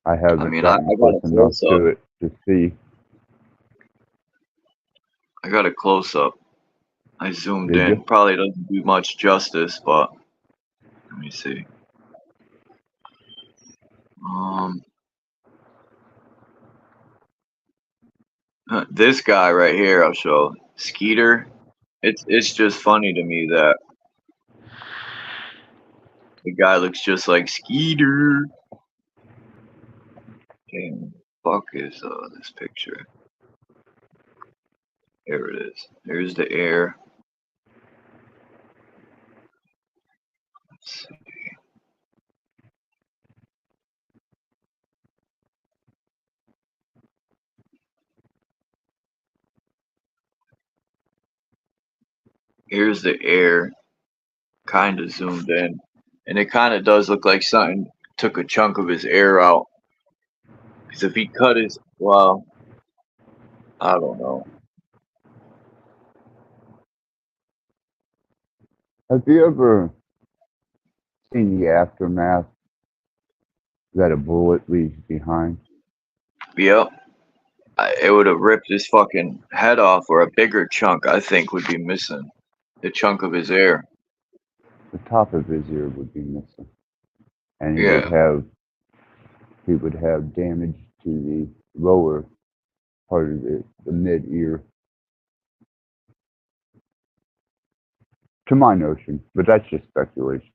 I haven't I mean, gotten I got a close enough close up. to it to see. I got a close up. I zoomed Did in. you? Probably doesn't do much justice, but let me see. This guy right here, I'll show. Skeeter. It's just funny to me that the guy looks just like Skeeter. Damn, fuck is this picture? Here it is. Here's the air. Let's see. Here's the air, kind of zoomed in, and it kind of does look like something took a chunk of his air out. Because if he cut his, well, I don't know. Have you ever seen the aftermath that a bullet leaves behind? Yep. It would have ripped his fucking head off, or a bigger chunk, I think, would be missing. The chunk of his ear. The top of his ear would be missing. And Yeah. he would have damage to the lower part of the mid-ear. To my notion, but that's just speculation.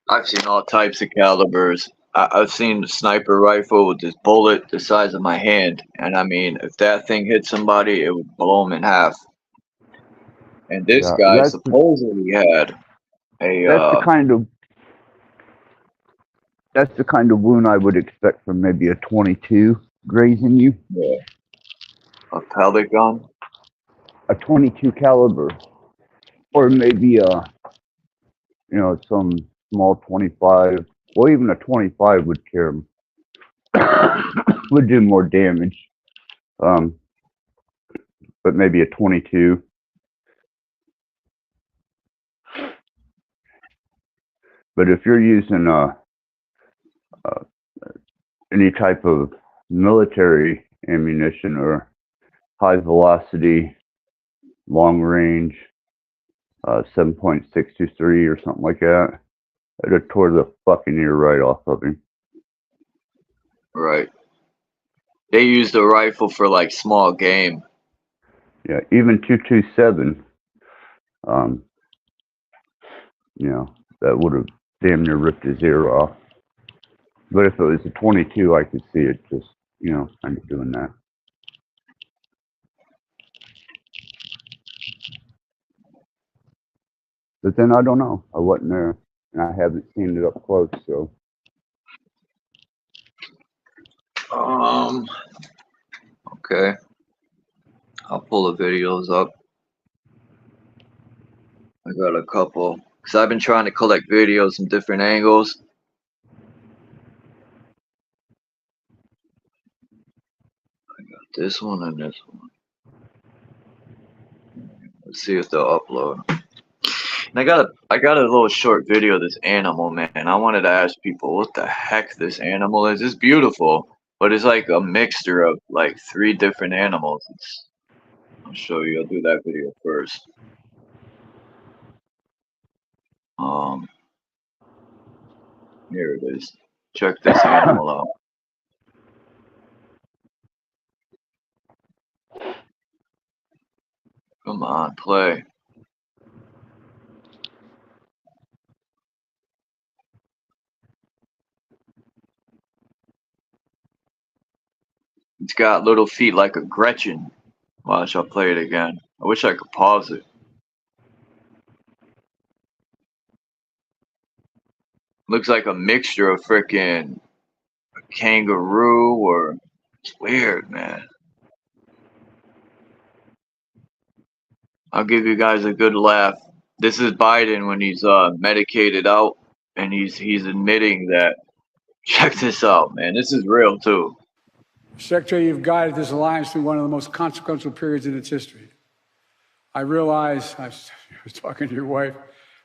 I've seen all types of calibers. I've seen a sniper rifle with this bullet the size of my hand, and I mean, if that thing hit somebody, it would blow him in half. And this Yeah, guy that's supposedly had a the kind of That's the kind of wound I would expect from maybe a 22 grazing you. Yeah. A pellet gun? A 22 caliber. Or maybe some small 25. Well, even a 25 would kill would do more damage. But maybe a 22. But if you're using any type of military ammunition or high velocity, long range, 7.623 or something like that, I'd have tore the fucking ear right off of him. Right. They use the rifle for like small game. Yeah, even 227, that would have damn near ripped his ear off. But if it was a 22, I could see it just, kind of doing that. But then I don't know. I wasn't there, and I haven't seen it up close, so. Okay. I'll pull the videos up. I got a couple. Because I've been trying to collect videos from different angles. I got this one and this one. Let's see if they'll upload. And I got a little short video of this animal, man. I wanted to ask people what the heck this animal is. It's beautiful, but it's like a mixture of like 3 different animals. I'll show you. I'll do that video first. Here it is. Check this animal out. Come on, play. It's got little feet like a Gretchen. Watch, I'll play it again. I wish I could pause it. Looks like a mixture of frickin' a kangaroo or it's weird, man. I'll give you guys a good laugh. This is Biden when he's medicated out and he's admitting that. Check this out, man. This is real too. Secretary, you've guided this alliance through one of the most consequential periods in its history. I realize, I was talking to your wife,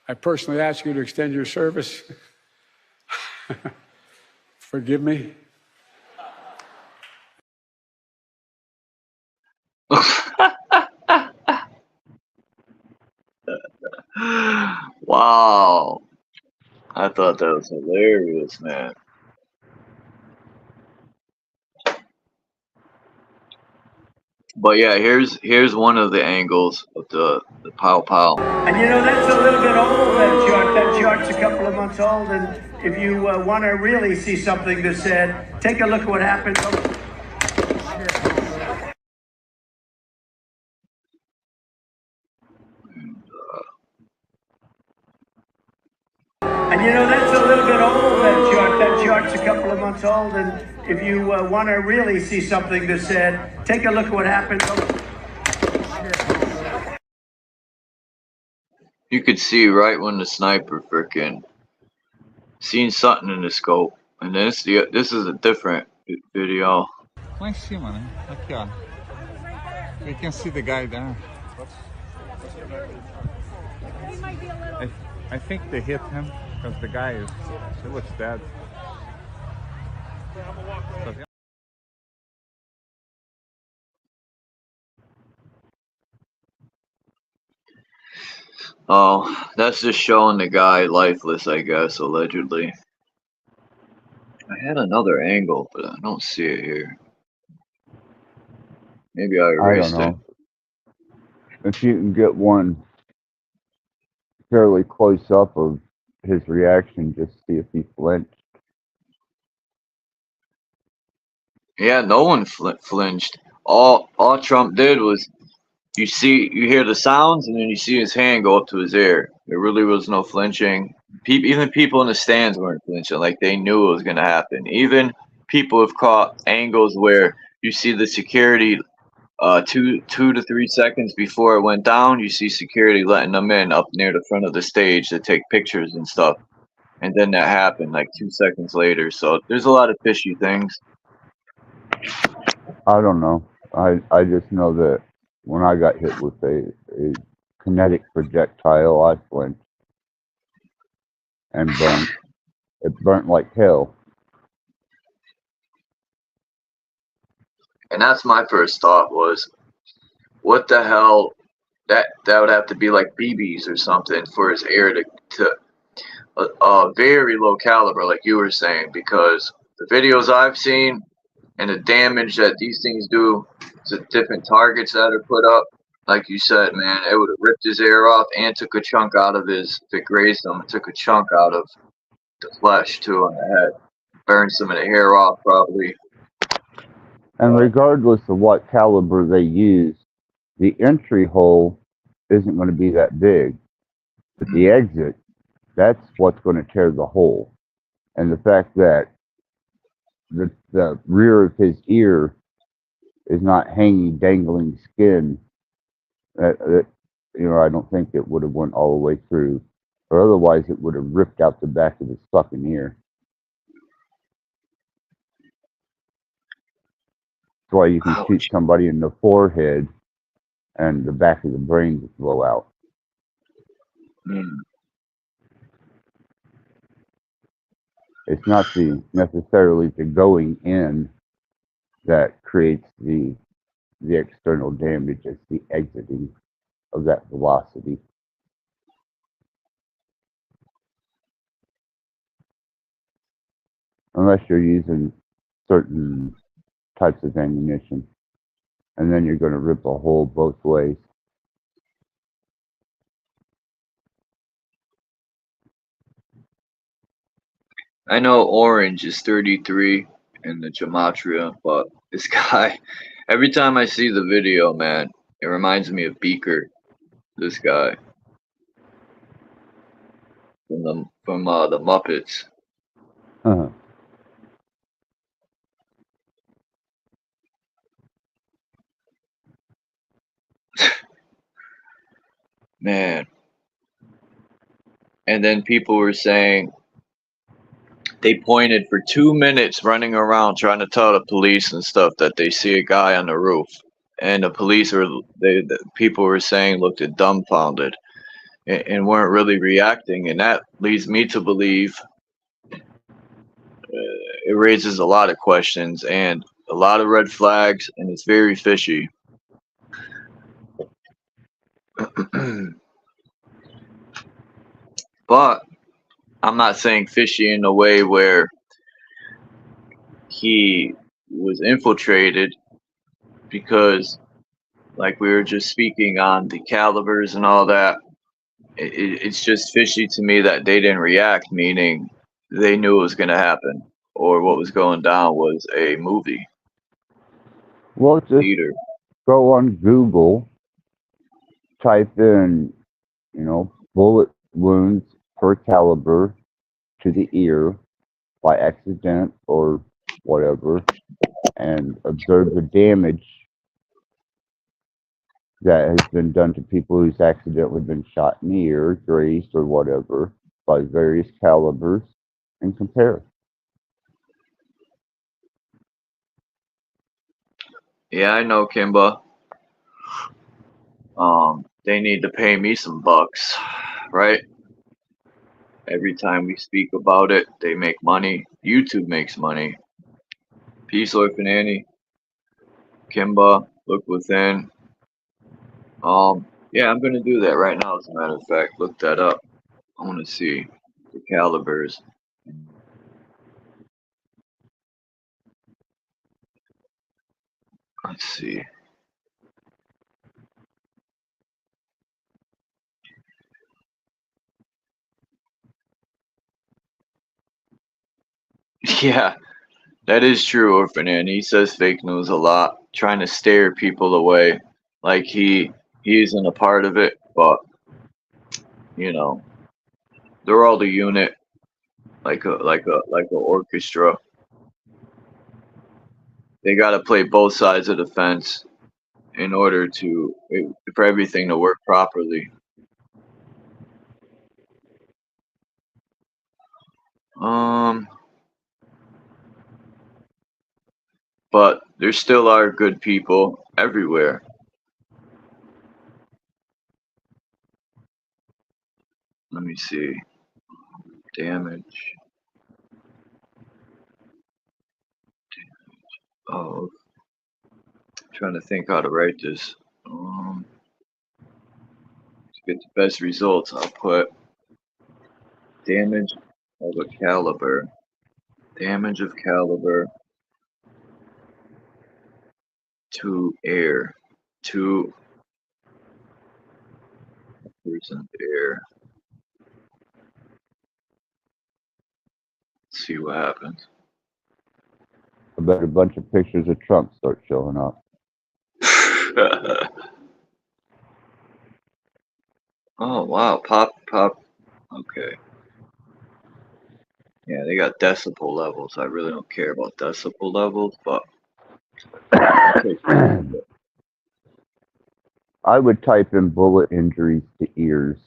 I personally asked you to extend your service. Forgive me. Wow. I thought that was hilarious, man. But yeah, here's one of the angles of the pow pow. And that's a little bit old, that chart. That chart's a couple of months old, and if you want to really see something that's said, take a look at what happened. And that's a little bit old, that chart. That chart's a couple of months old, and if you want to really see something that's said, take a look at what happened. You could see right when the sniper frickin' seen something in the scope, and then this is a different video. Lá em cima, né? Aqui, ó. You can see the guy there. I think they hit him because the guy he looks dead. Oh, that's just showing the guy lifeless, I guess, allegedly. I had another angle, but I don't see it here. Maybe I erased it. If you can get one fairly close up of his reaction, just see if he flinched. Yeah, no one flinched. All Trump did was you hear the sounds, and then you see his hand go up to his ear. There really was no flinching. Even people in the stands weren't flinching, like they knew it was going to happen. Even people have caught angles where you see the security 2 to 3 seconds before it went down. You see security letting them in up near the front of the stage to take pictures and stuff. And then that happened like 2 seconds later. So there's a lot of fishy things. I don't know. I just know that when I got hit with a kinetic projectile, I flinched and burnt. It burnt like hell. And that's my first thought was, what the hell? That would have to be like BBs or something for his air to very low caliber, like you were saying, because the videos I've seen and the damage that these things do to different targets that are put up, like you said, man, it would have ripped his air off and took a chunk out of his, if it grazed him, it took a chunk out of the flesh too on the head, burned some of the hair off probably. And regardless of what caliber they use, the entry hole isn't going to be that big. But the exit, that's what's going to tear the hole. And the fact that the rear of his ear is not hanging, dangling skin, that I don't think it would have went all the way through. Or otherwise it would have ripped out the back of his fucking ear. That's why you can shoot somebody in the forehead and the back of the brain just blow out. It's not necessarily the going in that creates the external damage. It's the exiting of that velocity. Unless you're using certain types of ammunition, and then you're going to rip a hole both ways. I know orange is 33 in the gematria, but this guy, every time I see the video, man, it reminds me of Beaker, this guy from the Muppets. Uh-huh. Man. And then people were saying they pointed for 2 minutes running around trying to tell the police and stuff that they see a guy on the roof. And the people were saying looked dumbfounded and weren't really reacting. And that leads me to believe it raises a lot of questions and a lot of red flags, and it's very fishy. But I'm not saying fishy in a way where he was infiltrated, because like we were just speaking on the calibers and all that, it's just fishy to me that they didn't react, meaning they knew it was going to happen, or what was going down was a movie. Well, just go on Google, type in, bullet wounds per caliber to the ear by accident or whatever, and observe the damage that has been done to people who's accidentally been shot in the ear, grazed, or whatever by various calibers, and compare. Yeah, I know, Kimba. They need to pay me some bucks, right? Every time we speak about it, they make money. YouTube makes money. Peace, Orphan Annie. Kimba, look within. Yeah, I'm gonna do that right now. As a matter of fact, look that up. I want to see the calibers. Let's see. Yeah, that is true, Orphan Annie. He says fake news a lot, trying to stare people away. Like he He isn't a part of it, but you know, they're all the unit, like a orchestra. They got to play both sides of the fence in order for everything to work properly. But there still are good people everywhere. Let me see. Damage. Oh, trying to think how to write this. To get the best results, I'll put damage of a caliber. Damage of caliber to air. To person air. Let's see what happens. I bet a bunch of pictures of Trump start showing up. Oh wow, pop. Okay. Yeah, they got decibel levels. I really don't care about decibel levels, but I would type in bullet injuries to ears.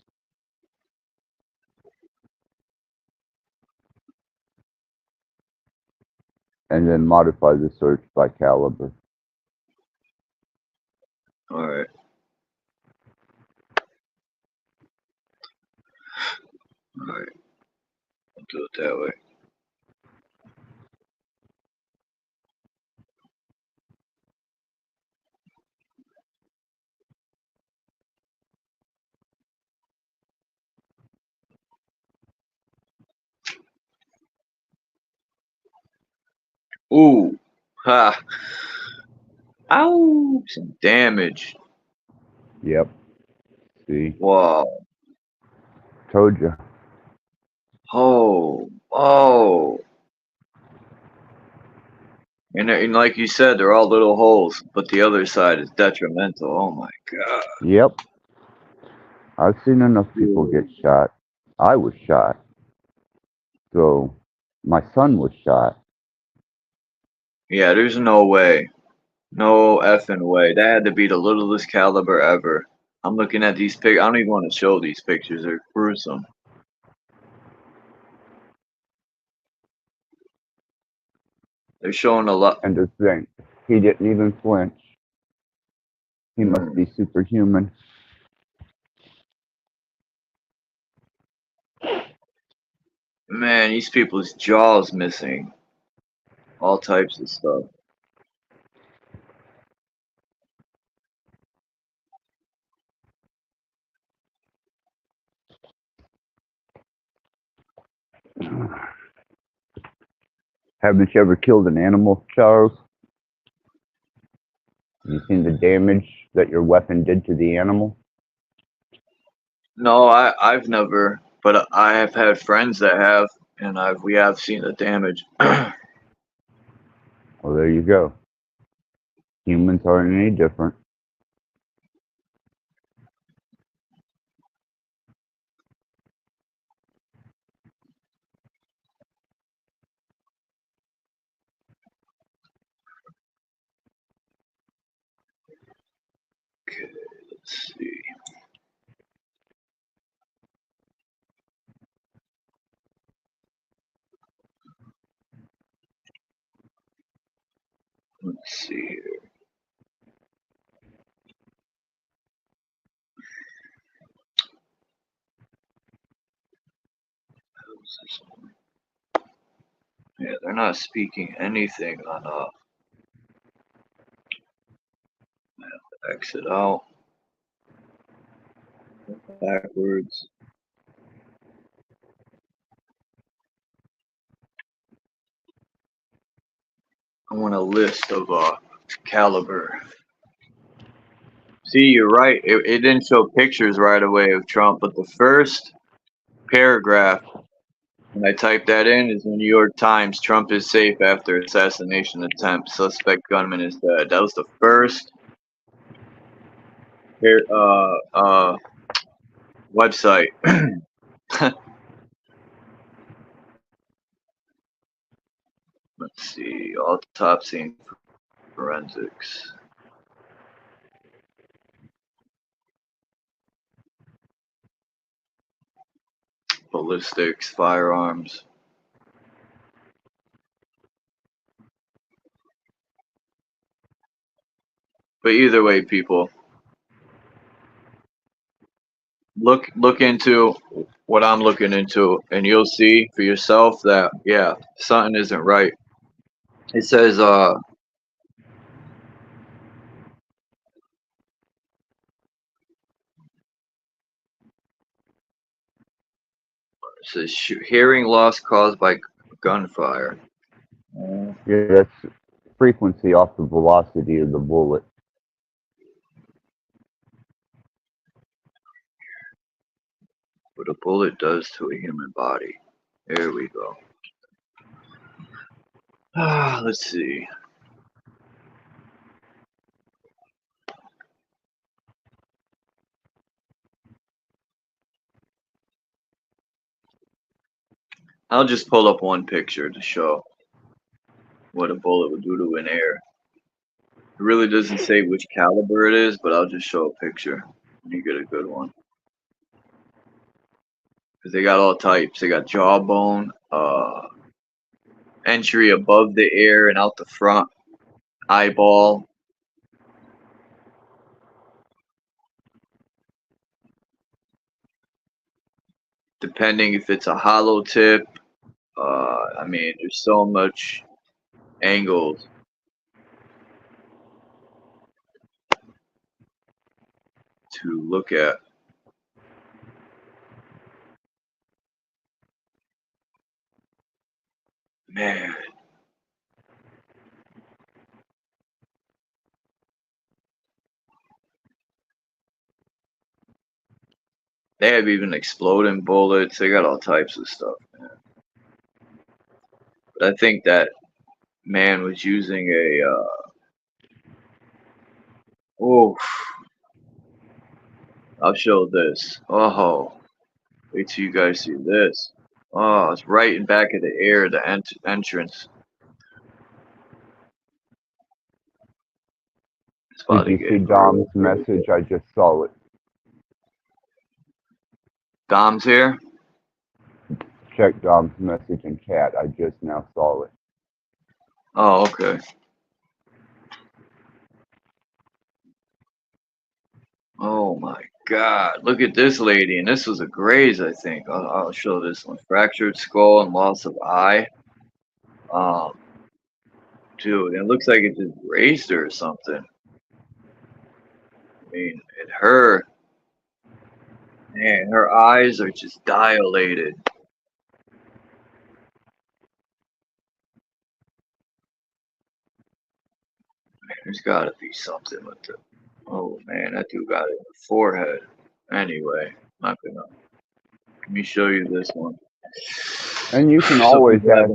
And then modify the search by caliber. all right. All right. I'll do it that way. Ooh. Ha. Ow. Some damage. Yep. See? Wow. Told you. Oh. And like you said, they're all little holes, but the other side is detrimental. Oh my god. Yep. I've seen enough people get shot. I was shot. So, my son was shot. Yeah, there's no way. No effing way. That had to be the littlest caliber ever. I'm looking at these pics. I don't even want to show these pictures. They're gruesome. They're showing a lot. And to think, he didn't even flinch. He must be superhuman. Man, these people's jaws missing. All types of stuff. Haven't you ever killed an animal, Charles? Have you seen the damage that your weapon did to the animal? No, I've never, but I have had friends that have, and we have seen the damage. Well, there you go. Humans aren't any different. Okay, let's see. Let's see here. How's this one? Yeah, they're not speaking anything on exit out. Backwards. I want a list of caliber. See, you're right. It didn't show pictures right away of Trump, but the first paragraph, when I typed that in, is the New York Times. Trump is safe after assassination attempt. Suspect gunman is dead. That was the first Here, website. Let's see, autopsy and forensics. Ballistics, firearms. But either way, people, look into what I'm looking into, and you'll see for yourself that yeah, something isn't right. It says hearing loss caused by gunfire. Yeah, that's frequency off the velocity of the bullet. What a bullet does to a human body. There we go. Let's see. I'll just pull up one picture to show what a bullet would do to an air. It really doesn't say which caliber it is, but I'll just show a picture and you get a good one. Because they got all types. They got jawbone, entry above the ear and out the front, eyeball. Depending if it's a hollow tip. I mean, there's so much angles to look at. Man. They have even exploding bullets. They got all types of stuff, man. But I think that man was using a oh, I'll show this. Oh, wait till you guys see this. Oh, it's right in back of the air, the entrance. Did you see Dom's message? I just saw it. Dom's here? Check Dom's message in chat. I just now saw it. Oh, okay. Oh my God. Look at this lady. And this was a graze, I think. I'll show this one. Fractured skull and loss of eye. Dude, it looks like it just grazed her or something. I mean, and her, man, her eyes are just dilated. Man, there's got to be something with the. Oh man, that dude got it in the forehead. Anyway, I'm not gonna. Let me show you this one. And you can always ask.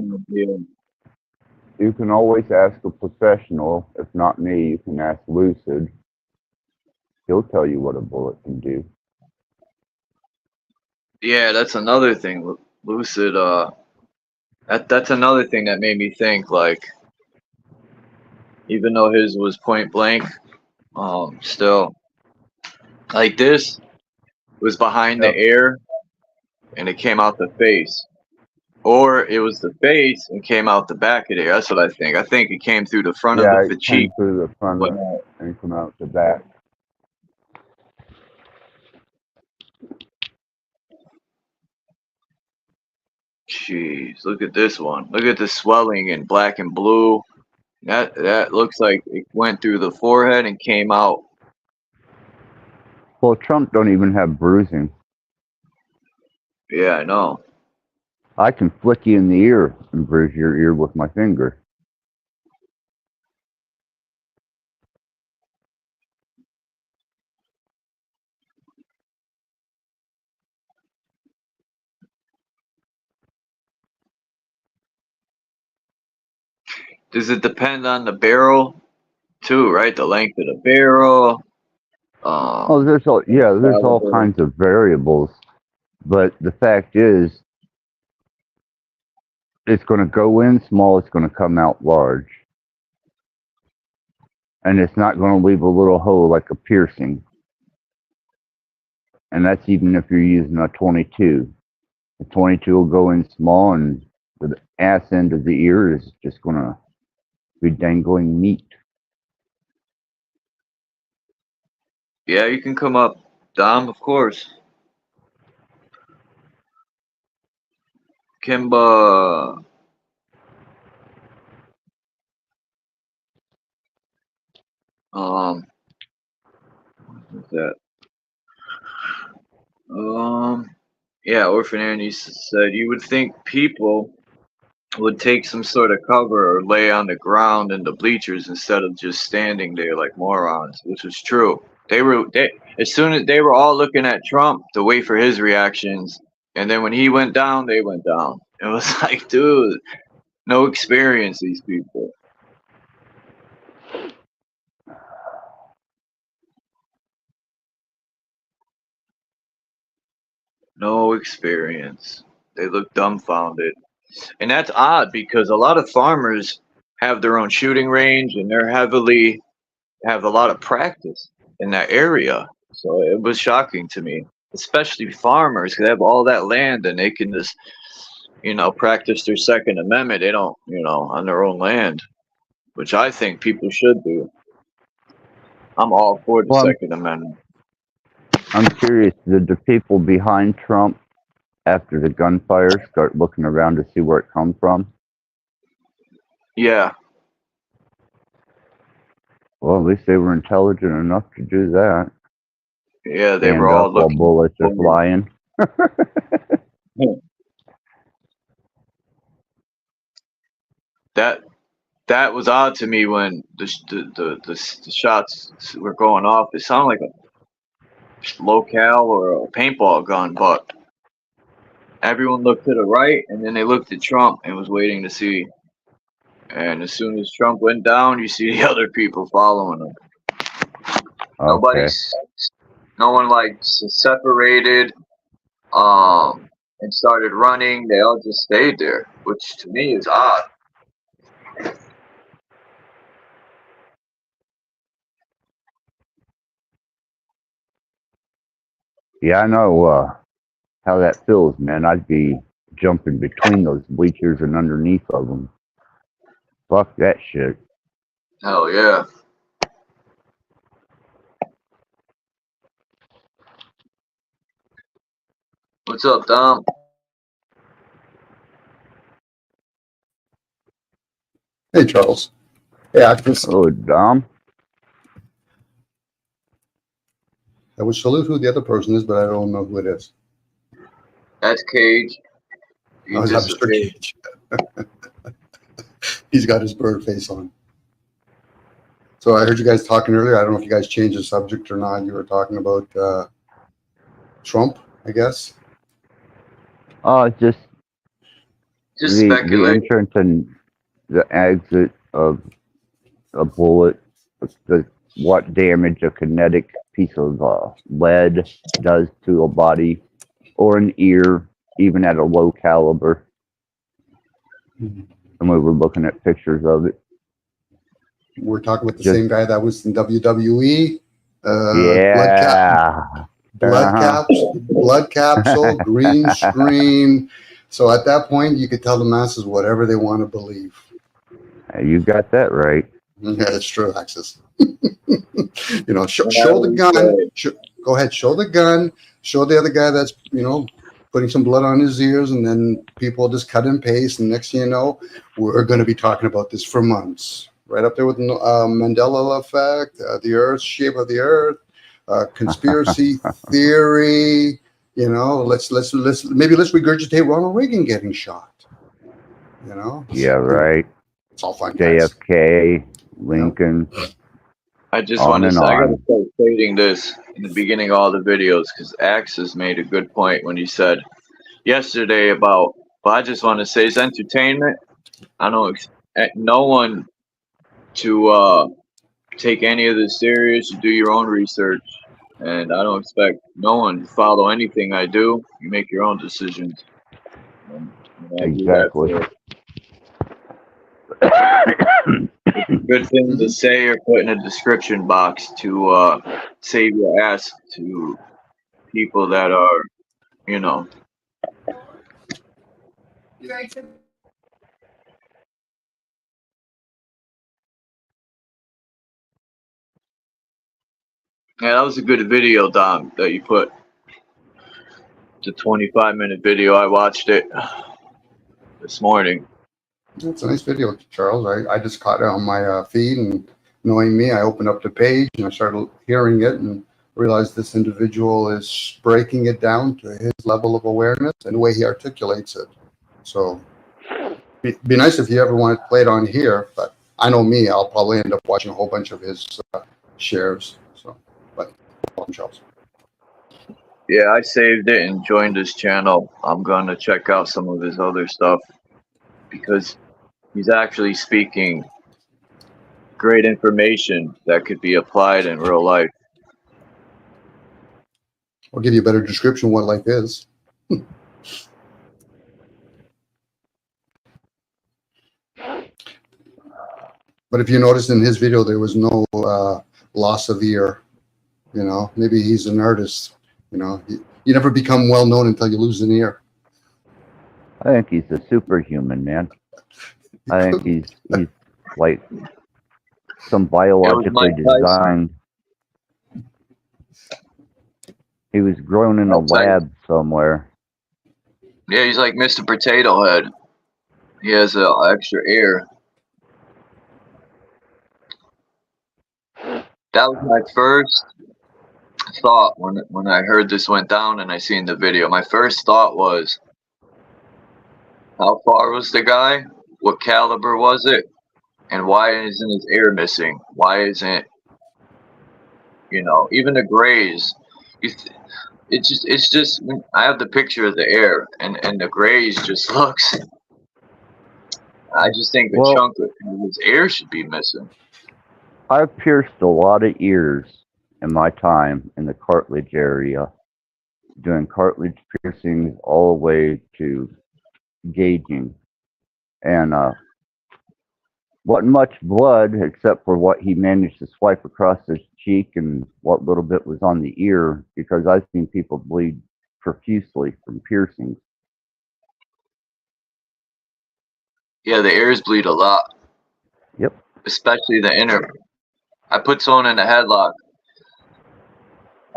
You can always ask a professional. If not me, you can ask Lucid. He'll tell you what a bullet can do. Yeah, that's another thing. Lucid. That's another thing that made me think. Like, even though his was point blank, still, like this was behind the ear, and it came out the face. Or it was the face and came out the back of there. That's what I think. I think it came through the front of the cheek. Came through the front and come out the back. Jeez, look at this one. Look at the swelling in black and blue. That looks like it went through the forehead and came out. Well, Trump don't even have bruising. Yeah, I know. I can flick you in the ear and bruise your ear with my finger. Does it depend on the barrel too, right? The length of the barrel. Oh, there's all probably. kinds of variables, but the fact is, it's going to go in small, it's going to come out large, and it's not going to leave a little hole like a piercing. And that's even if you're using a 22. The 22 will go in small, and the ass end of the ear is just going to be dangling meat. Yeah, you can come up, Dom, of course. Kimba. What's that? Yeah, Orphan Annie said you would think people would take some sort of cover or lay on the ground in the bleachers instead of just standing there like morons, which was true. They as soon as they were all looking at Trump to wait for his reactions, and then when he went down, they went down. It was like, dude, no experience, these people. No experience. They look dumbfounded. And that's odd because a lot of farmers have their own shooting range and they're heavily have a lot of practice in that area. So it was shocking to me, especially farmers because they have all that land and they can just, practice their Second Amendment. They don't, on their own land, which I think people should do. I'm all for the Well, Second Amendment. I'm curious, did the people behind Trump, after the gunfire, start looking around to see where it comes from? Yeah. Well, at least they were intelligent enough to do that. Yeah, they Stand were all up while looking. bullets are flying. That was odd to me when the shots were going off. It sounded like a locale or a paintball gun, but everyone looked to the right and then they looked at Trump and was waiting to see. And as soon as Trump went down, you see the other people following him. Okay. No one like separated, and started running. They all just stayed there, which to me is odd. Yeah, I know how that feels, man. I'd be jumping between those bleachers and underneath of them. Fuck that shit. Hell yeah. What's up, Dom? Hey, Charles. Yeah, Oh, Dom. I would salute who the other person is, but I don't know who it is. That's Cage. He Is that Mr. disappeared. Cage? He's got his bird face on. So I heard you guys talking earlier. I don't know if you guys changed the subject or not. You were talking about Trump, I guess. Just the speculate. entrance and the exit of a bullet, what damage a kinetic piece of lead does to a body or an ear, even at a low caliber. And we were looking at pictures of it. We're talking about the same guy that was in WWE. Blood capsule, green screen. So at that point, you could tell the masses whatever they want to believe. You got that right. Yeah, that's true, Axis. Show the gun. Go ahead, show the gun. Show the other guy that's, putting some blood on his ears, and then people just cut and paste. And next thing you know, we're going to be talking about this for months. Right up there with Mandela effect, the Earth, shape of the Earth, conspiracy theory. Let's regurgitate Ronald Reagan getting shot. Yeah, right. It's all fun. JFK, Lincoln. I just want to say, I gotta start stating this in the beginning of all the videos because Axis made a good point when he said yesterday but I just want to say it's entertainment. I don't no one to take any of this serious. You do your own research. And I don't expect no one to follow anything I do. You make your own decisions. And I do that Exactly. for it's a good thing to say or put in a description box to save your ass to people that are, you know. Yeah, that was a good video, Dom, that you put. It's a 25-minute video. I watched it this morning. It's a nice video, Charles. I just caught it on my feed, and knowing me, I opened up the page and I started hearing it and realized this individual is breaking it down to his level of awareness and the way he articulates it. So be nice if you ever want to play it on here, but I know me, I'll probably end up watching a whole bunch of his shares. So, but welcome, Charles. Yeah, I saved it and joined his channel. I'm going to check out some of his other stuff because he's actually speaking great information that could be applied in real life. I'll give you a better description of what life is. But if you notice in his video, there was no loss of ear. You know, maybe he's an artist. You know, you never become well known until you lose an ear. I think he's a superhuman, man. I think he's like some biologically designed. He was grown in a lab somewhere. Yeah, he's like Mr. Potato Head. He has extra ear. That was my first thought when I heard this went down and I seen the video. My first thought was, how far was the guy? What caliber was it? And why isn't his ear missing? Why isn't, you know, even the grays? It's just I have the picture of the ear and the grays just looks. I just think a chunk of his ear should be missing. I've pierced a lot of ears in my time in the cartilage area, doing cartilage piercings all the way to gauging. And wasn't much blood except for what he managed to swipe across his cheek and what little bit was on the ear, because I've seen people bleed profusely from piercings. Yeah, the ears bleed a lot. Yep. Especially the inner. I put someone in a headlock.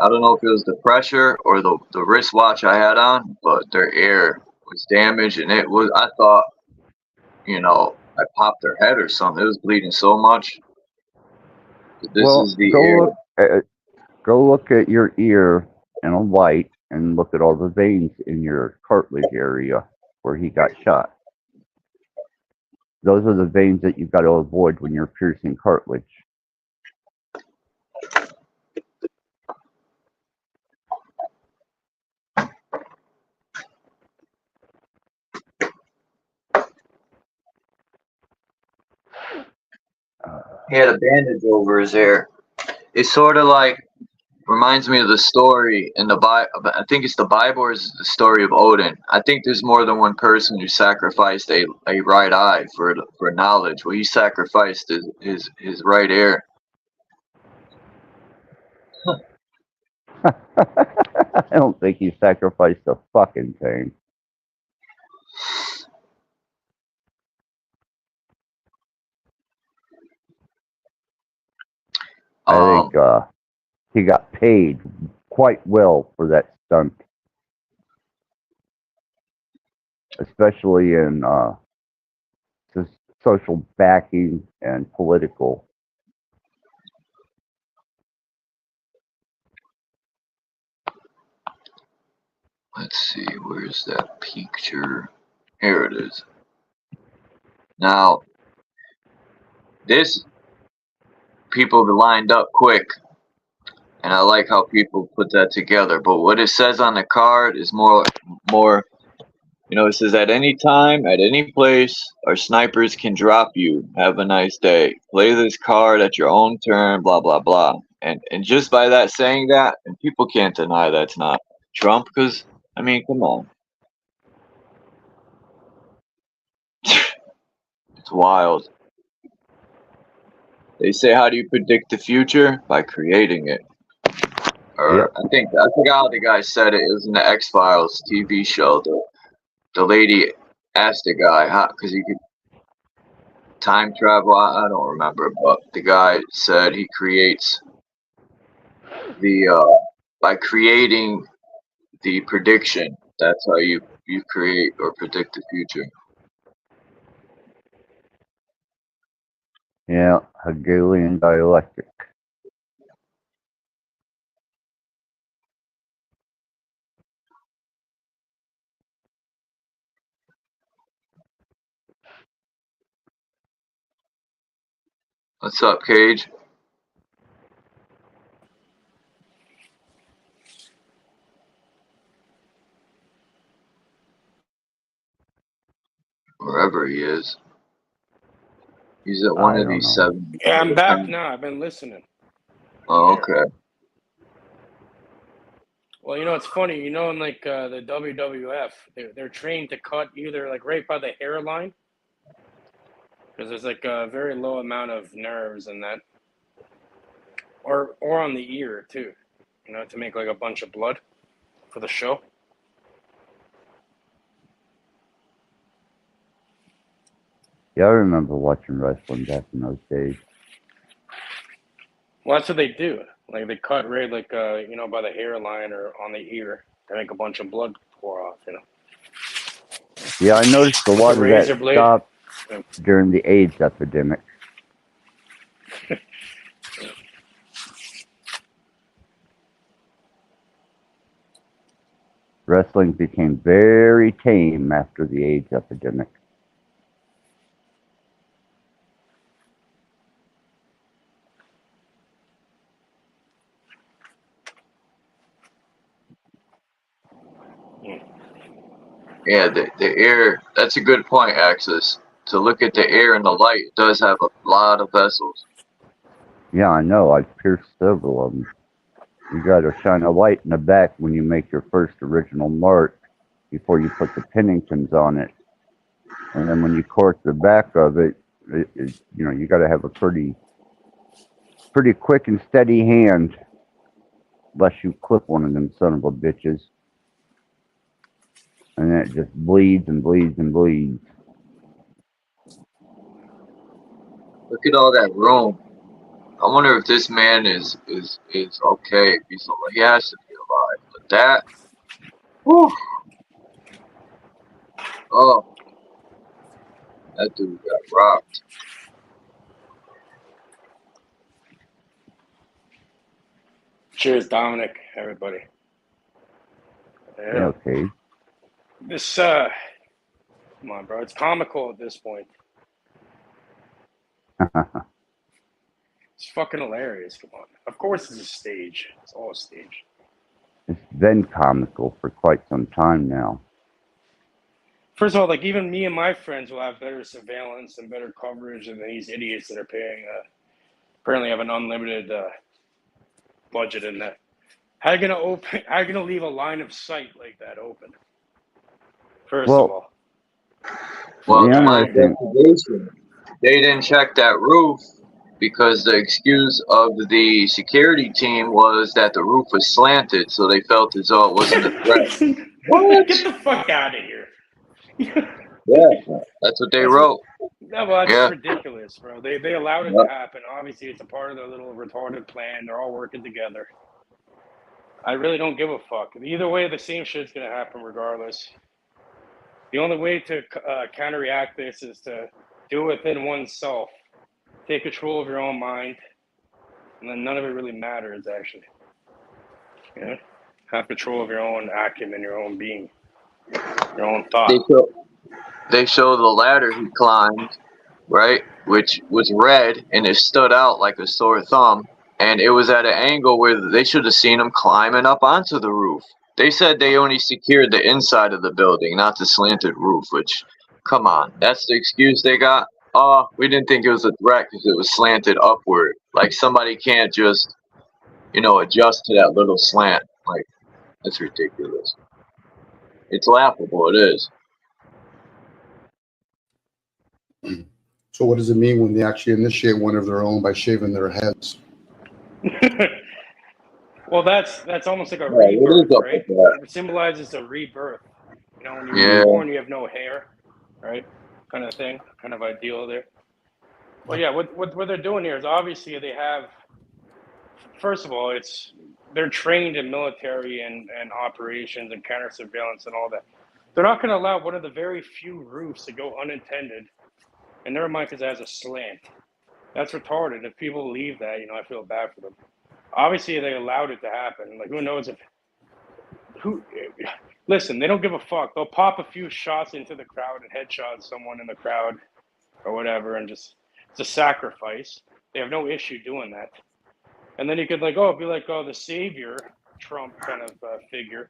I don't know if it was the pressure or the wristwatch I had on, but their ear was damaged, and it was, I thought, you know, I popped their head or something. It was bleeding so much. This is the ear. Go look at your ear in a light and look at all the veins in your cartilage area where he got shot. Those are the veins that you've got to avoid when you're piercing cartilage. He had a bandage over his ear. It's sort of like, reminds me of the story in the Bible. I think it's the Bible or is the story of Odin. I think there's more than one person who sacrificed a right eye for knowledge. Well, he sacrificed his right ear. I don't think he sacrificed a fucking thing. I think he got paid quite well for that stunt, especially in social backing and political. Let's see, where's that picture? Here it is. Now, this people lined up quick, and I like how people put that together. But what it says on the card is more, you know, it says at any time, at any place, our snipers can drop you. Have a nice day. Play this card at your own turn, blah, blah, blah. And just by that saying that, and people can't deny that's not Trump, because I mean, come on, it's wild. They say, how do you predict the future? By creating it. Or Yep. I forgot how the guy said it. It was in the X-Files TV show. The lady asked the guy how, because he could time travel. I don't remember, but the guy said he creates the by creating the prediction. That's how you create or predict the future. Yeah, Hegelian dialectic. What's up, Cage? Wherever he is. He's at one I of don't these know. 7. Yeah, I'm back now. I've been listening. Oh, okay. Well, you know, it's funny. You know, in like the WWF, they're trained to cut either like right by the hairline, because there's like a very low amount of nerves in that, or on the ear too. You know, to make like a bunch of blood for the show. Yeah, I remember watching wrestling back in those days. Well, that's what they do. Like they cut right like you know, by the hairline or on the ear to make a bunch of blood pour off. You know. Yeah, I noticed a lot of razor that blade. stopped Yeah. during the AIDS epidemic. Wrestling became very tame after the AIDS epidemic. Yeah, the air, that's a good point, Axis. To look at the air and the light, it does have a lot of vessels. Yeah, I know. I've pierced several of them. You got to shine a light in the back when you make your first original mark before you put the Penningtons on it. And then when you cork the back of it, you know, you got to have a pretty quick and steady hand, unless you clip one of them son of a bitches. And then it just bleeds and bleeds and bleeds. Look at all that room. I wonder if this man is okay. If he's alive. He has to be alive. But that, whew, oh, that dude got rocked. Cheers, Dominic. Everybody. Yeah, okay. This come on, bro. It's comical at this point. It's fucking hilarious. Come on. Of course, it's a stage. It's all a stage. It's been comical for quite some time now. First of all, like even me and my friends will have better surveillance and better coverage than these idiots that are paying. Apparently, have an unlimited budget in that. How are you gonna open? How are you gonna leave a line of sight like that open? First of all. Well, to my investigation, they didn't check that roof because the excuse of the security team was that the roof was slanted, so they felt as though it wasn't a threat. What? Get the fuck out of here. Yeah, that's what they wrote. No, well, that's Yeah. ridiculous, bro. They allowed it to happen. Obviously, it's a part of their little retarded plan. They're all working together. I really don't give a fuck. Either way, the same shit's gonna happen regardless. The only way to counteract this is to do it within oneself. Take control of your own mind, and then none of it really matters, actually. You know? Have control of your own acumen, your own being, your own thought. They show the ladder he climbed, right, which was red, and it stood out like a sore thumb, and it was at an angle where they should have seen him climbing up onto the roof. They said they only secured the inside of the building, not the slanted roof, which, come on, that's the excuse they got? Oh, we didn't think it was a threat because it was slanted upward. Like, somebody can't just adjust to that little slant. Like, that's ridiculous. It's laughable. It is. So what does it mean when they actually initiate one of their own by shaving their heads? Well, that's almost like a What is rebirth, up right? with that? It symbolizes a rebirth. When you're Yeah. born, you have no hair, right? Kind of thing, kind of ideal there. Well, yeah, what they're doing here is obviously they have. First of all, they're trained in military and operations and counter surveillance and all that. They're not going to allow one of the very few roofs to go unattended, and never mind because it has a slant. That's retarded. If people leave that, I feel bad for them. Obviously, they allowed it to happen. Like, who knows listen, they don't give a fuck. They'll pop a few shots into the crowd and headshot someone in the crowd or whatever, and it's a sacrifice. They have no issue doing that. And then you could be like, the savior Trump kind of figure,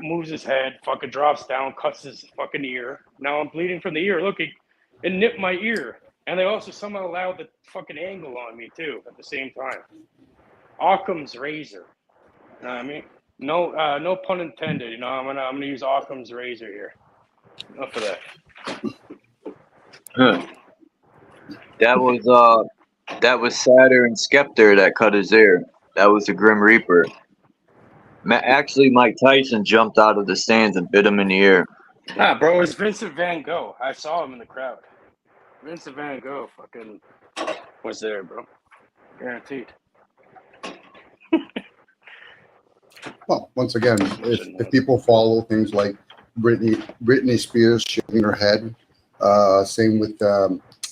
moves his head, fucking drops down, cuts his fucking ear. Now I'm bleeding from the ear. Look, it nipped my ear. And they also somehow allowed the fucking angle on me too at the same time. Occam's razor. You know what I mean? No pun intended. I'm gonna use Occam's razor here. Enough of that. Huh. That was Saturn Skeptor that cut his ear. That was the Grim Reaper. Actually, Mike Tyson jumped out of the stands and bit him in the ear. Bro, it was Vincent Van Gogh. I saw him in the crowd. Vincent Van Gogh fucking was there, bro. Guaranteed. Well, once again, if people follow things like Britney Spears shaving her head, same with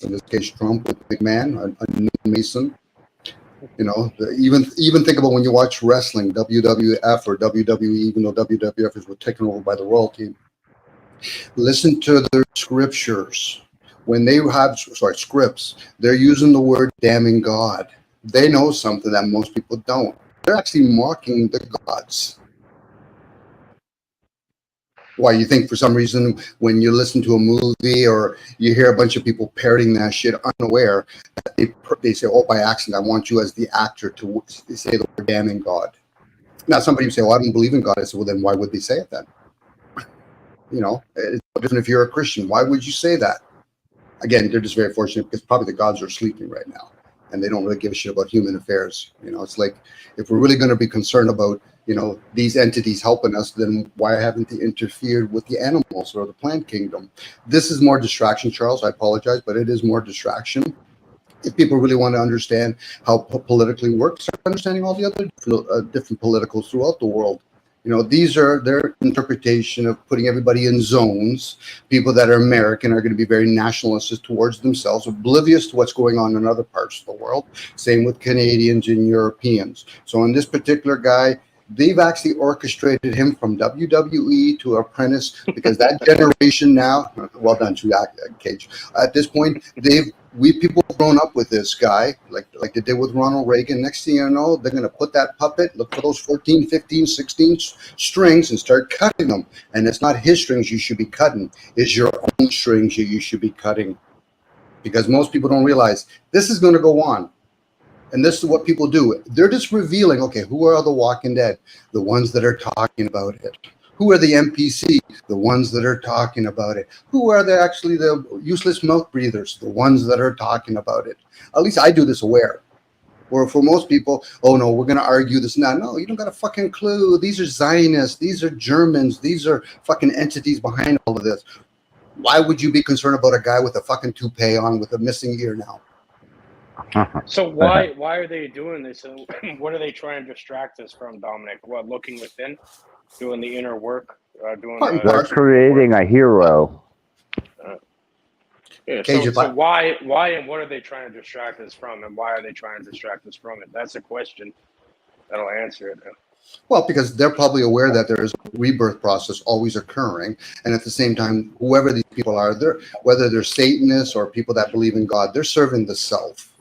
in this case Trump with Big Man, a new Mason. Even think about when you watch wrestling, WWF or WWE, even though WWF is taken over by the royalty. Listen to their scriptures. When they have scripts, they're using the word damning God. They know something that most people don't. They're actually mocking the gods. Why, you think for some reason when you listen to a movie or you hear a bunch of people parroting that shit unaware, they say, oh, by accident, I want you as the actor to say the word damning God. Now, somebody would say, well, I don't believe in God. I said, well, then why would they say it then? It's different if you're a Christian. Why would you say that? Again, they're just very fortunate because probably the gods are sleeping right now and they don't really give a shit about human affairs. It's like, if we're really going to be concerned about, these entities helping us, then why haven't they interfered with the animals or the plant kingdom? This is more distraction, Charles. I apologize, but it is more distraction. If people really want to understand how politically works, start understanding all the other different politicals throughout the world. These are their interpretation of putting everybody in zones. People that are American are going to be very nationalistic towards themselves, oblivious to what's going on in other parts of the world. Same with Canadians and Europeans. So in this particular guy, they've actually orchestrated him from WWE to Apprentice because that generation now, well done, Cage. At this point, we people have grown up with this guy, like they did with Ronald Reagan. Next thing you know, they're going to put that puppet, look for those 14, 15, 16 strings and start cutting them. And it's not his strings you should be cutting. It's your own strings you should be cutting. Because most people don't realize this is going to go on. And this is what people do. They're just revealing, okay, who are the Walking Dead? The ones that are talking about it. Who are the NPC? The ones that are talking about it. Who are the useless mouth breathers? The ones that are talking about it. At least I do this aware. Or for most people, oh no, we're going to argue this now. No, you don't got a fucking clue. These are Zionists. These are Germans. These are fucking entities behind all of this. Why would you be concerned about a guy with a fucking toupee on with a missing ear now? So why are they doing this? And what are they trying to distract us from, Dominic? What, looking within, doing the inner work, they're creating a hero. Yeah. So why and what are they trying to distract us from, and why are they trying to distract us from it? That's a question. That'll answer it. Well, because they're probably aware that there is a rebirth process always occurring. And at the same time, whoever these people are, whether they're Satanists or people that believe in God, they're serving the self.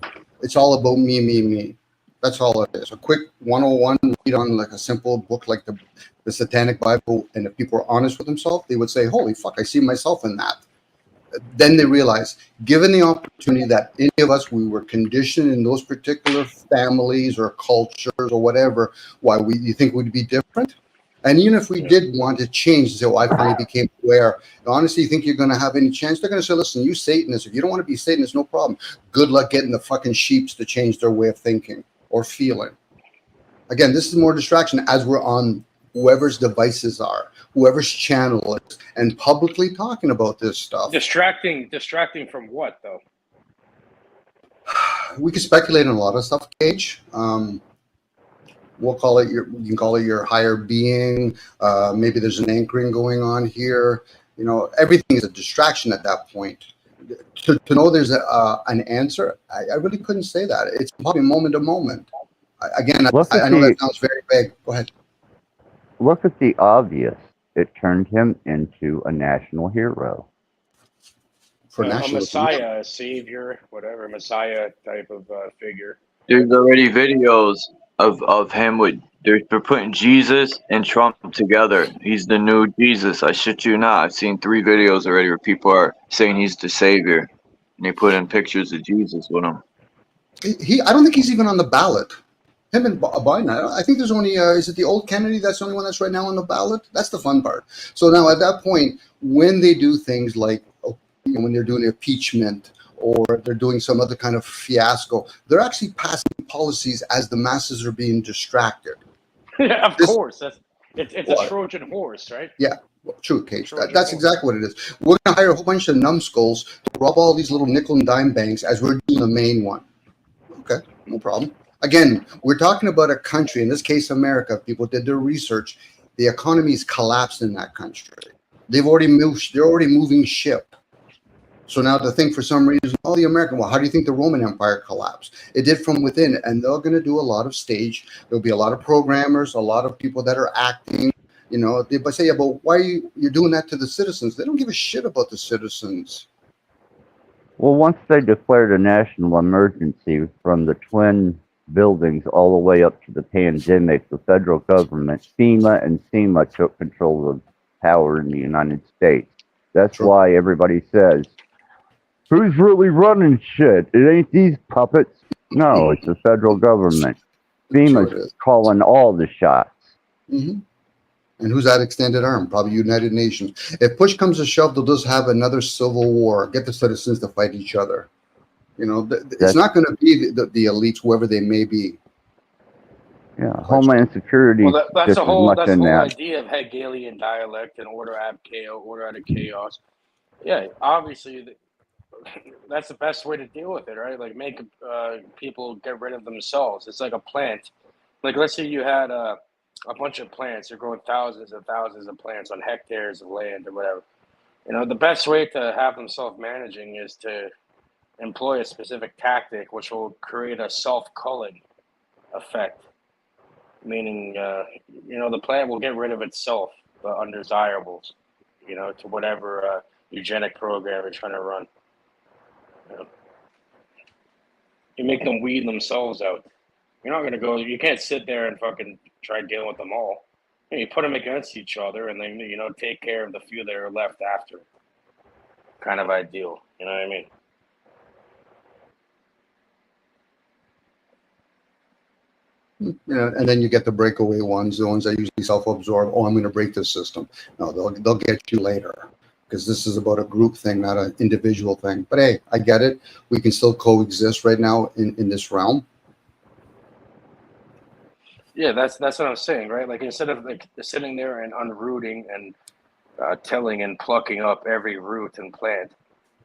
It's all about me, me, me. That's all it is. A quick 101 read on like a simple book like the Satanic Bible. And if people are honest with themselves, they would say, holy fuck, I see myself in that. then they realize, given the opportunity that any of us, we were conditioned in those particular families or cultures or whatever, why you think we'd be different? And even if we did want to change, so I finally became aware. Honestly, you think you're going to have any chance? They're going to say, listen, you Satanists, if you don't want to be Satanist, no problem. Good luck getting the fucking sheeps to change their way of thinking or feeling. Again, this is more distraction as we're on whoever's devices are, whoever's channel is, and publicly talking about this stuff. Distracting from what, though? We can speculate on a lot of stuff, Cage. We'll call it you can call it your higher being. Maybe there's an anchoring going on here. You know, everything is a distraction at that point. To know there's an answer, I really couldn't say that. It's probably moment to moment. Again, I know that sounds very vague. Go ahead. Look at the obvious. It turned him into a national hero. A messiah, a savior, whatever, messiah type of figure. There's already videos of him with, they're putting Jesus and Trump together. He's the new Jesus. I shit you not. I've seen 3 videos already where people are saying he's the savior, and they put in pictures of Jesus with him. I don't think he's even on the ballot. Him and Biden. I think there's only, is it the old Kennedy? That's the only one that's right now on the ballot. That's the fun part. So now at that point, when they do things like, when they're doing impeachment or they're doing some other kind of fiasco, they're actually passing policies as the masses are being distracted. Yeah, of course. It's a Trojan horse, right? Yeah, well, true, Cage. That's exactly what it is. We're going to hire a whole bunch of numbskulls to rob all these little nickel and dime banks as we're doing the main one. Okay, no problem. Again, we're talking about a country, in this case, America. People did their research. The economy is collapsed in that country. They've already moved. They're already moving ship. So now to think for some reason, oh, the American, well, how do you think the Roman Empire collapsed? It did from within, and they're going to do a lot of stage. There'll be a lot of programmers, a lot of people that are acting. You know, they say, yeah, but why are you're doing that to the citizens? They don't give a shit about the citizens. Well, once they declared a national emergency from the twin buildings all the way up to the pandemic, the federal government, FEMA and SEMA took control of power in the United States. That's why everybody says, who's really running shit? It ain't these puppets. No, it's the federal government. FEMA's calling all the shots. Mm-hmm. And who's that extended arm? Probably United Nations. If push comes to shove, they'll just have another civil war, get the citizens to fight each other. You know, it's not going to be the elites, whoever they may be. Yeah, Homeland Security. Well, that's the whole idea of Hegelian dialect and order out of chaos. Yeah, obviously, that's the best way to deal with it, right? Like make people get rid of themselves. It's like a plant. Like let's say you had a bunch of plants. You're growing thousands and thousands of plants on hectares of land or whatever. You know, the best way to have them self-managing is to employ a specific tactic which will create a self-culling effect, meaning you know, the plant will get rid of itself, the undesirables, you know, to whatever eugenic program you're trying to run. You know, you make them weed themselves out. You're not gonna go, you can't sit there and fucking try dealing with them all. You put them against each other and then, you know, take care of the few that are left after. Kind of ideal, you know what I mean? You know, and then you get the breakaway ones, the ones that usually self-absorb. Oh, I'm going to break this system. No, they'll get you later, because this is about a group thing, not an individual thing. But hey, I get it. We can still coexist right now in this realm. Yeah, that's what I'm saying, right? Like instead of like sitting there and unrooting and tilling and plucking up every root and plant,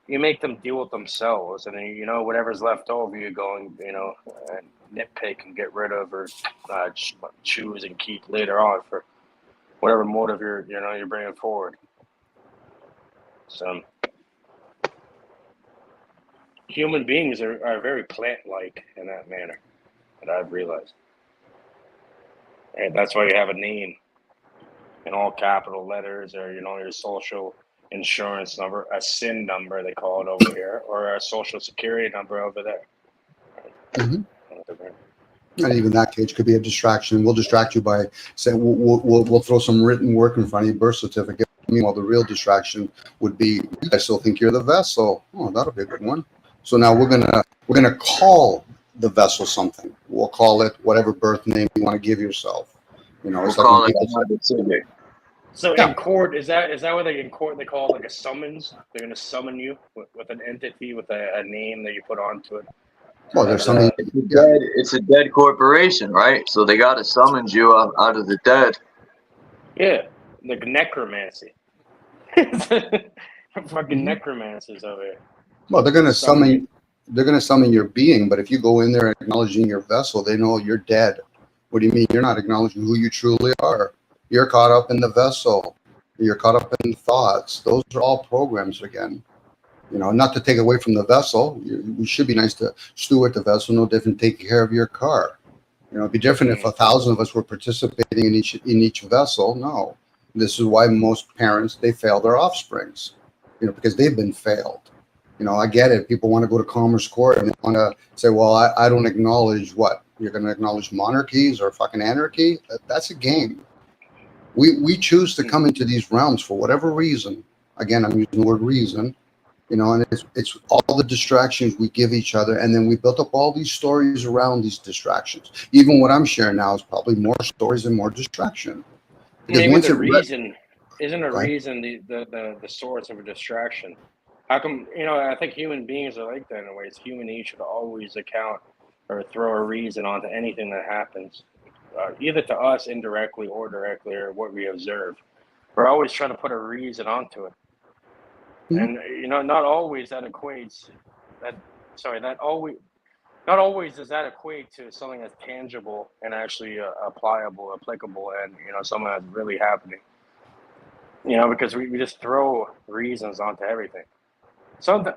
you make them deal with themselves, and then, you know, whatever's left over, you go and, you know, nitpick and get rid of, or choose and keep later on for whatever motive you're bringing forward. So human beings are very plant-like in that manner, that I've realized. And that's why you have a name in all capital letters, or, you know, your social insurance number, a SIN number, they call it over here, or a social security number over there. Mm-hmm. And even that, Cage, could be a distraction. We'll distract you by saying we'll throw some written work in front of you, birth certificate, Meanwhile, the real distraction would be, I still think you're the vessel. Oh, that'll be a good one. So now we're gonna call the vessel something. We'll call it whatever birth name you want to give yourself. You know, We'll it's like call when it people a habit. So Yeah. in court, is that what they in court they call it like a summons? They're gonna summon you with an entity with a name that you put onto it. well, there's As something. It's a dead corporation, right? So they got to summons you out of the dead. Yeah, like necromancy. Fucking necromancers over here. Well, they're gonna Summon summon. you. They're gonna summon your being, but if you go in there acknowledging your vessel, they know you're dead. What do you mean? You're not acknowledging who you truly are. You're caught up in the vessel. You're caught up in thoughts. Those are all programs again. You know, not to take away from the vessel. We should be nice to steward the vessel, no different taking care of your car. You know, it'd be different if 1,000 of us were participating in each vessel. No, this is why most parents, they fail their offsprings. You know, because they've been failed. You know, I get it. People want to go to Commerce Court and they want to say, well, I don't acknowledge what? You're going to acknowledge monarchies or fucking anarchy? That's a game. We choose to come into these realms for whatever reason. Again, I'm using the word reason. You know, and it's all the distractions we give each other, and then we built up all these stories around these distractions. Even what I'm sharing now is probably more stories and more distraction. Because Maybe once the it reason isn't a Right. reason the source of a distraction. How come, I think human beings are like that in a way. It's human nature to always account or throw a reason onto anything that happens, either to us indirectly or directly, or what we observe. We're always trying to put a reason onto it. And not always that equates that. Sorry, that always not always does that equate to something that's tangible and actually applicable, and something that's really happening. Because we just throw reasons onto everything. Something,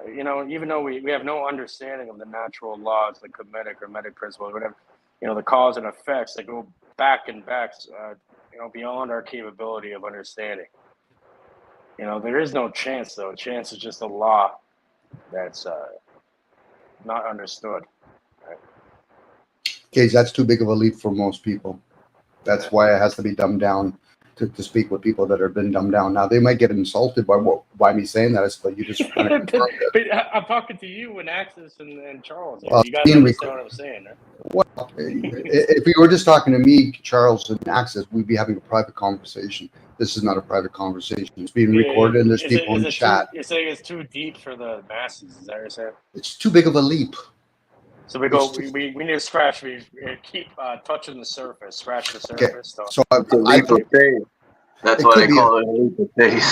even though we have no understanding of the natural laws, the Kemetic or Medic principles, whatever, the cause and effects that go back and back, beyond our capability of understanding. There is no chance, though. Chance is just a law that's not understood. Right? Cage, that's too big of a leap for most people. That's why it has to be dumbed down to speak with people that have been dumbed down. Now, they might get insulted by me saying that, but you just kind of confirmed it. But I'm talking to you and Axis and Charles. Well, You guys understand what I'm saying, right? Well, if we were just talking to me, Charles, and Access, we'd be having a private conversation. This is not a private conversation. It's being recorded, and there's people in chat. You're saying it's too deep for the masses. Is that what you're saying? It's too big of a leap. So we need to scratch. We keep touching the surface, scratch the surface. Okay. So It's a leap of faith. That's why they call it a leap of faith.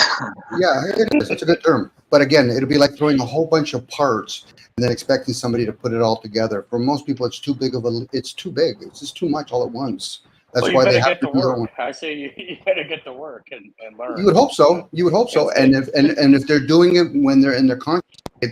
Yeah, it is. It's a good term. But again, it'll be like throwing a whole bunch of parts and then expecting somebody to put it all together. For most people, it's too big. It's too big. It's just too much all at once. That's why they have to do their own. I say you better get to work and learn. You would hope so. You would hope so. And if they're doing it when they're in their conscious state,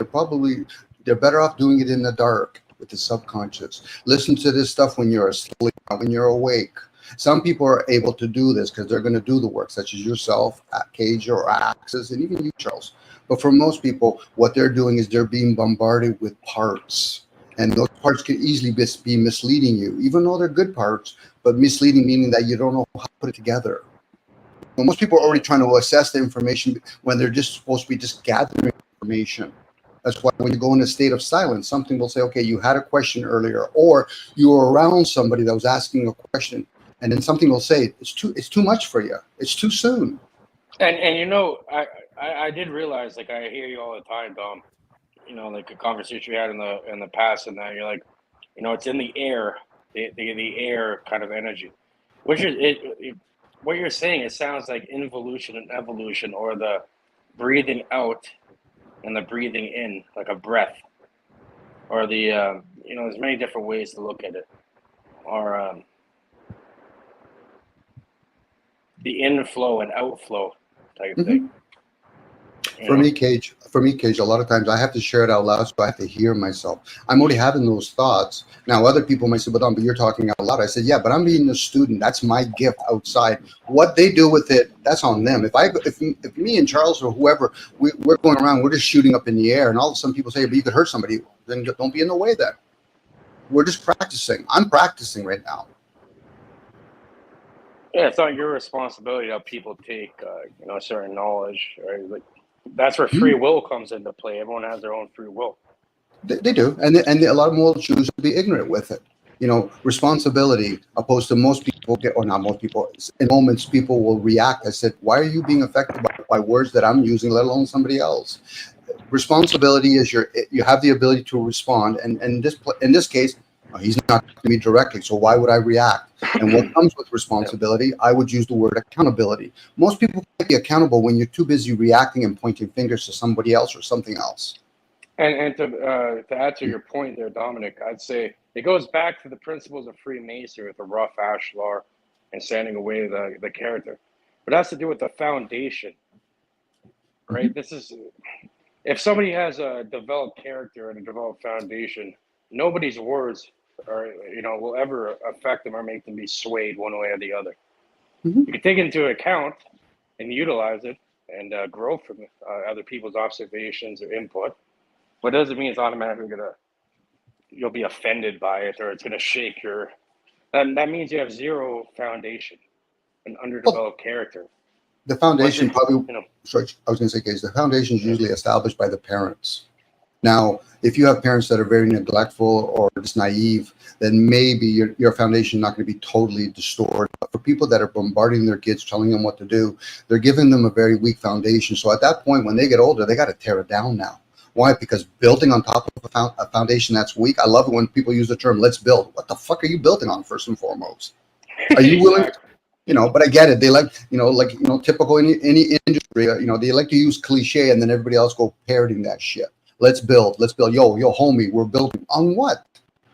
they're better off doing it in the dark with the subconscious. Listen to this stuff when you're asleep, when you're awake. Some people are able to do this because they're going to do the work, such as yourself, Cage, or Axis, and even you, Charles. But for most people, what they're doing is they're being bombarded with parts. And those parts can easily be misleading you, even though they're good parts, but misleading meaning that you don't know how to put it together. Well, most people are already trying to assess the information when they're just supposed to be just gathering information. That's why when you go in a state of silence, something will say, okay, you had a question earlier, or you were around somebody that was asking a question, and then something will say, it's too much for you. It's too soon. And I did realize, like, I hear you all the time, Dom. Like a conversation we had in the past, and that you're like, it's in the air, the air kind of energy. What you're saying, it sounds like involution and evolution, or the breathing out and the breathing in, like a breath, or the there's many different ways to look at it, or the inflow and outflow type thing. For me, Cage, a lot of times I have to share it out loud, so I have to hear myself. I'm already having those thoughts. Now, other people might say, but you're talking out loud. I said, yeah, but I'm being a student. That's my gift outside. What they do with it, that's on them. If me and Charles or whoever, we're going around, we're just shooting up in the air, and all of a sudden people say, but you could hurt somebody, then don't be in the way then. We're just practicing. I'm practicing right now. Yeah, it's not your responsibility how people take, certain knowledge, right? Like that's where free will comes into play. Everyone has their own free will. They do, and a lot of them will choose to be ignorant with it. Responsibility, opposed to most people get, or not most people. In moments, people will react. I said, "Why are you being affected by words that I'm using, let alone somebody else?" Responsibility is you have the ability to respond, and in this case, he's not to me directly. So why would I react? And what comes with responsibility? I would use the word accountability. Most people can't be accountable when you're too busy reacting and pointing fingers to somebody else or something else. And to add to your point there, Dominic, I'd say it goes back to the principles of Freemasonry with the rough ashlar and sanding away the character. But it has to do with the foundation, right? This is if somebody has a developed character and a developed foundation, nobody's words will ever affect them or make them be swayed one way or the other. You can take it into account and utilize it and grow from other people's observations or input. But it doesn't mean it's automatically you'll be offended by it or it's gonna shake your. And that means you have zero foundation, an underdeveloped character. The foundation probably. You know, Sorry, I was going to say, Case. The foundation is usually established by the parents. Now, if you have parents that are very neglectful or just naive, then maybe your foundation is not going to be totally distorted. But for people that are bombarding their kids, telling them what to do, they're giving them a very weak foundation. So at that point, when they get older, they got to tear it down now. Why? Because building on top of a foundation that's weak, I love it when people use the term, let's build. What the fuck are you building on, first and foremost? Are you willing? But I get it. They like, typical any industry, they like to use cliche and then everybody else go parroting that shit. Let's build. Yo, homie, we're building on what?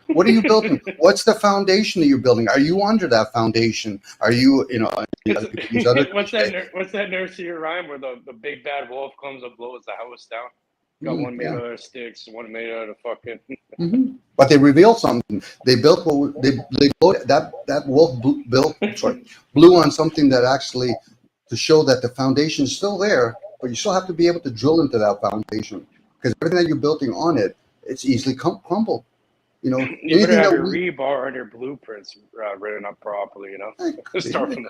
What are you building? What's the foundation that you're building? Are you under that foundation? Are you, what's that nursery rhyme where the big bad wolf comes and blows the house down? Got one made out of sticks, one made out of fucking. But they revealed something. They built they blew, that wolf blew on something that actually to show that the foundation is still there, but you still have to be able to drill into that foundation because everything that you're building on it, it's easily crumbled. You better have your rebar and your blueprints written up properly. Start from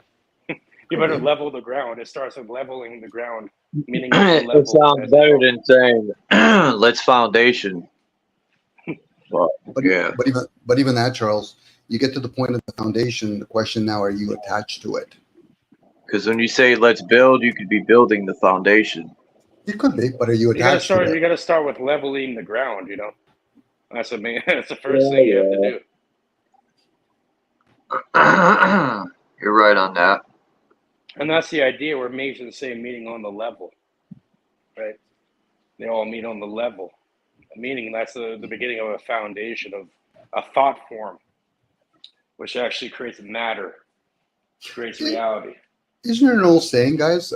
you better level the ground. It starts with leveling the ground, meaning it sounds better than saying let's foundation. But even that, Charles, you get to the point of the foundation. The question now: are you attached to it? Because when you say let's build, you could be building the foundation. You could be, but are you attached to it? You got to start with leveling the ground. That's that's the first thing you have to do. You're right on that. And that's the idea where Masons say meeting on the level, right? They all meet on the level. Meaning that's the beginning of a foundation of a thought form, which actually creates matter, creates reality. Isn't there an old saying, guys?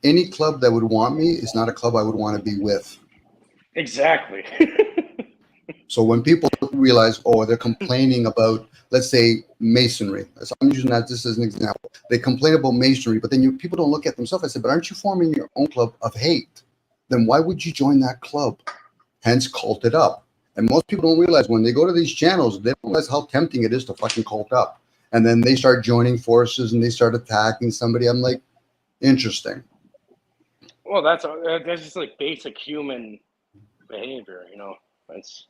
Any club that would want me is not a club I would want to be with. Exactly. So when people realize, they're complaining about, let's say, masonry. So I'm using that just as an example. They complain about masonry, but then people don't look at themselves. I said, but aren't you forming your own club of hate? Then why would you join that club? Hence, cult it up. And most people don't realize when they go to these channels, they don't realize how tempting it is to fucking cult up. And then they start joining forces and they start attacking somebody. I'm like, interesting. Well, that's just like basic human behavior, It's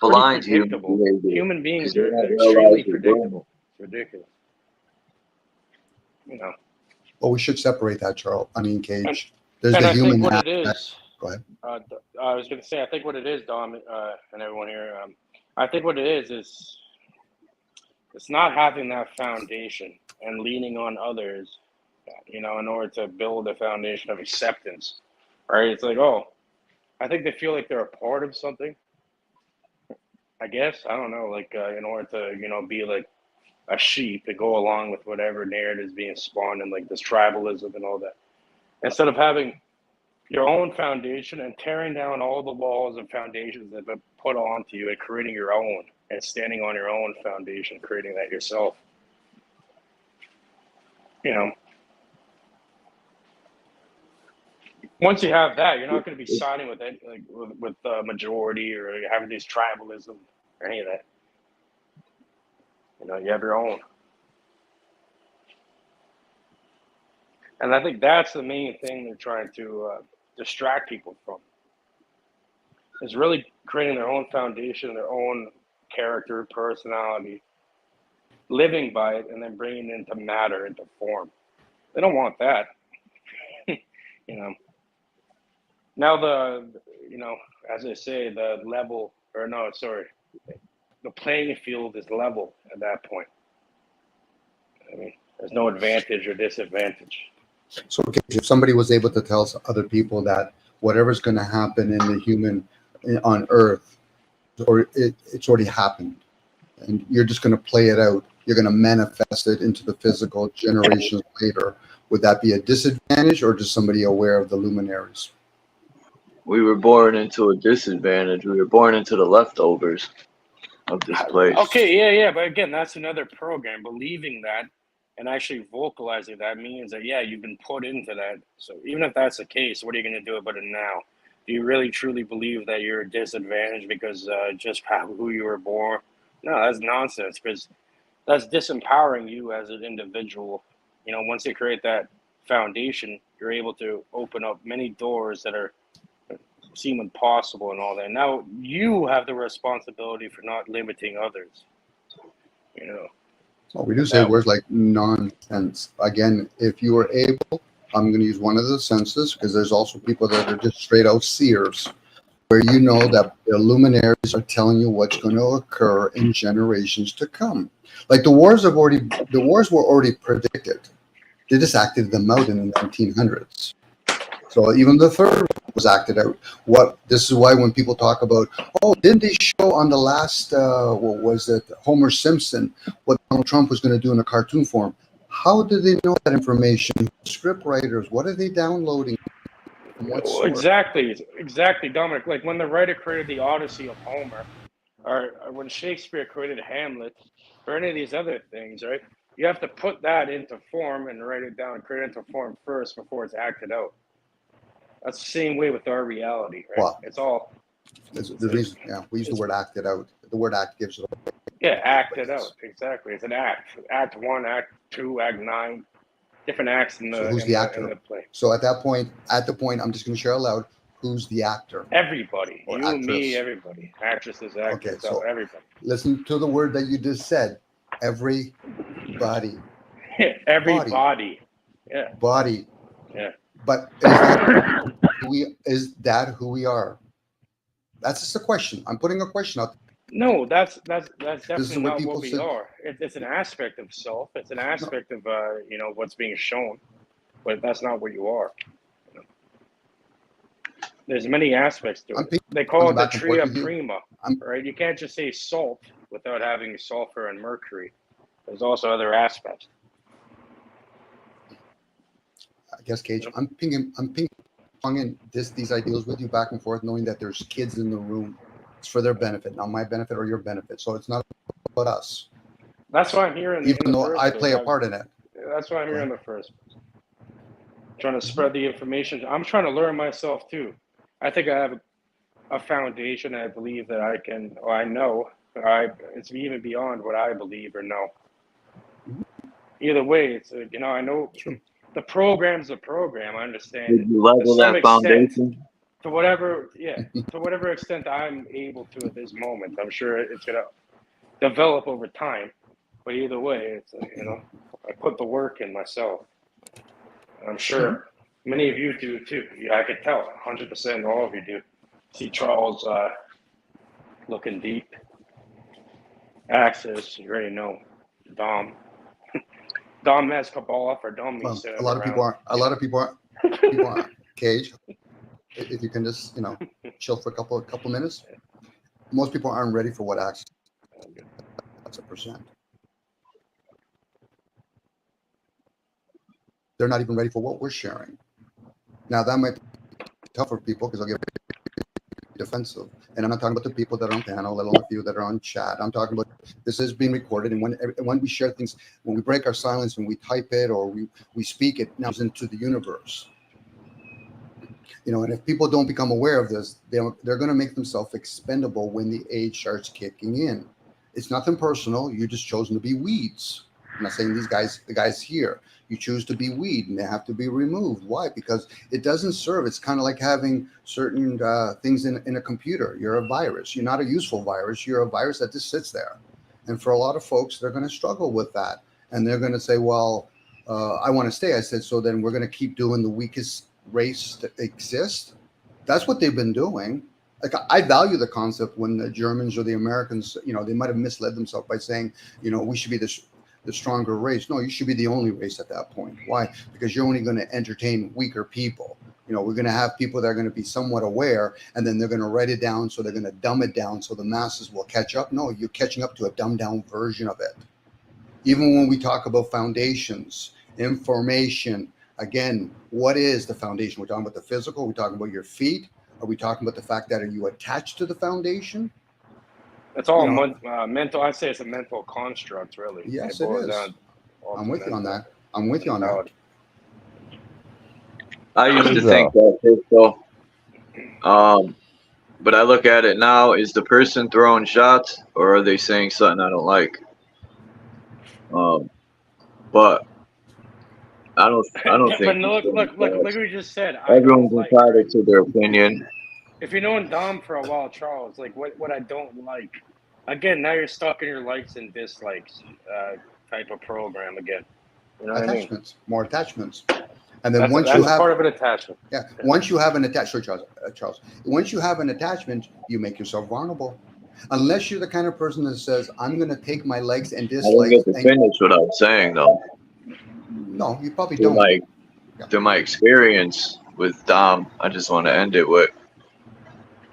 blind predictable. Human beings are extremely predictable. It's ridiculous. Well, we should separate that, Charles. Cage. There's the human aspect. It is. Go ahead. I was going to say, I think what it is, Dom, and everyone here, I think what it is it's not having that foundation and leaning on others, in order to build a foundation of acceptance, right? It's like, I think they feel like they're a part of something. I guess, I don't know, like in order to, be like a sheep and go along with whatever narrative is being spawned and like this tribalism and all that. Instead of having your own foundation and tearing down all the walls and foundations that have been put onto you and creating your own and standing on your own foundation, creating that yourself. Once you have that, you're not going to be siding with it, like with the majority or having this tribalism or any of that. You have your own. And I think that's the main thing they're trying to distract people from. Is really creating their own foundation, their own character, personality, living by it, and then bringing it into matter, into form. They don't want that. You know. Now as I say, the level, or no, sorry, the playing field is level at that point. I mean, there's no advantage or disadvantage. So if somebody was able to tell other people that whatever's going to happen in the human on Earth, or it's already happened, and you're just going to play it out, you're going to manifest it into the physical generations later, would that be a disadvantage, or just somebody aware of the luminaries? We were born into a disadvantage. We were born into the leftovers of this place. Okay, yeah, but again, that's another program. Believing that and actually vocalizing that means that, yeah, you've been put into that. So even if that's the case, what are you going to do about it now? Do you really truly believe that you're a disadvantage because just who you were born? No, that's nonsense, because that's disempowering you as an individual. You know, once you create that foundation, you're able to open up many doors that seem impossible and all that. Now you have the responsibility for not limiting others. You know. Well, we do say words like nonsense. Again, if you are able, I'm going to use one of the senses, because there's also people that are just straight out seers, where you know that the luminaries are telling you what's going to occur in generations to come. Like the wars were already predicted. They just acted them out in the 1900s. So even the third one was acted out. This is why when people talk about, oh, didn't they show on the last, what was it, Homer Simpson, what Donald Trump was going to do in a cartoon form? How did they know that information? Script writers, what are they downloading? Exactly, Dominic. Like when the writer created the Odyssey of Homer, or when Shakespeare created Hamlet, or any of these other things, right? You have to put that into form and write it down, create it into form first before it's acted out. That's the same way with our reality, right? Well, it's all. The reason, we use the word acted out. The word act gives it away. Yeah, acted out. Exactly. It's an act. Act 1, Act 2, Act 9. Different acts in the, so who's the actor? In the play. So at the point, I'm just going to share aloud, who's the actor? Everybody. Or you, actress. Me, everybody. Actresses, actors, okay, so everybody. Listen to the word that you just said. Everybody. Everybody. Yeah. Body. Yeah. But is that who we are? That's just a question. I'm putting a question out. No, that's definitely not what we are. It's an aspect of self. It's an aspect of what's being shown, but that's not what you are. You know? There's many aspects to it. They call it the tria prima, right? You can't just say salt without having sulfur and mercury. There's also other aspects. I guess, Cage, I'm ping-ponging these ideals with you back and forth, knowing that there's kids in the room. It's for their benefit, not my benefit or your benefit. So it's not about us. That's why I'm here. Even though I play a part in it. That's why I'm here in the first place. Trying to spread the information. I'm trying to learn myself too. I think I have a foundation. I believe that I can, or I know. It's even beyond what I believe or know. Either way, it's I know. True. The program's a program. I understand. Did you level that foundation? To whatever extent I'm able to at this moment. I'm sure it's gonna develop over time. But either way, it's I put the work in myself. I'm sure many of you do too. I could tell 100% all of you do. See Charles looking deep. Access, you already know. Dom has Kabbalah for Dom. A lot of people aren't. Cage, if you can just chill for a couple minutes. Most people aren't ready for what access. That's 1%. They're not even ready for what we're sharing. Now that might be tough for people because they'll get defensive. And I'm not talking about the people that are on panel, let alone a few that are on chat. I'm talking about this is being recorded, and when we share things, when we break our silence, when we type it or we speak it, now into the universe. And if people don't become aware of this, they're going to make themselves expendable when the age starts kicking in. It's nothing personal. You're just chosen to be weeds. I'm not saying the guys here. You choose to be weed, and they have to be removed. Why? Because it doesn't serve. It's kind of like having certain things in a computer. You're a virus. You're not a useful virus. You're a virus that just sits there. And for a lot of folks, they're going to struggle with that. And they're going to say, well, I want to stay. I said, so then we're going to keep doing the weakest race that exists. That's what they've been doing. Like, I value the concept when the Germans or the Americans, they might have misled themselves by saying, we should be the stronger race. No, you should be the only race at that point. Why? Because you're only going to entertain weaker people. We're going to have people that are going to be somewhat aware, and then they're going to write it down. So they're going to dumb it down so the masses will catch up. No, you're catching up to a dumbed down version of it. Even when we talk about foundations, information, again, what is the foundation? We're talking about the physical. We're talking about your feet. Are we talking about the fact that are you attached to the foundation? That's all mental. I'd say it's a mental construct, really. Yes, it is. I'm with you on that. I'm with you on that. I used to think that too, though. But I look at it now: is the person throwing shots, or are they saying something I don't like? But I don't think. But look what you just said. Everyone's entitled to their opinion. If you've known Dom for a while, Charles, like what I don't like. Again, now you're stuck in your likes and dislikes type of program again. You know what attachments, more attachments. And then that's part of an attachment. Yeah. Once you have an attachment, Charles. Once you have an attachment, you make yourself vulnerable. Unless you're the kind of person that says, "I'm going to take my likes and dislikes." I didn't get to finish what I was saying, though. No, you probably don't. Through my experience with Dom, I just want to end it with: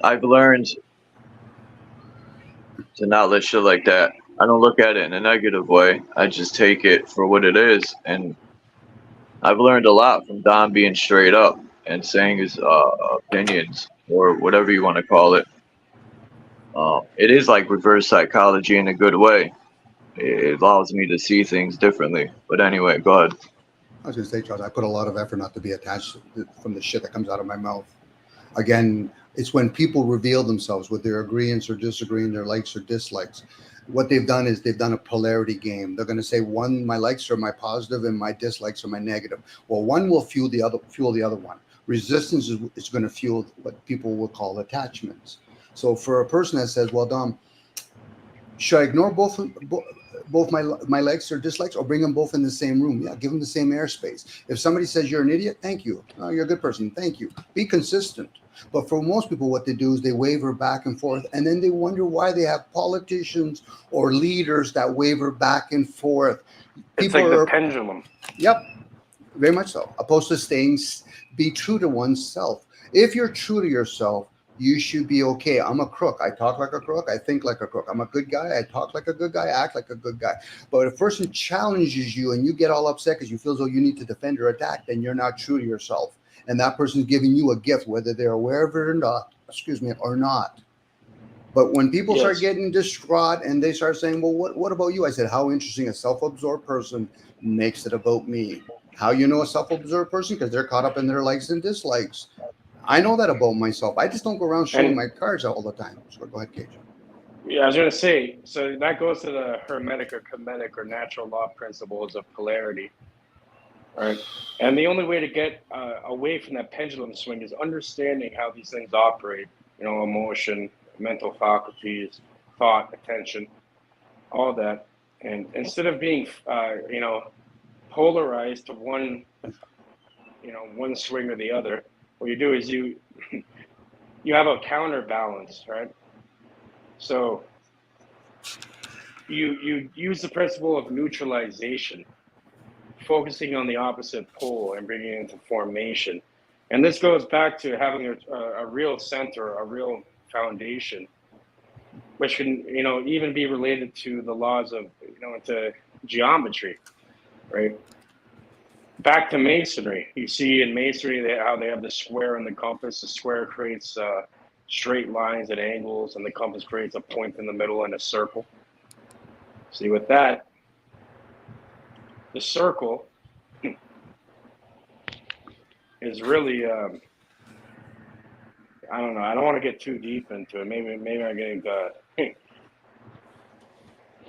I've learned to not let shit like that. I don't look at it in a negative way. I just take it for what it is, and I've learned a lot from Dom being straight up and saying his opinions, or whatever you want to call it. It is like reverse psychology in a good way. It allows me to see things differently. But anyway, go ahead. I was going to say, Charles, I put a lot of effort not to be attached from the shit that comes out of my mouth. Again, it's when people reveal themselves with their agreements or disagreeing, their likes or dislikes. What they've done is they've done a polarity game. They're going to say, my likes are my positive and my dislikes are my negative. Well, one will fuel the other one. Resistance is going to fuel what people will call attachments. So for a person that says, well, Dom, should I ignore both my likes or dislikes, or bring them both in the same room? Yeah, give them the same airspace. If somebody says you're an idiot, thank you. Oh, you're a good person. Thank you. Be consistent. But for most people, what they do is they waver back and forth, and then they wonder why they have politicians or leaders that waver back and forth. It's like the pendulum. Yep, very much so. Opposed to be true to oneself. If you're true to yourself, you should be okay. I'm a crook. I talk like a crook. I think like a crook. I'm a good guy. I talk like a good guy. I act like a good guy. But if a person challenges you and you get all upset because you feel as though you need to defend or attack, then you're not true to yourself. And that person's giving you a gift, whether they're aware of it or not, or not. But when people start getting distraught and they start saying, well, what about you? I said, how interesting. A self-absorbed person makes it about me. How you know a self-absorbed person? Because they're caught up in their likes and dislikes. I know that about myself. I just don't go around showing my cards all the time. So go ahead, Cage. Yeah, I was going to say, so that goes to the hermetic or kinetic or natural law principles of polarity, right? And the only way to get away from that pendulum swing is understanding how these things operate, emotion, mental faculties, thought, attention, all that. And instead of being, polarized to one swing or the other, what you do is you have a counterbalance, right? So you use the principle of neutralization, focusing on the opposite pole and bringing it into formation. And this goes back to having a real center, a real foundation, which can, even be related to the laws of, into geometry, right? Back to masonry. You see in masonry how they have the square and the compass. The square creates straight lines at angles, and the compass creates a point in the middle and a circle. See, with that, the circle is really, I don't know. I don't want to get too deep into it. Maybe I'm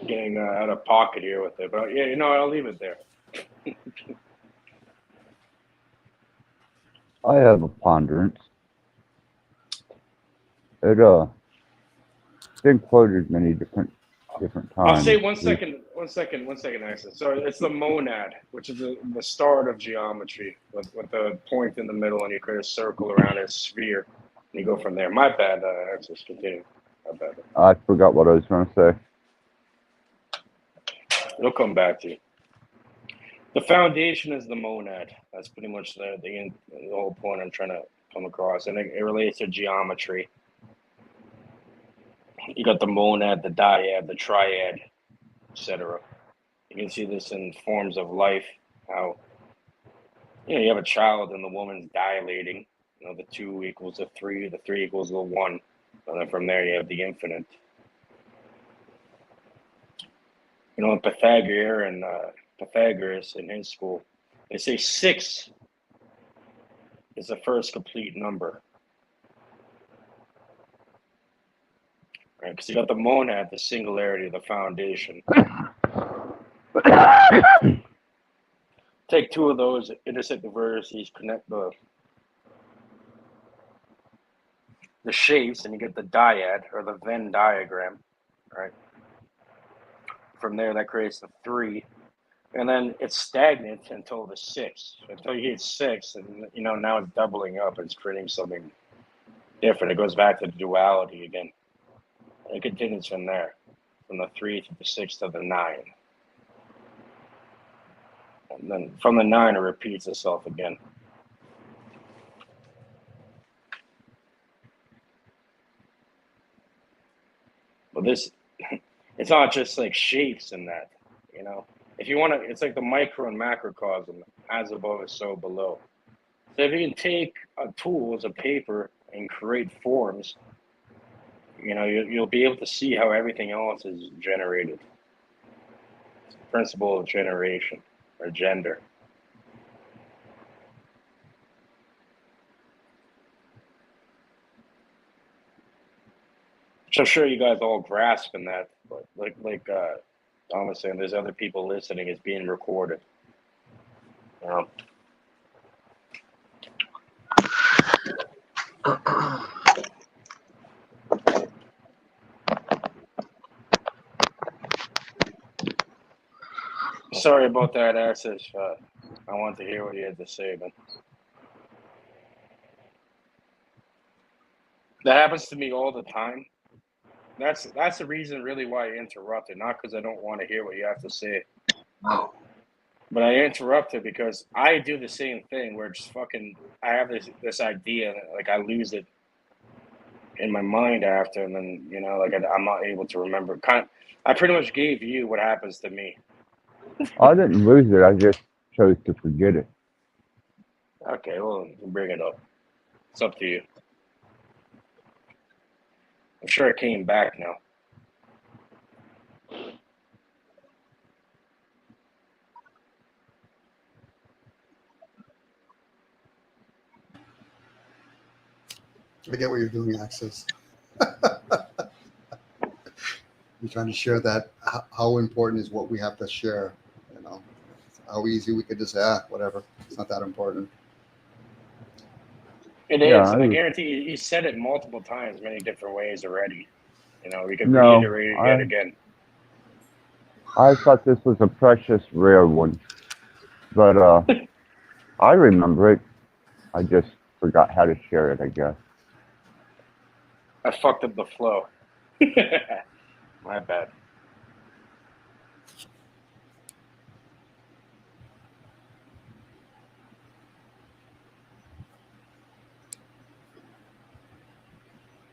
getting out of pocket here with it. But yeah, I'll leave it there. I have a ponderance. It been quoted many different I'll say times. one second, Axel. So it's the monad, which is the start of geometry, with the point in the middle, and you create a circle around a sphere, and you go from there. My bad, Axel. Continue. My bad. I forgot what I was going to say. It'll come back to you. The foundation is the monad. That's pretty much the whole point I'm trying to come across, and it relates to geometry. You got the monad, the dyad, the triad, etc. You can see this in forms of life, how you have a child and the woman's dilating. The 2 equals the 3, the 3 equals the 1, and then from there you have the infinite. Pythagoras in his school, they say 6 is the first complete number. Right? Because you got the monad, the singularity, the foundation. Take 2 of those, intersect the vertices, connect the shapes, and you get the dyad, or the Venn diagram, right? From there, that creates the 3, and then it's stagnant until the 6. Until you hit 6, and now it's doubling up. It's creating something different. It goes back to the duality again. It continues from there, from the 3 to the 6 to the 9. And then from the 9, it repeats itself again. But this, it's not just like shapes in that, If you want to, it's like the micro and macrocosm, as above is so below. So if you can take a tool as a paper and create forms, you'll be able to see how everything else is generated. It's the principle of generation, or gender. Which I'm sure you guys all grasp in that, but like Tom was saying, there's other people listening. It's being recorded. Sorry about that, Access. I wanted to hear what you had to say, but that happens to me all the time. That's the reason really why I interrupted, not because I don't want to hear what you have to say. But I interrupted because I do the same thing where just I have this idea, like I lose it in my mind after, and then I'm not able to remember. I pretty much gave you what happens to me. I didn't lose it. I just chose to forget it. Okay, well, bring it up. It's up to you. I'm sure it came back now. I get what you're doing, Access. You're trying to share that, how important is what we have to share, how easy we could just say, whatever, it's not that important. It is. I guarantee you said it multiple times, many different ways already. We could reiterate it yet again. I thought this was a precious, rare one, but I remember it. I just forgot how to share it, I guess. I fucked up the flow. My bad.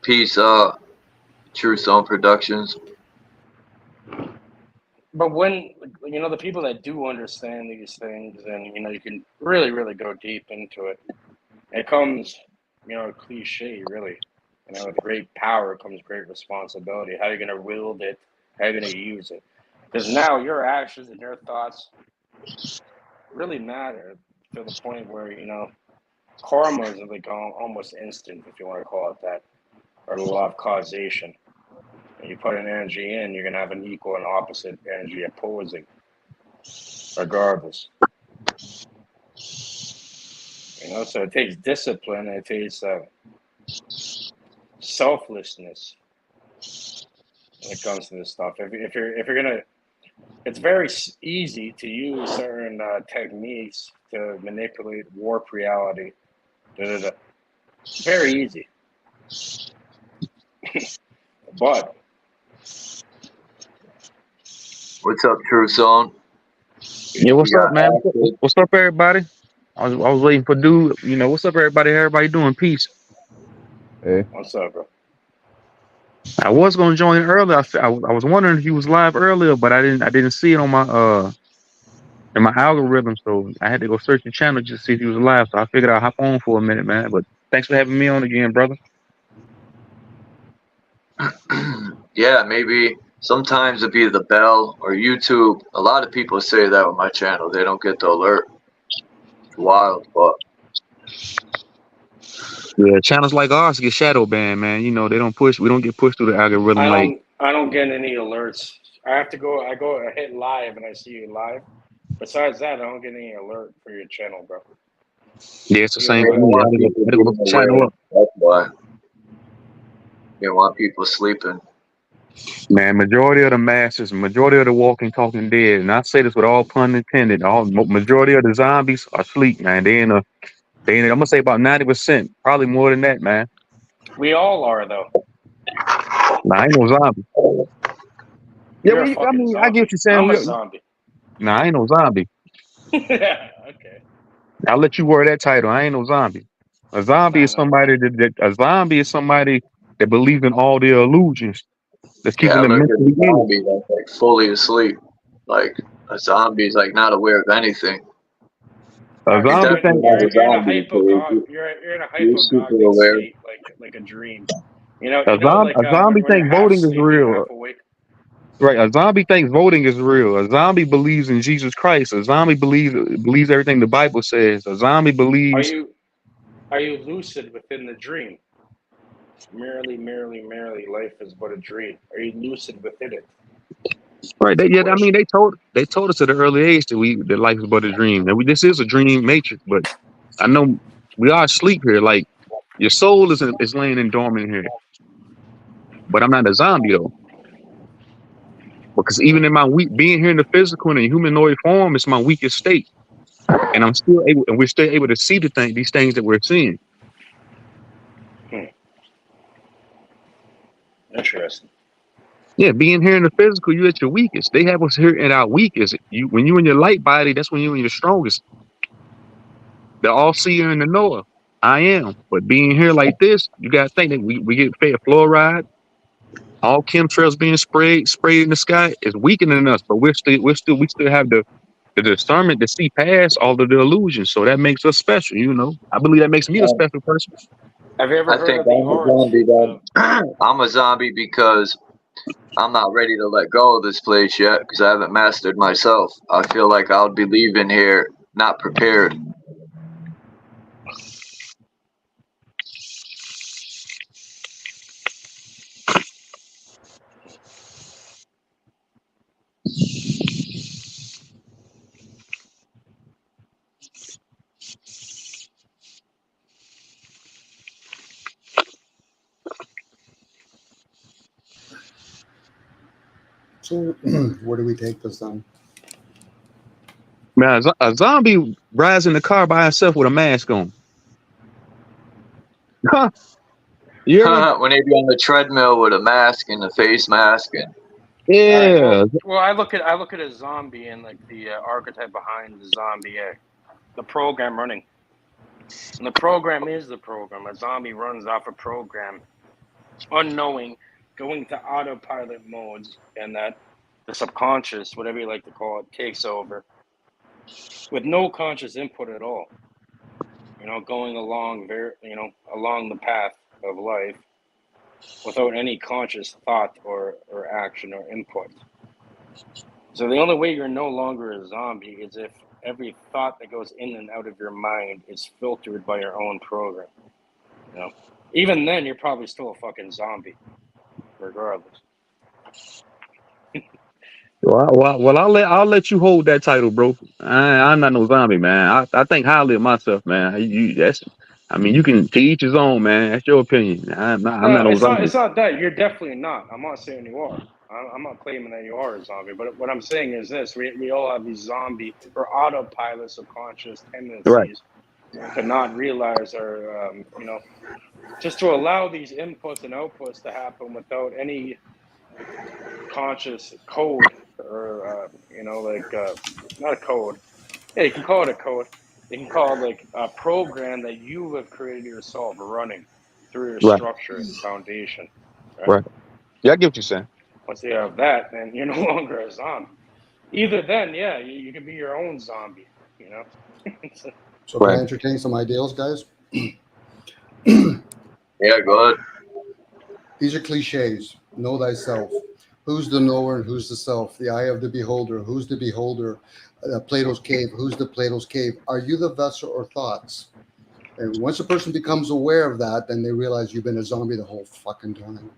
Peace, True Song Productions. But when, the people that do understand these things, and, you can really, really go deep into it, it comes, a cliche, really. With great power comes great responsibility. How are you going to wield it? How are you going to use it? Because now your actions and your thoughts really matter to the point where, karma is like almost instant, if you want to call it that, or the law of causation. When you put an energy in, you're going to have an equal and opposite energy opposing, regardless. So it takes discipline. It takes selflessness when it comes to this stuff. If you're gonna, it's very easy to use certain techniques to manipulate, warp reality. Very easy. But What's up, True Song? Yeah, what's You up, got man? acid. What's up, everybody? I was waiting for dude. What's up, everybody? Everybody doing peace? Hey, what's up, bro? I was gonna join earlier. I was wondering if he was live earlier, but I didn't see it on my in my algorithm, so I had to go search the channel just to see if he was live. So I figured I'd hop on for a minute, man. But thanks for having me on again, brother. Yeah, maybe sometimes it'd be the bell or YouTube. A lot of people say that with my channel. They don't get the alert. It's wild, but Yeah, channels like ours get shadow banned, man. They don't push. We don't get pushed through the algorithm like. I don't get any alerts. I hit live and I see you live. Besides that, I don't get any alert for your channel, bro. Yeah, it's the you same don't for me. I want had people to go look being the channel aware. up. That's why. You don't want people sleeping. Man, majority of the masses, majority of the walking, talking dead, and I say this with all pun intended. Majority of the zombies are asleep, man. I'm gonna say about 90%, probably more than that, man. We all are, though. Nah, I ain't no zombie. Yeah, You're a fucking I zombie. get what you're saying. I'm a zombie. Nah, I ain't no zombie. Okay. I'll let you wear that title. I ain't no zombie. A zombie is No. somebody a zombie is somebody that believes in all their illusions. That's Yeah, keeping I them look at a mentally ill. zombie that's like fully asleep. Like a zombie's like not aware of anything. A Because You're zombie definitely thing. not a you're in a zombie. you're in a You're super hypogogic aware. state, like a dream. A zombie When you're thinks half voting is sleeping, real. half awake. Right, a zombie thinks voting is real. A zombie believes in Jesus Christ. A zombie believes everything the Bible says. A zombie Are believes. you lucid within the dream? Merely, life is but a dream. Are you lucid within it? Right, That's a I mean, question. they told us at an early age that life is but a dream. And this is a dream matrix. But I know we are asleep here. Like your soul is laying in dormant here. But I'm not a zombie though, because even in my being here in the physical and in humanoid form, it's my weakest state, and we're still able to see these things that we're seeing. Interesting. Yeah, being here in the physical, you're at your weakest. They have us here at our weakest. When you in your light body, that's when you're in your strongest. The all-seer and the knower. I am. But being here like this, you gotta think that we get fed fluoride, all chemtrails being sprayed in the sky is weakening us, but we still have the discernment to see past all of the illusions. So that makes us special, I believe that makes me a special person. Have you ever I heard think of the I'm a art? zombie then. I'm a zombie because I'm not ready to let go of this place yet because I haven't mastered myself. I feel like I'll be leaving here not prepared. So, where do we take this then? Man, a zombie rides in the car by himself with a mask on. You hear me? When they be on the treadmill with a mask and a face mask and All right. Yeah. Well, I look at a zombie and like the archetype behind the zombie, the program running. And the program is the program. A zombie runs off a program, unknowing, going to autopilot modes, and that the subconscious, whatever you like to call it, takes over with no conscious input at all. Going along along the path of life without any conscious thought or action or input. So the only way you're no longer a zombie is if every thought that goes in and out of your mind is filtered by your own program. Even then, you're probably still a fucking zombie, regardless. Well, I'll let you hold that title, bro. I'm not no zombie, man. I think highly of myself, man. I mean, you can to each his own, man. That's your opinion. I'm not No, no it's not. zombie. It's not that. You're definitely not. I'm not saying you are. I'm not claiming that you are a zombie. But what I'm saying is this: we all have these zombie or autopilot subconscious Right, tendencies to not realize or just to allow these inputs and outputs to happen without any conscious code or not a code. Yeah, you can call it a code. You can call it like a program that you have created yourself running through your right, structure and foundation. Right. right. Yeah, I get what you're saying. Once you have that, then you're no longer a zombie. Either then, yeah, you can be your own zombie. You know. So can I Right, entertain some ideals, guys? Yeah, go ahead. These are cliches. Know thyself. Who's the knower and who's the self? The eye of the beholder. Who's the beholder? Plato's cave. Who's the Plato's cave? Are you the vessel or thoughts? And once a person becomes aware of that, then they realize you've been a zombie the whole fucking time.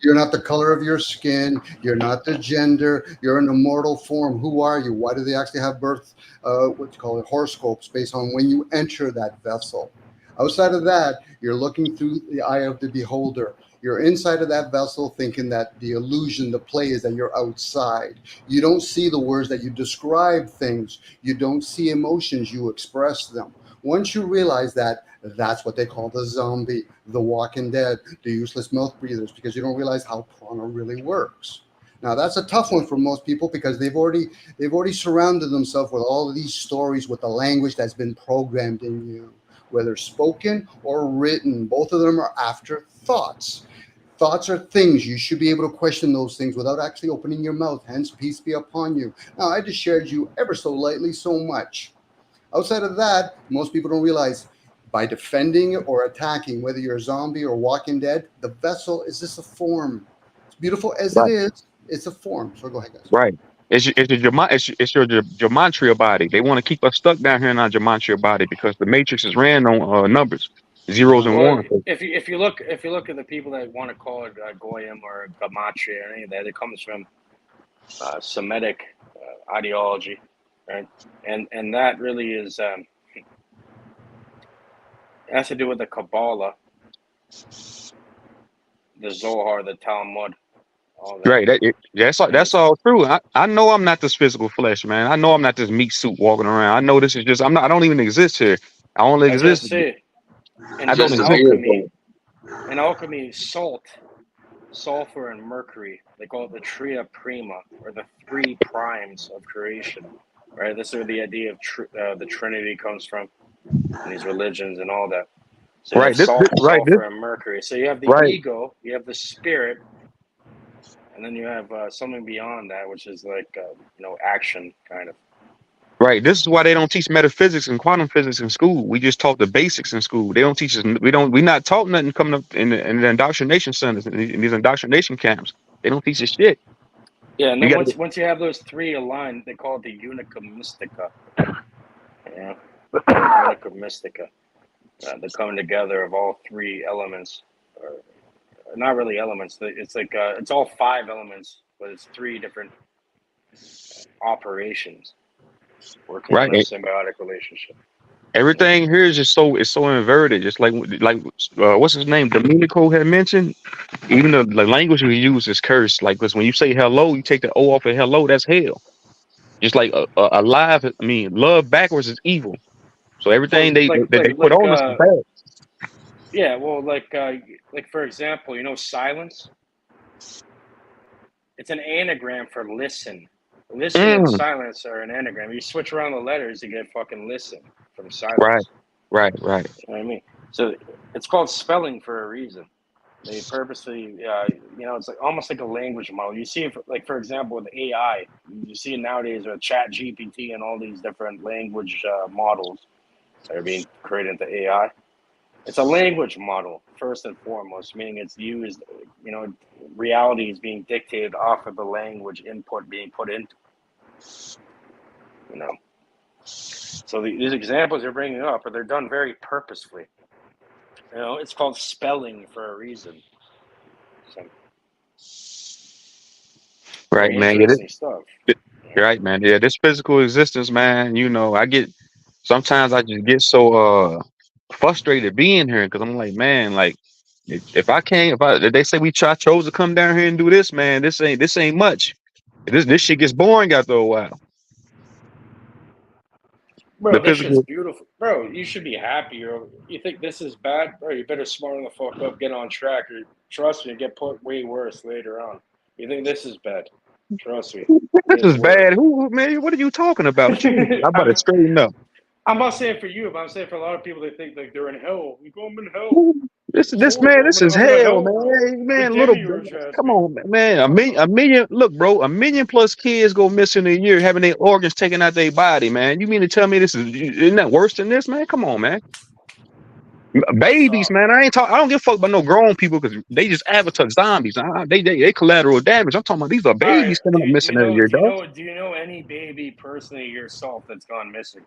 You're not the color of your skin. You're not the gender. You're an immortal form. Who are you? Why do they actually have birth, what you call it, horoscopes based on when you enter that vessel? Outside of that, you're looking through the eye of the beholder. You're inside of that vessel thinking that the illusion, the play is that you're outside. You don't see the words that you describe things. You don't see emotions, you express them. Once you realize that, that's what they call the zombie, the walking dead, the useless mouth breathers, because you don't realize how prana really works. Now that's a tough one for most people because they've already surrounded themselves with all of these stories with the language that's been programmed in you, whether spoken or written. Both of them are after thoughts. Thoughts are things. You should be able to question those things without actually opening your mouth. Hence, peace be upon you. Now, I just shared you ever so lightly so much. Outside of that, most people don't realize by defending or attacking, whether you're a zombie or walking dead, the vessel is just a form. It's beautiful as it right, is. It's a form. So go ahead, guys. right. It's your gematria body. They want to keep us stuck down here in our gematria body because the matrix is ran on numbers, zeros and Well, ones. if you look at the people that want to call it goyim or gematria or any of that, it comes from Semitic ideology, right? And that really is has to do with the Kabbalah, the Zohar, the Talmud, all that. Right. That's all true. I know I'm not this physical flesh, man. I know I'm not this meat suit walking around. I know this is just I'm not. I don't even exist here. I only I exist. just say I don't Just a exist. vehicle. in alchemy, salt, sulfur, and mercury, they call it the tria prima, or the three primes of creation. Right. This is where the idea of the Trinity comes from, and these religions and all that. So you have Right. salt, Right. sulfur, and mercury. So you have the Right. ego, you have the spirit, and then you have something beyond that, which is like action kind of. Right. This is why they don't teach metaphysics and quantum physics in school. We just taught the basics in school. They don't teach us. We're not taught nothing coming up in the indoctrination centers, in these indoctrination camps. They don't teach us shit. Yeah, and You then got to once you have those three aligned, they call it the unica mystica. Yeah, unica mystica. The coming together of all three elements, or not really elements. It's like it's all five elements, but it's three different operations working in a right. symbiotic relationship. Everything here is just so inverted. Just like what's his name? Domenico had mentioned. Even the language we use is cursed. Like, because when you say hello, you take the O off of hello. That's hell. Just like alive. I mean, love backwards is evil. So everything Well, they put on us is bad. yeah, well, like for example, silence. It's an anagram for listen. Listen and Mm, silence are an anagram. You switch around the letters, you get fucking listen from right, silence. right. You know what I mean? So it's called spelling for a reason. They purposely, it's like almost like a language model. You see, like for example, with AI, you see it nowadays with Chat GPT and all these different language models that are being created into AI. It's a language model first and foremost, meaning it's used. Reality is being dictated off of the language input being put into. So these examples you're bringing up, they're done very purposefully. It's called spelling for a reason. So. Right, Very man. Yeah, interesting stuff. you're right, man. Yeah, this physical existence, man. You know, I get sometimes I just get so frustrated being here because I'm like, man, like if I can't, if they say I chose to come down here and do this, man, this ain't much. This shit gets boring after a while. The Bro, this shit's physical. beautiful. Bro, you should be happy. You think this is bad? Bro, you better smarten the fuck up, get on track, or trust me, get put way worse later on. You think this is bad? Trust me, it This is is worse. bad. Who, man? What are you talking about? What you mean? I'm about to I'm, straighten up. I'm not saying for you, but I'm saying for a lot of people, they think like they're in hell. We go, I'm in hell. It's This man, horrible. this is I'm in a hell, hell man. world. Hey, man, Forgive little, me, your ass come me. on, man. A million. Look, bro, a million plus kids go missing a year having their organs taken out their body, man. You mean to tell me isn't that worse than this, man? Come on, man. Babies, Stop. man. I don't give a fuck about no grown people because they just avatar zombies. They collateral damage. I'm talking about these are All right. babies coming up Do missing you every know? year, Do you dog. know? Do you know any baby personally yourself that's gone missing?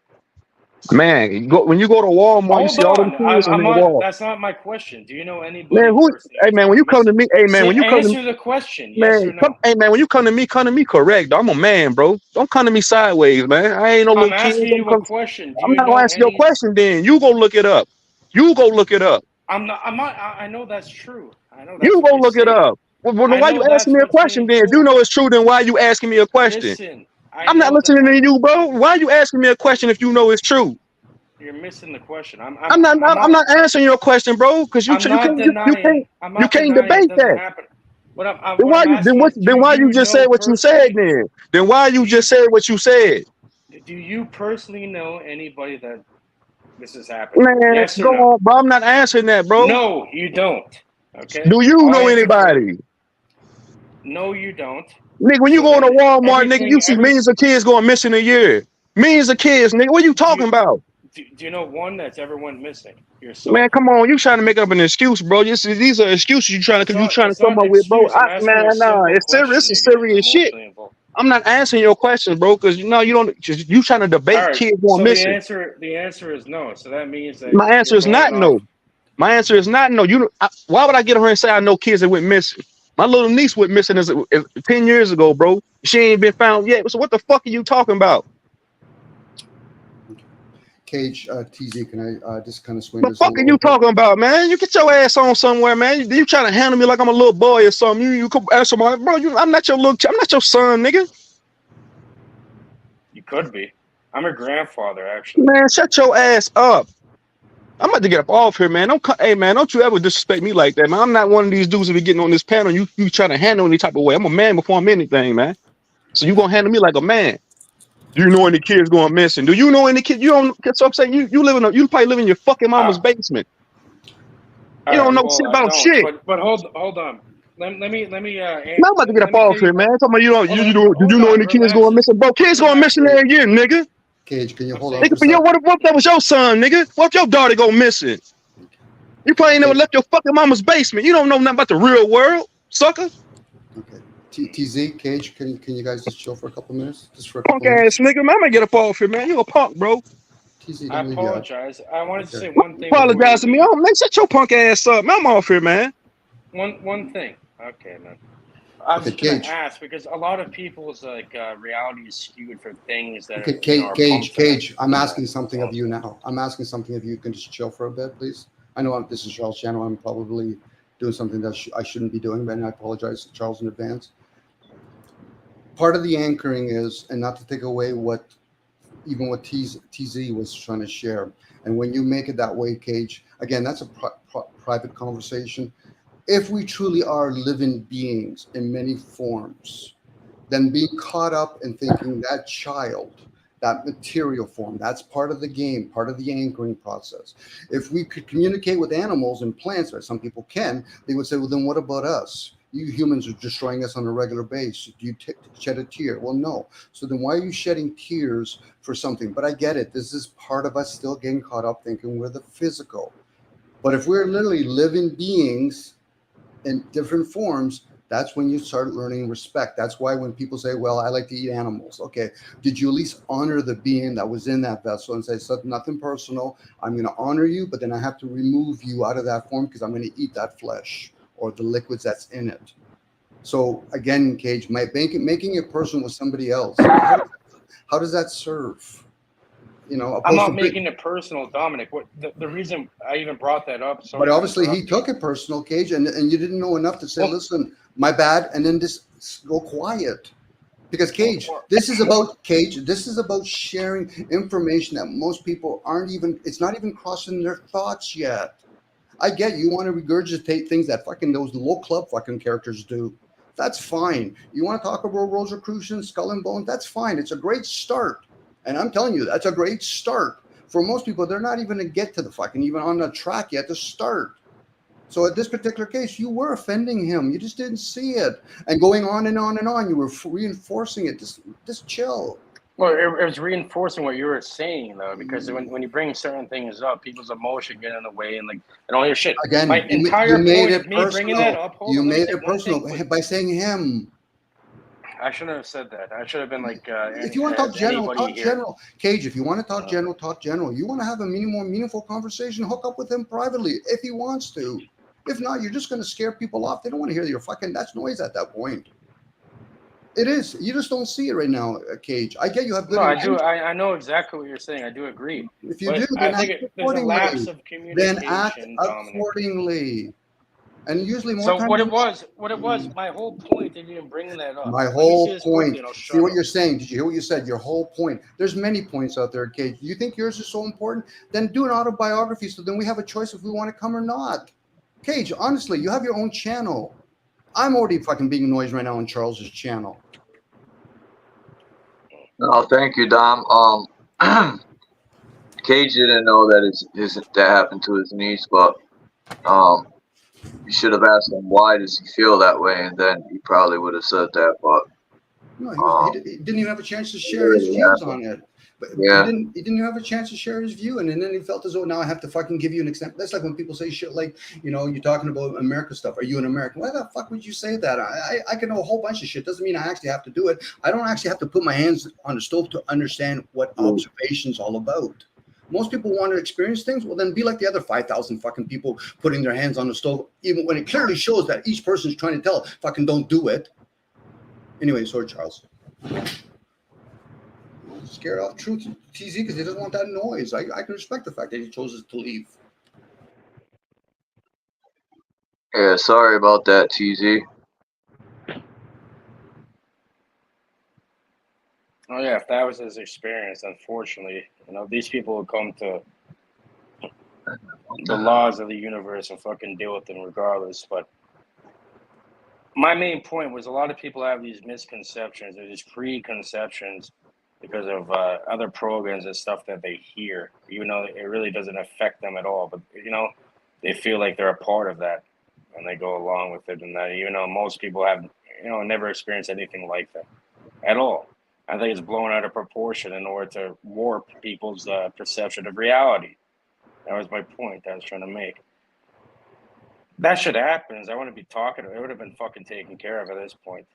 Man, when you go to Walmart, you Hold see all them on. kids on I'm that not. wall. That's not my question. Do you know Man, anybody who? personally Hey, that's man, when gone you come to missing? me, hey, man, Say, when you come to answer the question. Yes man, or no? hey man, when you come to me correct. I'm a man, bro. Don't come to me sideways, man. I ain't no little I'm kid. asking Don't you a come. question. Do I'm you not gonna know answer your any? question. Then you go look it up. You go look it up. I'm not. I'm not. I know that's true. I know that's You what go you're look it saying. up. Well, then I why you know asking that's me a what's question? being Then if you told. know it's true, then why you asking me a question? Listen. I I'm not know that. listening to you, bro. Why you asking me a question if you know it's true? You're missing the question. I'm not answering your question, bro. Because I'm not denying. I'm you not can't denying it debate doesn't that. happen. What I'm Then asking is, do why you you just said know what you said personally? then? Then why you Do you just said what you said? do you personally know anybody that this has happened to? Man, Yes or go no? on, bro. I'm not answering that, bro. No, you don't. Okay, Do you I'll know answer for you. anybody? No, you don't. Nigga, when you So go into then Walmart, nigga, you see millions of kids going missing a year. Millions of kids, nigga. What are you talking about? do you know one that's ever went missing? Yourself. Man, come on. You trying to make up an excuse, bro. These are excuses you trying to It's come not an up with, bro. excuse. I'm asking Man, you a nah. simple It's serious. question. It's You're a getting serious shit. emotionally involved. I'm not answering your questions, bro, because you know you don't. You trying to All debate right. kids going So missing. the answer is no. So that means that My answer you're is going not off. no. My answer is not no. Why would I get on her and say I know kids that went missing? My little niece went missing as 10 years ago, bro. She ain't been found yet. So what the fuck are you talking about? Cage, TZ, can I just kind of swing The this a fuck are little you bit? talking about, man? You get your ass on somewhere, man. You trying to handle me like I'm a little boy or something? You come ask somebody, bro. I'm not your I'm not your son, nigga. You could be. I'm your grandfather, actually. Man, shut your ass up. I'm about to get up off here, man. Hey, man, don't you ever disrespect me like that, man. I'm not one of these dudes that be getting on this panel. You trying to handle any type of way. I'm a man before I'm anything, man. So you gonna handle me like a man. Do you know any kids going missing? Do you know any kids? You don't. So I'm saying you probably live in your fucking mama's basement. All You don't right. know Well, shit I about don't. shit. But hold on. Let me Man, I'm about to get up let me off here, man. piggyback. Talking about Hold on. do you Hold know on. any kids going Relax. missing? Bro, kids going Relax. missing every year, nigga. Cage, can you I'm hold on saying. for a Nigga, sec? what if that was your son, nigga? What if your daughter go missing? You probably ain't never Cage, left your fucking mama's basement. You don't know nothing about the real world, sucker. okay. TZ, Cage, can you guys just chill for a couple minutes? Just for a Punk couple ass minutes? nigga, man. I'm gonna get up off here, man. You a punk, bro. TZ, I don't leave yet. apologize. I wanted to Okay. say one thing before you Apologize to me. leave. Oh, man, shut your punk ass up, man. I'm off here, man. One thing. Okay, man. I was Okay, just gonna Cage. ask because a lot of people's reality is skewed for things that Okay, are are Cage, pumped to them. Cage. I'm You know. asking something of So you now. I'm asking something of you. Can you just chill for a bit, please? I know this is Charles' channel. I'm probably doing something that I shouldn't be doing, but I apologize to Charles in advance. Part of the anchoring is, and not to take away what TZ was trying to share. And when you make it that way, Cage, again, that's a private conversation. If we truly are living beings in many forms, then being caught up in thinking that child, that material form, that's part of the game, part of the anchoring process. If we could communicate with animals and plants, or some people can, they would say, well, then what about us? You humans are destroying us on a regular basis. Do you shed a tear? Well, no. So then why are you shedding tears for something? But I get it. This is part of us still getting caught up thinking we're the physical. But if we're literally living beings in different forms, that's when you start learning respect. That's why when people say, well, I like to eat animals. Okay, did you at least honor the being that was in that vessel and say, so nothing personal, I'm going to honor you, but then I have to remove you out of that form because I'm going to eat that flesh or the liquids that's in it. So again, Cage, making it personal with somebody else. How does that serve? You know, I'm not making it personal, Dominic. What the reason I even brought that up? Sorry but to obviously he interrupt you. took it personal, Cage, and you didn't know enough to say, Well, listen, my bad, and then just go quiet. Because Cage, this is about sharing information that most people aren't even, it's not even crossing their thoughts yet. I get you want to regurgitate things that fucking those low club fucking characters do. That's fine. You want to talk about Rosicrucian, Skull and Bones? That's fine. It's a great start. And I'm telling you, that's a great start. For most people, they're not even going to get to the fucking even on the track yet to start. So at this particular case, you were offending him. You just didn't see it. And going on and on and on, you were reinforcing it. Just chill. Well, it was reinforcing what you were saying, though, because when you bring certain things up, people's emotion get in the way, and all your shit. Again, my entire you made point it of me bringing that up. You made it personal by saying him. I shouldn't have said that. I should have been like, if you want to talk general, talk here. general. Cage, if you want to talk general, talk general. You want to have a more meaningful conversation, hook up with him privately if he wants to. If not, you're just going to scare people off. They don't want to hear your fucking that's noise at that point. It is. You just don't see it right now, Cage. I get you have good. No, I do. I know exactly what you're saying. I do agree. If you do, then I think there's a lapse of communication. Then act accordingly. And usually more so times what it was, my whole point in even bringing that up. My whole point. See what you're saying. Did you hear what you said? Your whole point. There's many points out there, Cage. You think yours is so important? Then do an autobiography so then we have a choice if we want to come or not. Cage, honestly, you have your own channel. I'm already fucking being noise right now on Charles's channel. No, thank you, Dom. Cage didn't know that that happened to his niece, but you should have asked him why does he feel that way, and then he probably would have said that. But no, he didn't even have a chance to share his views on it. But yeah. he didn't have a chance to share his view, and then he felt as though now I have to fucking give you an example. That's like when people say shit like, you know, you're talking about America stuff. Are you an American? Why the fuck would you say that? I can know a whole bunch of shit. Doesn't mean I actually have to do it. I don't actually have to put my hands on the stove to understand what observation's all about. Most people want to experience things. Well, then be like the other 5,000 fucking people putting their hands on the stove, even when it clearly shows that each person's trying to tell, fucking don't do it. Anyway, sorry, Charles. Scared off Truth TZ because he doesn't want that noise. I can respect the fact that he chose to leave. Yeah, sorry about that, TZ. Oh yeah, if that was his experience, unfortunately, you know, these people would come to the laws of the universe and fucking deal with them regardless. But my main point was a lot of people have these misconceptions or these preconceptions because of other programs and stuff that they hear, even though it really doesn't affect them at all. But, you know, they feel like they're a part of that and they go along with it. And that, even though most people have, you know, never experienced anything like that at all. I think it's blown out of proportion in order to warp people's perception of reality. That was my point I was trying to make. That shit happens. I wouldn't be talking. It would have been fucking taken care of at this point.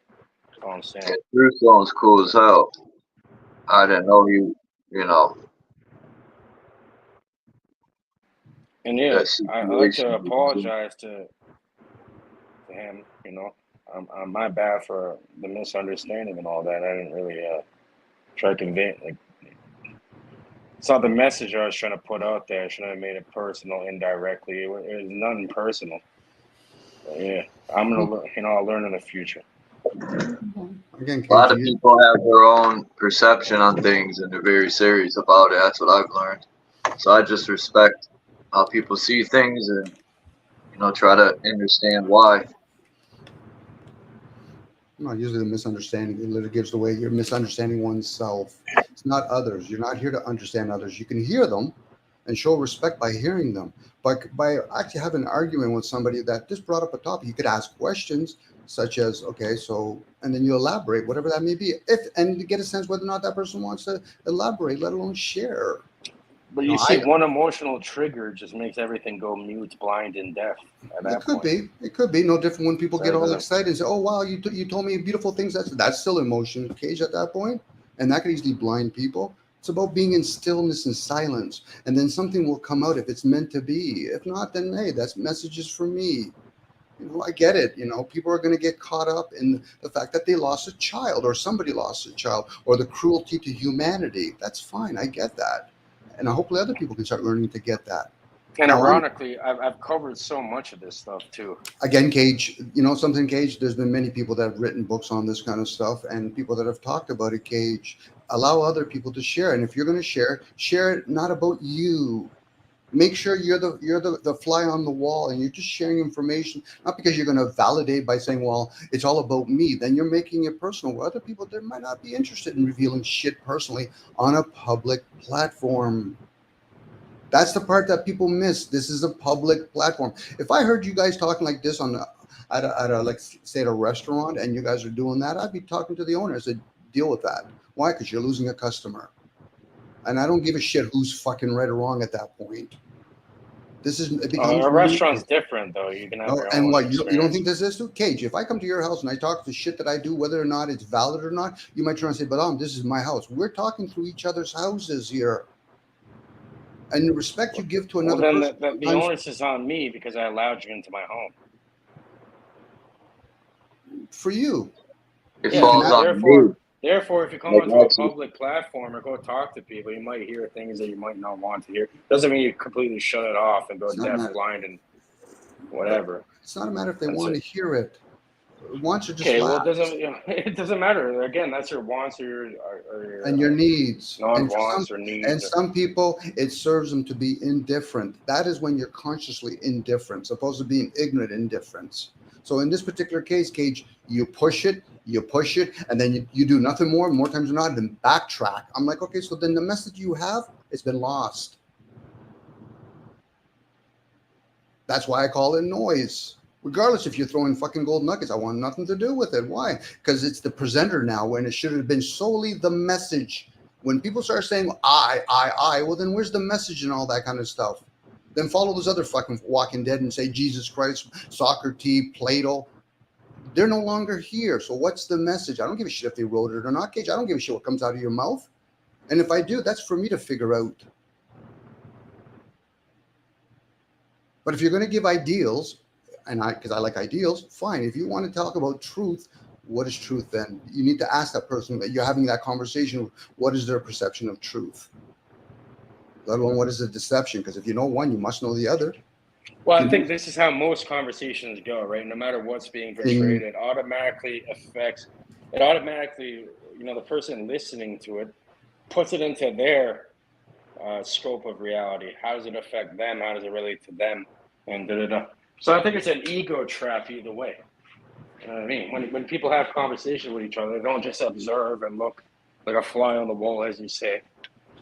That's all I'm saying. Yeah, Truth Zone's cool as hell. I didn't know you know. And yeah, I'd like to apologize to him, you know. I'm my bad for the misunderstanding and all that. I didn't really try to convey, like, it's not the message I was trying to put out there. I should have made it personal indirectly. It was nothing personal. But yeah, I'm gonna, you know, I'll learn in the future. Again, a lot of people have their own perception on things and they're very serious about it. That's what I've learned. So I just respect how people see things and, you know, try to understand why. No, usually the misunderstanding, it literally gives away you're misunderstanding oneself. It's not others. You're not here to understand others. You can hear them and show respect by hearing them. But by actually having an argument with somebody that just brought up a topic, you could ask questions such as, okay, so, and then you elaborate, whatever that may be, and you get a sense whether or not that person wants to elaborate, let alone share. But you see, one emotional trigger just makes everything go mute, blind, and deaf. It could be. It could be no different when people get all excited and say, "Oh wow, you told me beautiful things." That's still emotion, Cage, at that point, and that could easily blind people. It's about being in stillness and silence, and then something will come out if it's meant to be. If not, then hey, that's messages for me. You know, I get it. You know, people are going to get caught up in the fact that they lost a child or somebody lost a child or the cruelty to humanity. That's fine. I get that. And hopefully other people can start learning to get that. And Now, ironically, I've covered so much of this stuff too. again, Cage, you know something, Cage? There's been many people that have written books on this kind of stuff and people that have talked about it, Cage. Allow other people to share. And if you're going to share it not about you. Make sure you're the fly on the wall and you're just sharing information, not because you're going to validate by saying, well, it's all about me. Then you're making it personal. Where other people, they might not be interested in revealing shit personally on a public platform. That's the part that people miss. This is a public platform. If I heard you guys talking like this at a like say at a restaurant and you guys are doing that, I'd be talking to the owner. I said, deal with that. Why? Because you're losing a customer. And I don't give a shit who's fucking right or wrong at that point. This is it becomes A restaurant's different though. You can have your and own what you don't experience. think this is too? Cage, if I come to your house and I talk the shit that I do, whether or not it's valid or not, you might try and say, but this is my house. We're talking through each other's houses here. And the respect you give to Well, another then person. the onus is on me because I allowed you into my home. For you. It falls on me. Therefore, if you come Like, onto a actually, public platform or go talk to people, you might hear things that you might not want to hear. Doesn't mean you completely shut it off and go It's not a deaf, matter- blind, and whatever. It's not a matter if they That's want it. to hear it. Wants are just Okay, well, laughs. it doesn't matter. Again, that's your wants or your And your needs. And for non-wants some, or needs. and some people, it serves them to be indifferent. That is when you're consciously indifferent, supposed to being ignorant indifference. So in this particular case, Cage, you push it, and then you do nothing more times than not, then backtrack. I'm like, okay, so then the message you have, it's been lost. That's why I call it noise. Regardless if you're throwing fucking gold nuggets, I want nothing to do with it. Why? Because it's the presenter now when it should have been solely the message. When people start saying I, well then where's the message and all that kind of stuff? Then follow those other fucking Walking Dead and say Jesus Christ, Socrates, Plato. They're no longer here. So what's the message? I don't give a shit if they wrote it or not, Cage. I don't give a shit what comes out of your mouth. And if I do, that's for me to figure out. But if you're going to give ideals, because I like ideals, fine. If you want to talk about truth, what is truth then? You need to ask that person that you're having that conversation. What is their perception of truth? Let alone what is a deception? Because if you know one, you must know the other. Well, I think this is how most conversations go, right? No matter what's being portrayed, it automatically, the person listening to it puts it into their scope of reality. How does it affect them? How does it relate to them? And da-da-da. So I think it's an ego trap either way. You know what I mean? When people have conversations with each other, they don't just observe and look like a fly on the wall, as you say.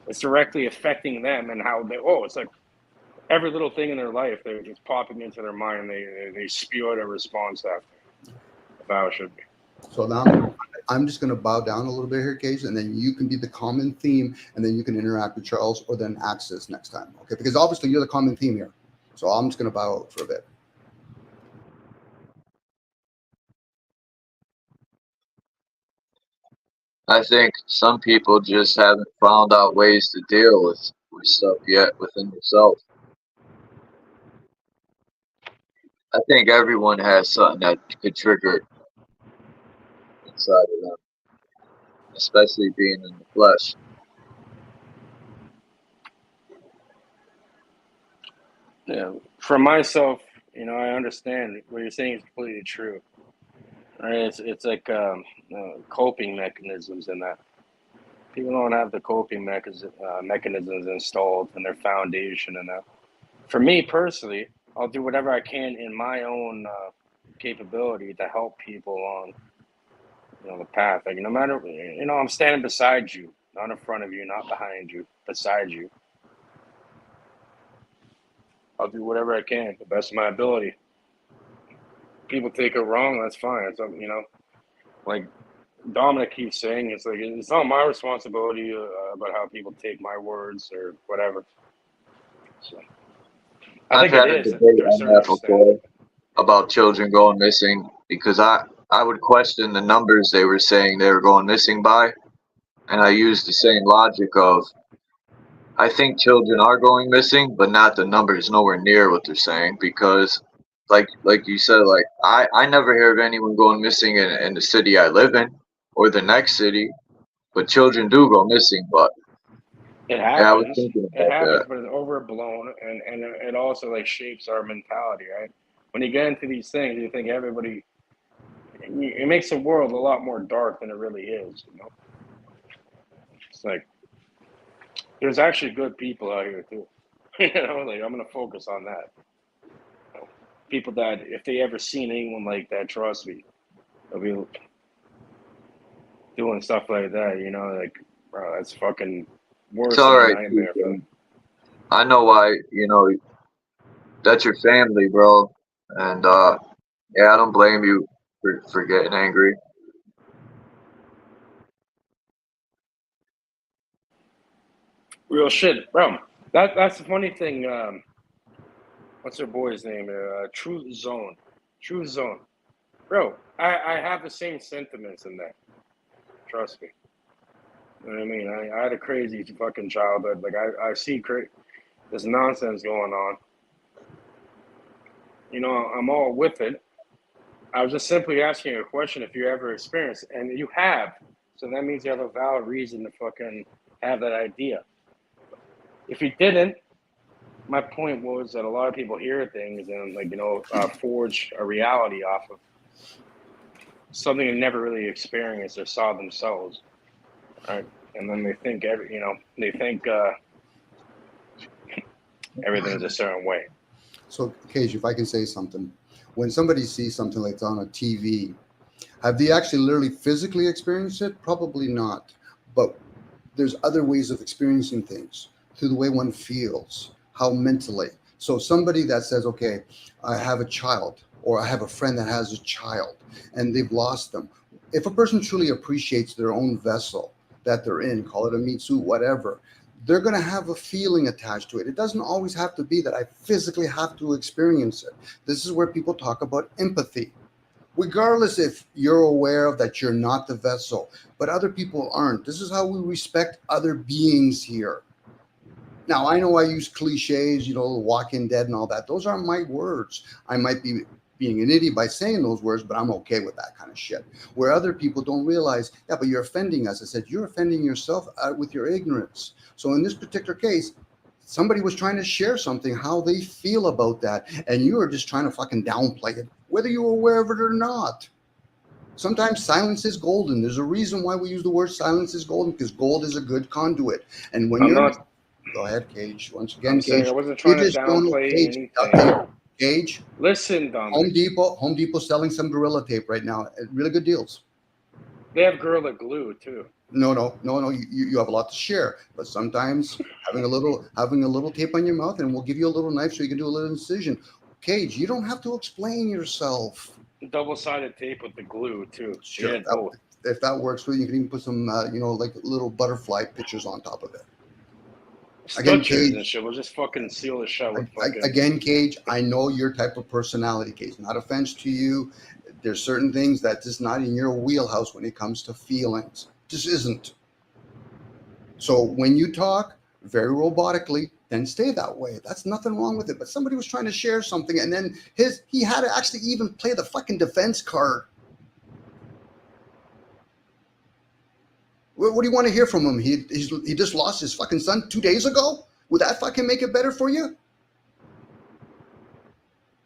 It's directly affecting them and how it's like every little thing in their life, they're just popping into their mind. They spew out a response after. That's how it should be. So now I'm just going to bow down a little bit here, Cage, and then you can be the common theme, and then you can interact with Charles or then Axis next time. Okay? Because obviously you're the common theme here. So I'm just going to bow out for a bit. I think some people just haven't found out ways to deal with stuff yet within themselves. I think everyone has something that could trigger it inside of them, especially being in the flesh. Yeah. For myself, I understand what you're saying is completely true. Right? It's like coping mechanisms in that. People don't have the coping mechanisms installed in their foundation and that. For me personally, I'll do whatever I can in my own capability to help people on the path. Like no matter I'm standing beside you, not in front of you, not behind you, beside you. I'll do whatever I can, the best of my ability. People take it wrong, that's fine. It's like Dominic keeps saying, it's like it's not my responsibility about how people take my words or whatever. So I think I've had it a is debate to a on certain that extent. before about children going missing because I would question the numbers they were saying they were going missing by, and I used the same logic of I think children are going missing, but not the numbers nowhere near what they're saying because like you said, like I never hear of anyone going missing in the city I live in or the next city, but children do go missing. But It yeah, I was happens. thinking It about that. happens, but it's overblown, and it also like shapes our mentality, right? When you get into these things, you think everybody. It makes the world a lot more dark than it really is. You know, it's like there's actually good people out here too. You know, like I'm gonna focus on that. You know, people that if they ever seen anyone like that, trust me, they'll be doing stuff like that. You know, like bro, that's fucking It's worse all than a right, nightmare for them. TJ. I know why. You know that's your family, bro. And yeah, I don't blame you for getting angry. Real shit, bro. That's the funny thing. What's her boy's name? Truth Zone. Truth Zone. Bro, I have the same sentiments in that. Trust me. You know what I mean? I had a crazy fucking childhood. Like, I see this nonsense going on. You know, I'm all with it. I was just simply asking you a question if you ever experienced it. And you have. So that means you have a valid reason to fucking have that idea. If you didn't, my point was that a lot of people hear things and, like, you know, forge a reality off of something they never really experienced or saw themselves, right? And then they think everything's a certain way. So, Cage, if I can say something, when somebody sees something like that on a TV, have they actually literally physically experienced it? Probably not. But there's other ways of experiencing things through the way one feels, how mentally. So somebody that says, okay, I have a child, or I have a friend that has a child and they've lost them. If a person truly appreciates their own vessel that they're in, call it a meat suit, whatever, they're going to have a feeling attached to it. It doesn't always have to be that I physically have to experience it. This is where people talk about empathy. Regardless if you're aware of that you're not the vessel, but other people aren't. This is how we respect other beings here. Now, I know I use cliches, you know, Walking Dead and all that. Those aren't my words. I might be being an idiot by saying those words, but I'm okay with that kind of shit. Where other people don't realize, yeah, but you're offending us. I said, you're offending yourself with your ignorance. So in this particular case, somebody was trying to share something, how they feel about that, and you are just trying to fucking downplay it, whether you were aware of it or not. Sometimes silence is golden. There's a reason why we use the word silence is golden, because gold is a good conduit. And when I'm you're not. Go ahead, Cage. Once I'm again, saying I Cage. wasn't You trying to just don't know, downplay Cage. anything. Cage. Listen, Home Dominic. Depot. Home Depot selling some Gorilla Tape right now. Really good deals. They have Gorilla Glue too. No. You have a lot to share, but sometimes having a little tape on your mouth, and we'll give you a little knife so you can do a little incision. Cage, you don't have to explain yourself. Double-sided tape with the glue too. Sure. Yeah, both. If that works for you, you can even put some, like little butterfly pictures on top of it. Again, Stutchers and Cage. shit. We'll just fucking seal it shut with fucking. Again, Cage, I know your type of personality, Cage. Not offense to you. There's certain things that is not in your wheelhouse when it comes to feelings. Just isn't. So when you talk very robotically, then stay that way. That's nothing wrong with it. But somebody was trying to share something, and then he had to actually even play the fucking defense card. What do you want to hear from him? He just lost his fucking son 2 days ago? Would that fucking make it better for you?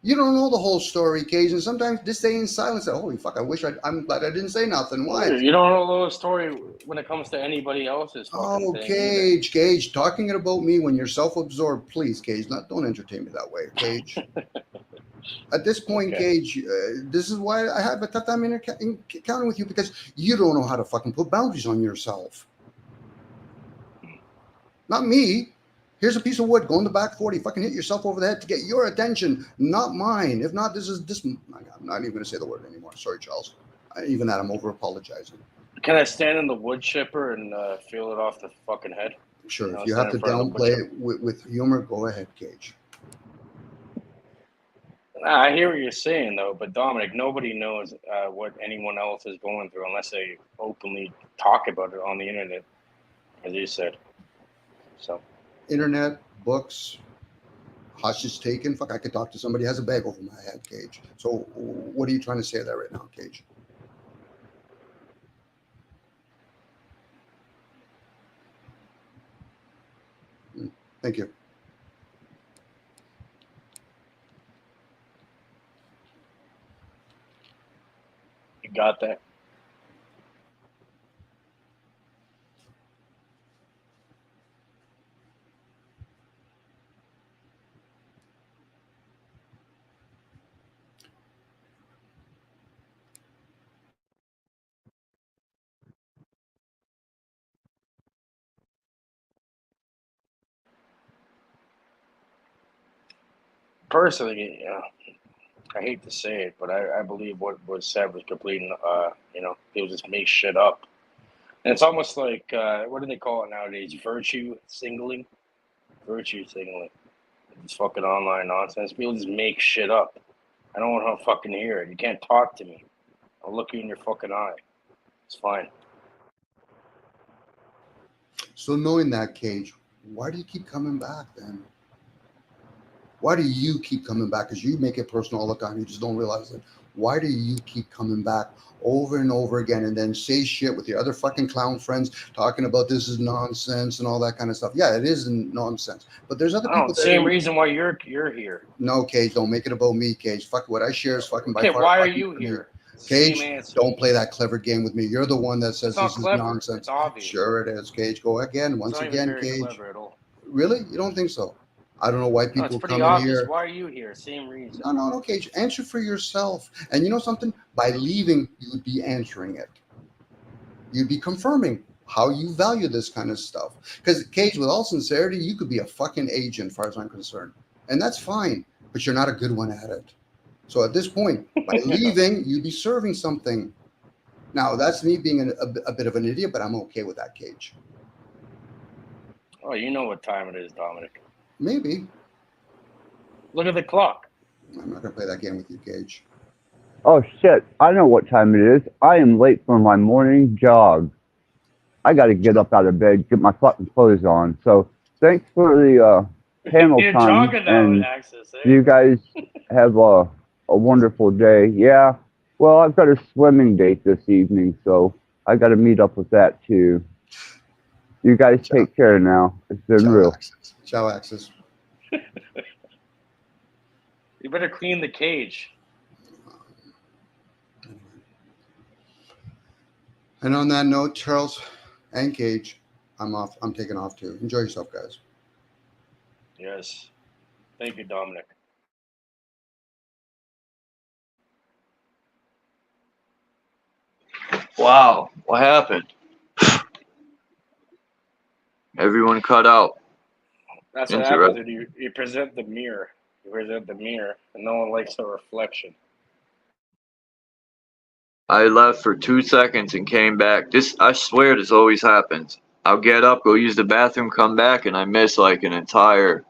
You don't know the whole story, Cage, and sometimes just stay in silence. Holy fuck! I'm glad I didn't say nothing. Why? You don't know the whole story when it comes to anybody else's fucking thing. Cage, talking talking about me when you're self-absorbed, please, Cage. Don't entertain me that way, Cage. At this point, Okay. Cage, this is why I have a tough time encountering with you, because you don't know how to fucking put boundaries on yourself. Not me. Here's a piece of wood. Go in the back 40. Fucking hit yourself over the head to get your attention, not mine. If not, this. I'm not even going to say the word anymore. Sorry, Charles. Even that, I'm over apologizing. Can I stand in the wood chipper and feel it off the fucking head? Sure. No, If you have to stand in front of the wood downplay chipper. it with humor, go ahead, Cage. I hear what you're saying, though, but Dominic, nobody knows what anyone else is going through unless they openly talk about it on the internet, as you said. So, Internet, books, hostage taken. Fuck, I could talk to somebody who has a bag over my head, Cage. So what are you trying to say there right now, Cage? Thank you. You got that? Personally, I hate to say it, but I believe what was said was complete. People just make shit up. And it's almost like, what do they call it nowadays? Virtue signaling? Virtue signaling. It's fucking online nonsense. People just make shit up. I don't want to fucking hear it. You can't talk to me. I'll look you in your fucking eye. It's fine. So knowing that, Cage, why do you keep coming back then? Why do you keep coming back? Because you make it personal all the time. You just don't realize it. Why do you keep coming back over and over again and then say shit with your other fucking clown friends talking about this is nonsense and all that kind of stuff? Yeah, it is nonsense. But there's other people. Same reason why you're here. No, Cage, don't make it about me, Cage. Fuck, what I share is fucking by far. Okay, why are you here? Cage, don't play that clever game with me. You're the one that says this is nonsense. It's obvious. Sure it is, Cage. Go again, once again, Cage. Clever at all. Really? You don't think so? I don't know why people it's pretty come obvious. in here. Why are you here? Same reason. No, Cage. Answer for yourself. And you know something? By leaving, you would be answering it. You'd be confirming how you value this kind of stuff. Because, Cage, with all sincerity, you could be a fucking agent, as far as I'm concerned. And that's fine, but you're not a good one at it. So at this point, by leaving, you'd be serving something. Now, that's me being a bit of an idiot, but I'm okay with that, Cage. Oh, you know what time it is, Dominic. Maybe. Look at the clock. I'm not going to play that game with you, Cage. Oh, shit. I know what time it is. I am late for my morning jog. I got to get up out of bed, get my fucking clothes on. So thanks for the panel You're time. jogging now And with Access, eh? you guys have a wonderful day. Yeah. Well, I've got a swimming date this evening, so I got to meet up with that too. You guys take care now. It's been real. Access. Ciao, Access. You better clean the cage. And on that note, Charles and Cage, I'm off. I'm taking off too. Enjoy yourself, guys. Yes. Thank you, Dominic. Wow, what happened? Everyone cut out. That's what happens when you present the mirror. You present the mirror, and no one likes a reflection. I left for 2 seconds and came back. I swear this always happens. I'll get up, go use the bathroom, come back, and I miss like an entire,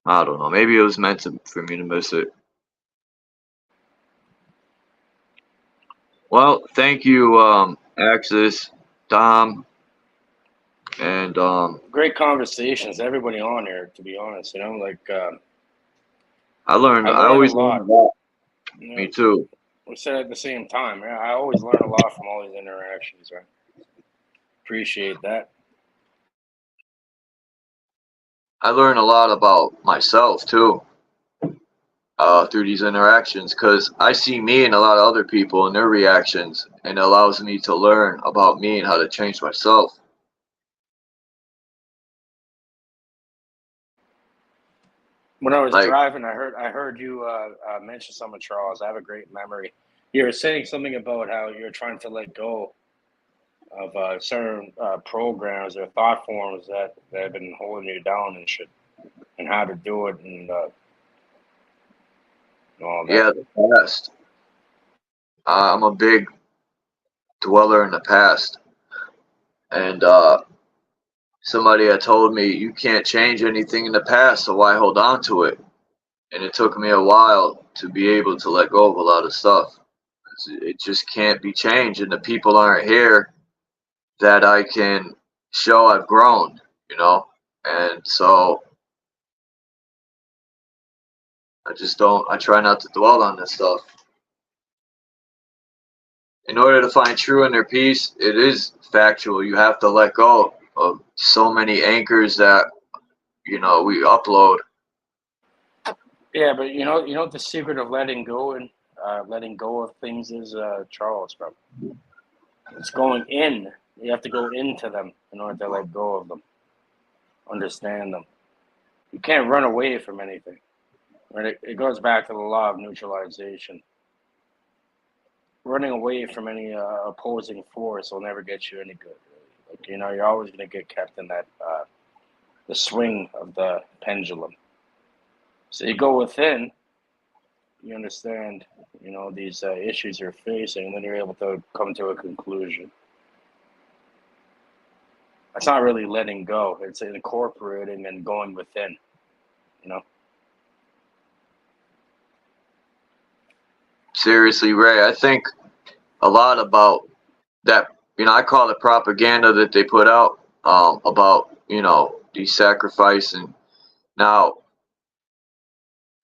I don't know, maybe it was meant for me to miss it. Well, thank you, Axis, Dom, and great conversations. Everybody on here, to be honest, I learned. I always learn a lot. Me too. We said at the same time. I always learn a lot from all these interactions. Right? Appreciate that. I learn a lot about myself too through these interactions, because I see me and a lot of other people and their reactions, and it allows me to learn about me and how to change myself. When I was driving, I heard you mention some of Charles. I have a great memory. You were saying something about how you're trying to let go of certain programs or thought forms that have been holding you down and shit, and how to do it and all that. Yeah, the past. I'm a big dweller in the past, and somebody had told me you can't change anything in the past, so why hold on to it? And it took me a while to be able to let go of a lot of stuff. It just can't be changed, and the people aren't here that I can show I've grown, you know? And so I just don't. I try not to dwell on this stuff. In order to find true inner peace, it is factual. You have to let go of so many anchors that we upload. Yeah, but you know what the secret of letting go and letting go of things is, Charles, bro. It's going in. You have to go into them in order to let go of them, understand them. You can't run away from anything. Right? It goes back to the law of neutralization. Running away from any opposing force will never get you any good. Like, you're always going to get kept in that the swing of the pendulum. So you go within, you understand, these issues you're facing, and then you're able to come to a conclusion. It's not really letting go. It's incorporating and going within, Seriously, Ray, I think a lot about that. I call it propaganda that they put out about, these sacrificing. Now,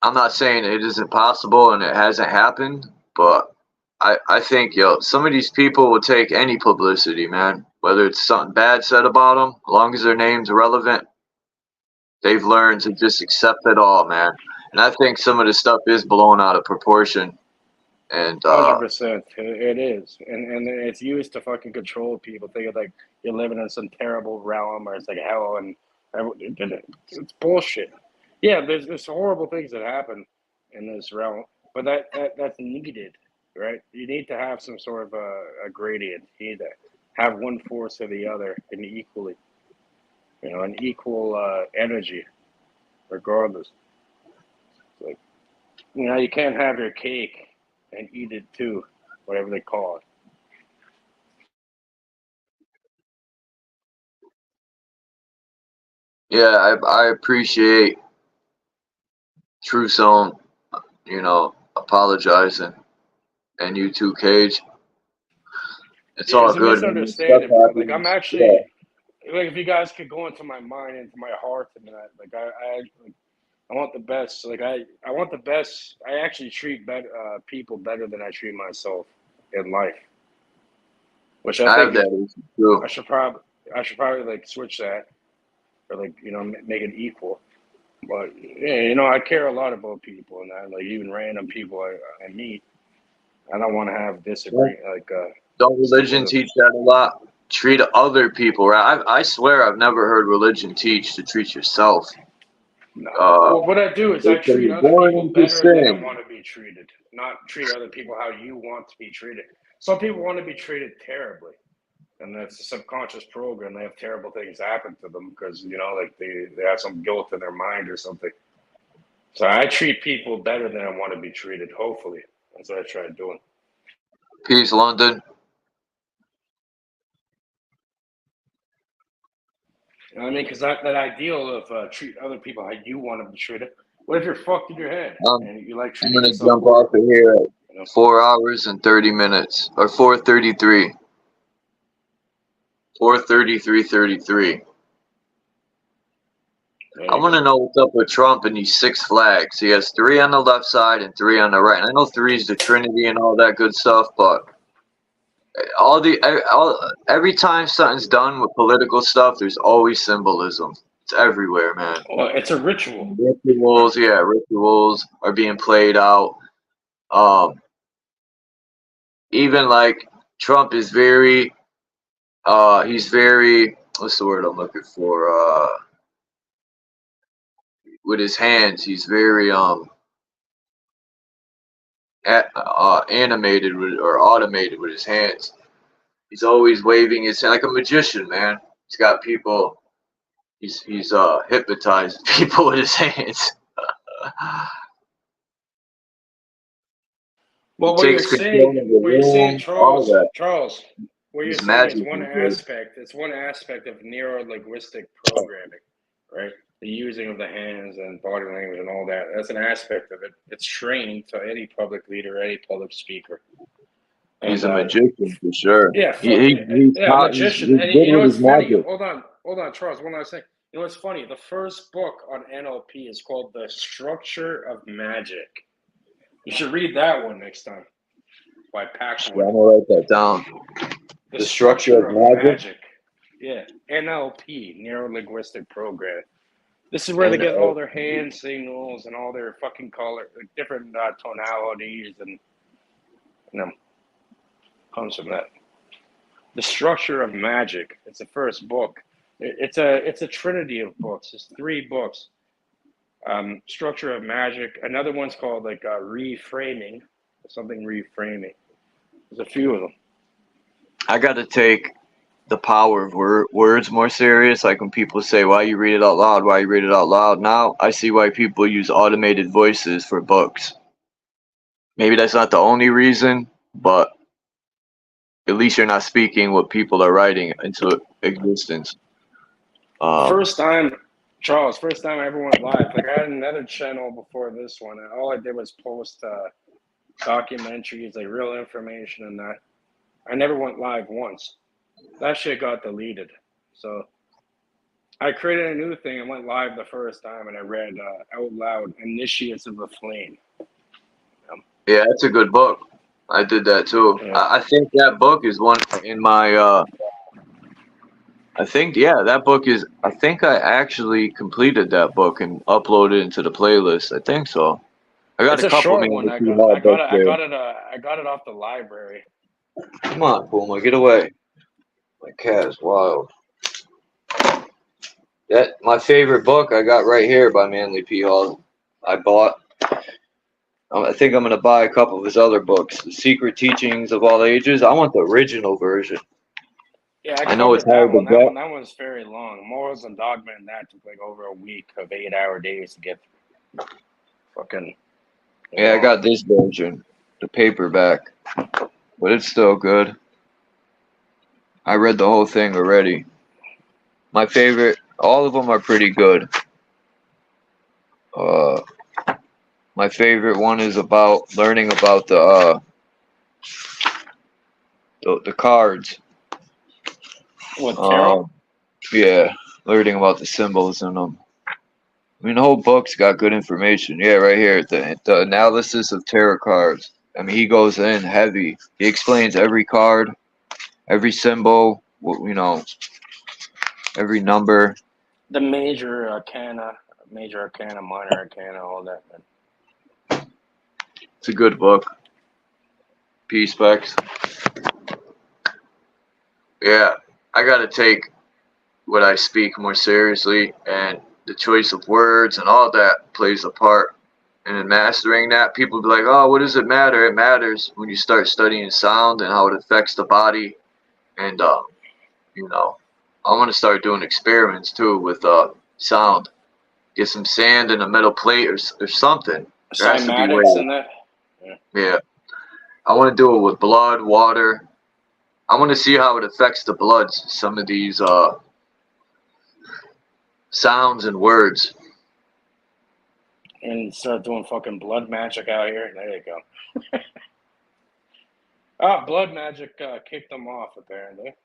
I'm not saying it isn't possible and it hasn't happened, but I think, some of these people will take any publicity, man. Whether it's something bad said about them, as long as their name's relevant, they've learned to just accept it all, man. And I think some of the stuff is blown out of proportion. And 100%, it is, and it's used to fucking control people. Think of like you're living in some terrible realm, or it's like hell, and it's bullshit. Yeah, there's horrible things that happen in this realm, but that's needed, right? You need to have some sort of a gradient. You need to have one force or the other, and equally, an equal energy, regardless. It's like, you can't have your cake and eat it too, whatever they call it. Yeah, I appreciate True Zone, apologizing, and you too, Cage. It's all It's a good. misunderstanding, bro. Like, I'm actually, like, if you guys could go into my mind, into my heart, and that, like, I want the best. Like, I want the best. I actually treat people better than I treat myself in life, which I think that is true. I should probably like switch that, or like make it equal. But yeah, I care a lot about people, and I, like, even random people I meet. I don't want to have disagree like. Don't religion teach that a lot? Treat other people right. I swear I've never heard religion teach to treat yourself. No. Well, what I do is I treat other people better than I want to be treated. Not treat other people how you want to be treated. Some people want to be treated terribly, and that's a subconscious program. They have terrible things happen to them because like they have some guilt in their mind or something. So I treat people better than I want to be treated. Hopefully, that's what I try doing. Peace, London. You know what I mean? Because that ideal of treat other people how you want to be treated. What if you're fucked in your head and you like treating yourself? I'm gonna jump off of here at 4 hours and 30 minutes, or 4:33. 4:33:33. I want to know what's up with Trump and these 6 flags. He has 3 on the left side and 3 on the right. And I know 3 is the Trinity and all that good stuff, but every time something's done with political stuff, there's always symbolism. It's everywhere, man. Well, it's a ritual. Rituals are being played out. Even like Trump is very, he's very, what's the word I'm looking for? With his hands, he's very animated or automated with his hands. He's always waving his hand like a magician, man. He's got people. He's hypnotized people with his hands. Well, what you're saying, Charles, what you're saying is one aspect. It's one aspect of neuro-linguistic programming, right? The using of the hands and body language and all that. That's an aspect of it. It's training to any public leader, any public speaker. He's a magician for sure. Yeah, he's a magician. And you know what's funny? Hold on, Charles. One last thing. You know what's funny? The first book on NLP is called The Structure of Magic. You should read that one next time. By Yeah, I'm Packwood. gonna write that down. The The Structure of Magic. Yeah. NLP, Neuro Linguistic Program. This is where they get all their hand signals and all their fucking color, like different tonalities, and comes from that. The Structure of Magic. It's the first book. It's a trinity of books. It's 3 books. Structure of Magic. Another one's called like Reframing. Something Reframing. There's a few of them. I got to take the power of words more serious. Like when people say, "Why you read it out loud? Why you read it out loud?" Now I see why people use automated voices for books. Maybe that's not the only reason, but at least you're not speaking what people are writing into existence. First time I ever went live. Like I had another channel before this one, and all I did was post documentaries, like real information, and that. I never went live once. That shit got deleted. So I created a new thing and went live the first time, and I read out loud Initiates of the Flame. Yeah, that's a good book. I did that too. Yeah. I think that book is one in my. I think that book is. I think I actually completed that book and uploaded it into the playlist. I think so. I got It's a a couple. short one. I got it off the library. Come on, Puma, get away. My cat is wild. That my favorite book I got right here by Manly P. Hall. I bought. I think I'm gonna buy a couple of his other books, The Secret Teachings of All Ages. I want the original version. Yeah, I know it's that hard one. to get. That one's very long. Morals and Dogma and that took like over a week of 8-hour days to get through. Fucking. Yeah, I got this version, the paperback, but it's still good. I read the whole thing already. My favorite, all of them are pretty good. My favorite one is about learning about the cards. What, tarot? Yeah, learning about the symbols in them. I mean, the whole book's got good information. Yeah, right here, the analysis of tarot cards. I mean, he goes in heavy. He explains every card, every symbol, every number. The major arcana, minor arcana, all that. Man. It's a good book. P-Specs. Yeah, I gotta take what I speak more seriously, and the choice of words and all that plays a part. And in mastering that, people be like, "Oh, what does it matter?" It matters when you start studying sound and how it affects the body. And I'm gonna start doing experiments too with sound. Get some sand in a metal plate or something. There has to be Cymatics in that. Yeah. I want to do it with blood, water. I want to see how it affects the bloods. Some of these sounds and words. And start doing fucking blood magic out here. There you go. Blood magic kicked them off, apparently.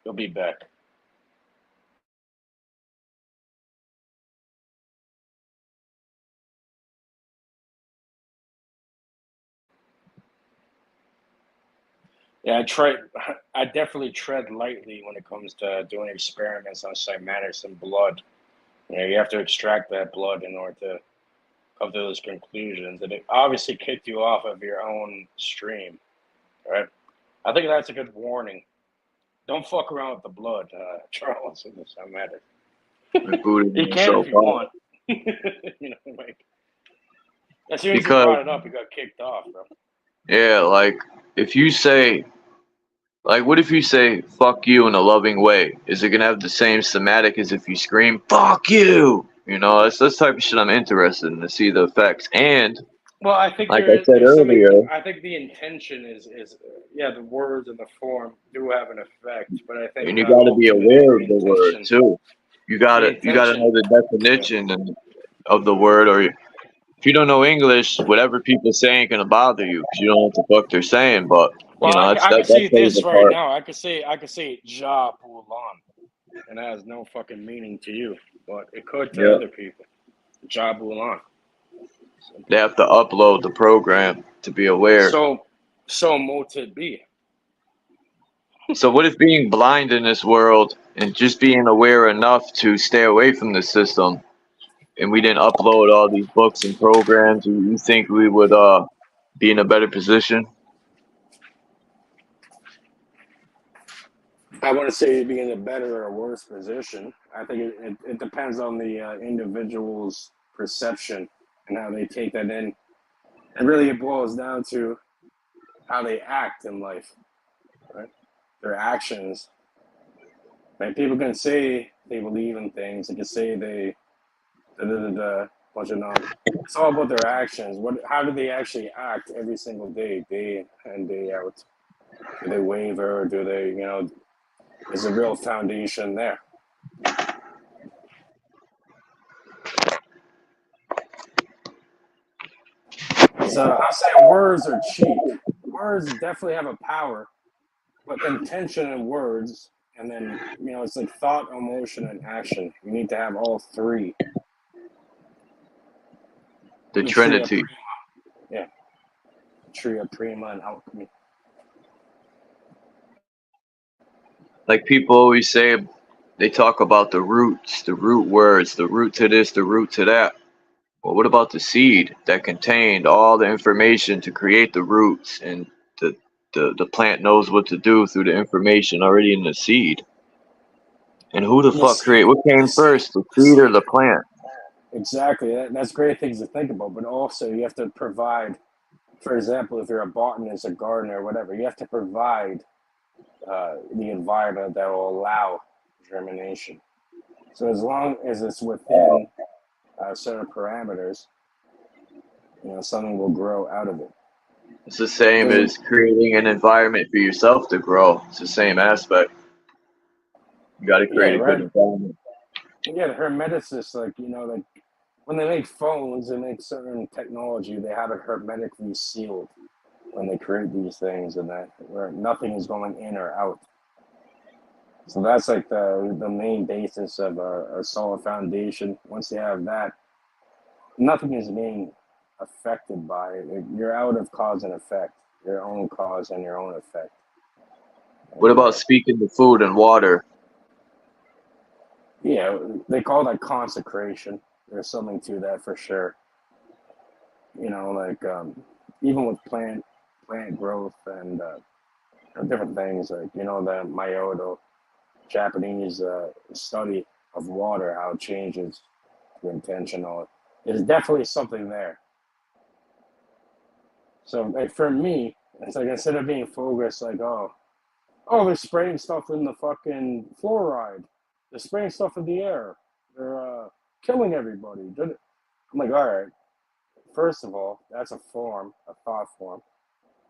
He'll be back. Yeah, I definitely tread lightly when it comes to doing experiments on cymatics and blood. You have to extract that blood in order to come to those conclusions. And it obviously kicked you off of your own stream, right? I think that's a good warning. Don't fuck around with the blood, Charles, in the cymatics. You can if you want. As soon as you brought it up, you got kicked off, bro. Yeah, like if you say, what if you say "fuck you" in a loving way? Is it gonna have the same somatic as if you scream "fuck you"? That's the type of shit I'm interested in, to see the effects. And well, I think like I said earlier, I think the intention is the words and the form do have an effect, but I think and you got to be aware of the word too. You gotta know the definition of the word, or if you don't know English, whatever people say ain't gonna bother you because you don't know what the fuck they're saying. But I can see this right now. I could say Ja Bulan. and it has no fucking meaning to you, but it could to Yeah. other people. Job on. They have to upload the program to be aware. So mote it be. So what if being blind in this world and just being aware enough to stay away from the system, and we didn't upload all these books and programs, you think we would be in a better position? I wouldn't say you'd be in a better or worse position. I think it depends on the individual's perception and how they take that in. And really it boils down to how they act in life, right? Their actions. Like people can say they believe in things. They can say they bunch of non. It's all about their actions. How do they actually act every single day in, day out? Do they waver? Or do they, is a real foundation there? So I'm saying words are cheap. Words definitely have a power, but intention and words, and then it's like thought, emotion, and action. You need to have all three. The Trinity. Yeah. Tria prima and alchemy. Like people always say, they talk about the roots, the root words, the root to this, the root to that. Well, what about the seed that contained all the information to create the roots, and the plant knows what to do through the information already in the seed? And who the fuck create? What came first, the seed or the plant? Exactly. That's great things to think about, but also you have to provide, for example, if you're a botanist, a gardener, whatever, you have to provide the environment that will allow germination. So as long as it's within certain parameters, something will grow out of it. It's the same as creating an environment for yourself to grow. It's the same aspect. You got to create a good environment. Yeah, the hermeticists, like when they make phones and make certain technology, they have it hermetically sealed when they create these things, and that where nothing is going in or out. So that's like the main basis of a solid foundation. Once you have that, nothing is being affected by it. You're out of cause and effect, your own cause and your own effect. What about speaking to food and water? Yeah, they call that consecration. There's something to that for sure. Even with plant growth and different things, like the Myoto Japanese study of water, how it changes to intentional. There's definitely something there. So like for me, it's like instead of being focused like, oh, they're spraying stuff in the fucking fluoride, they're spraying stuff in the air, they're killing everybody. I'm like, all right, first of all, that's a thought form.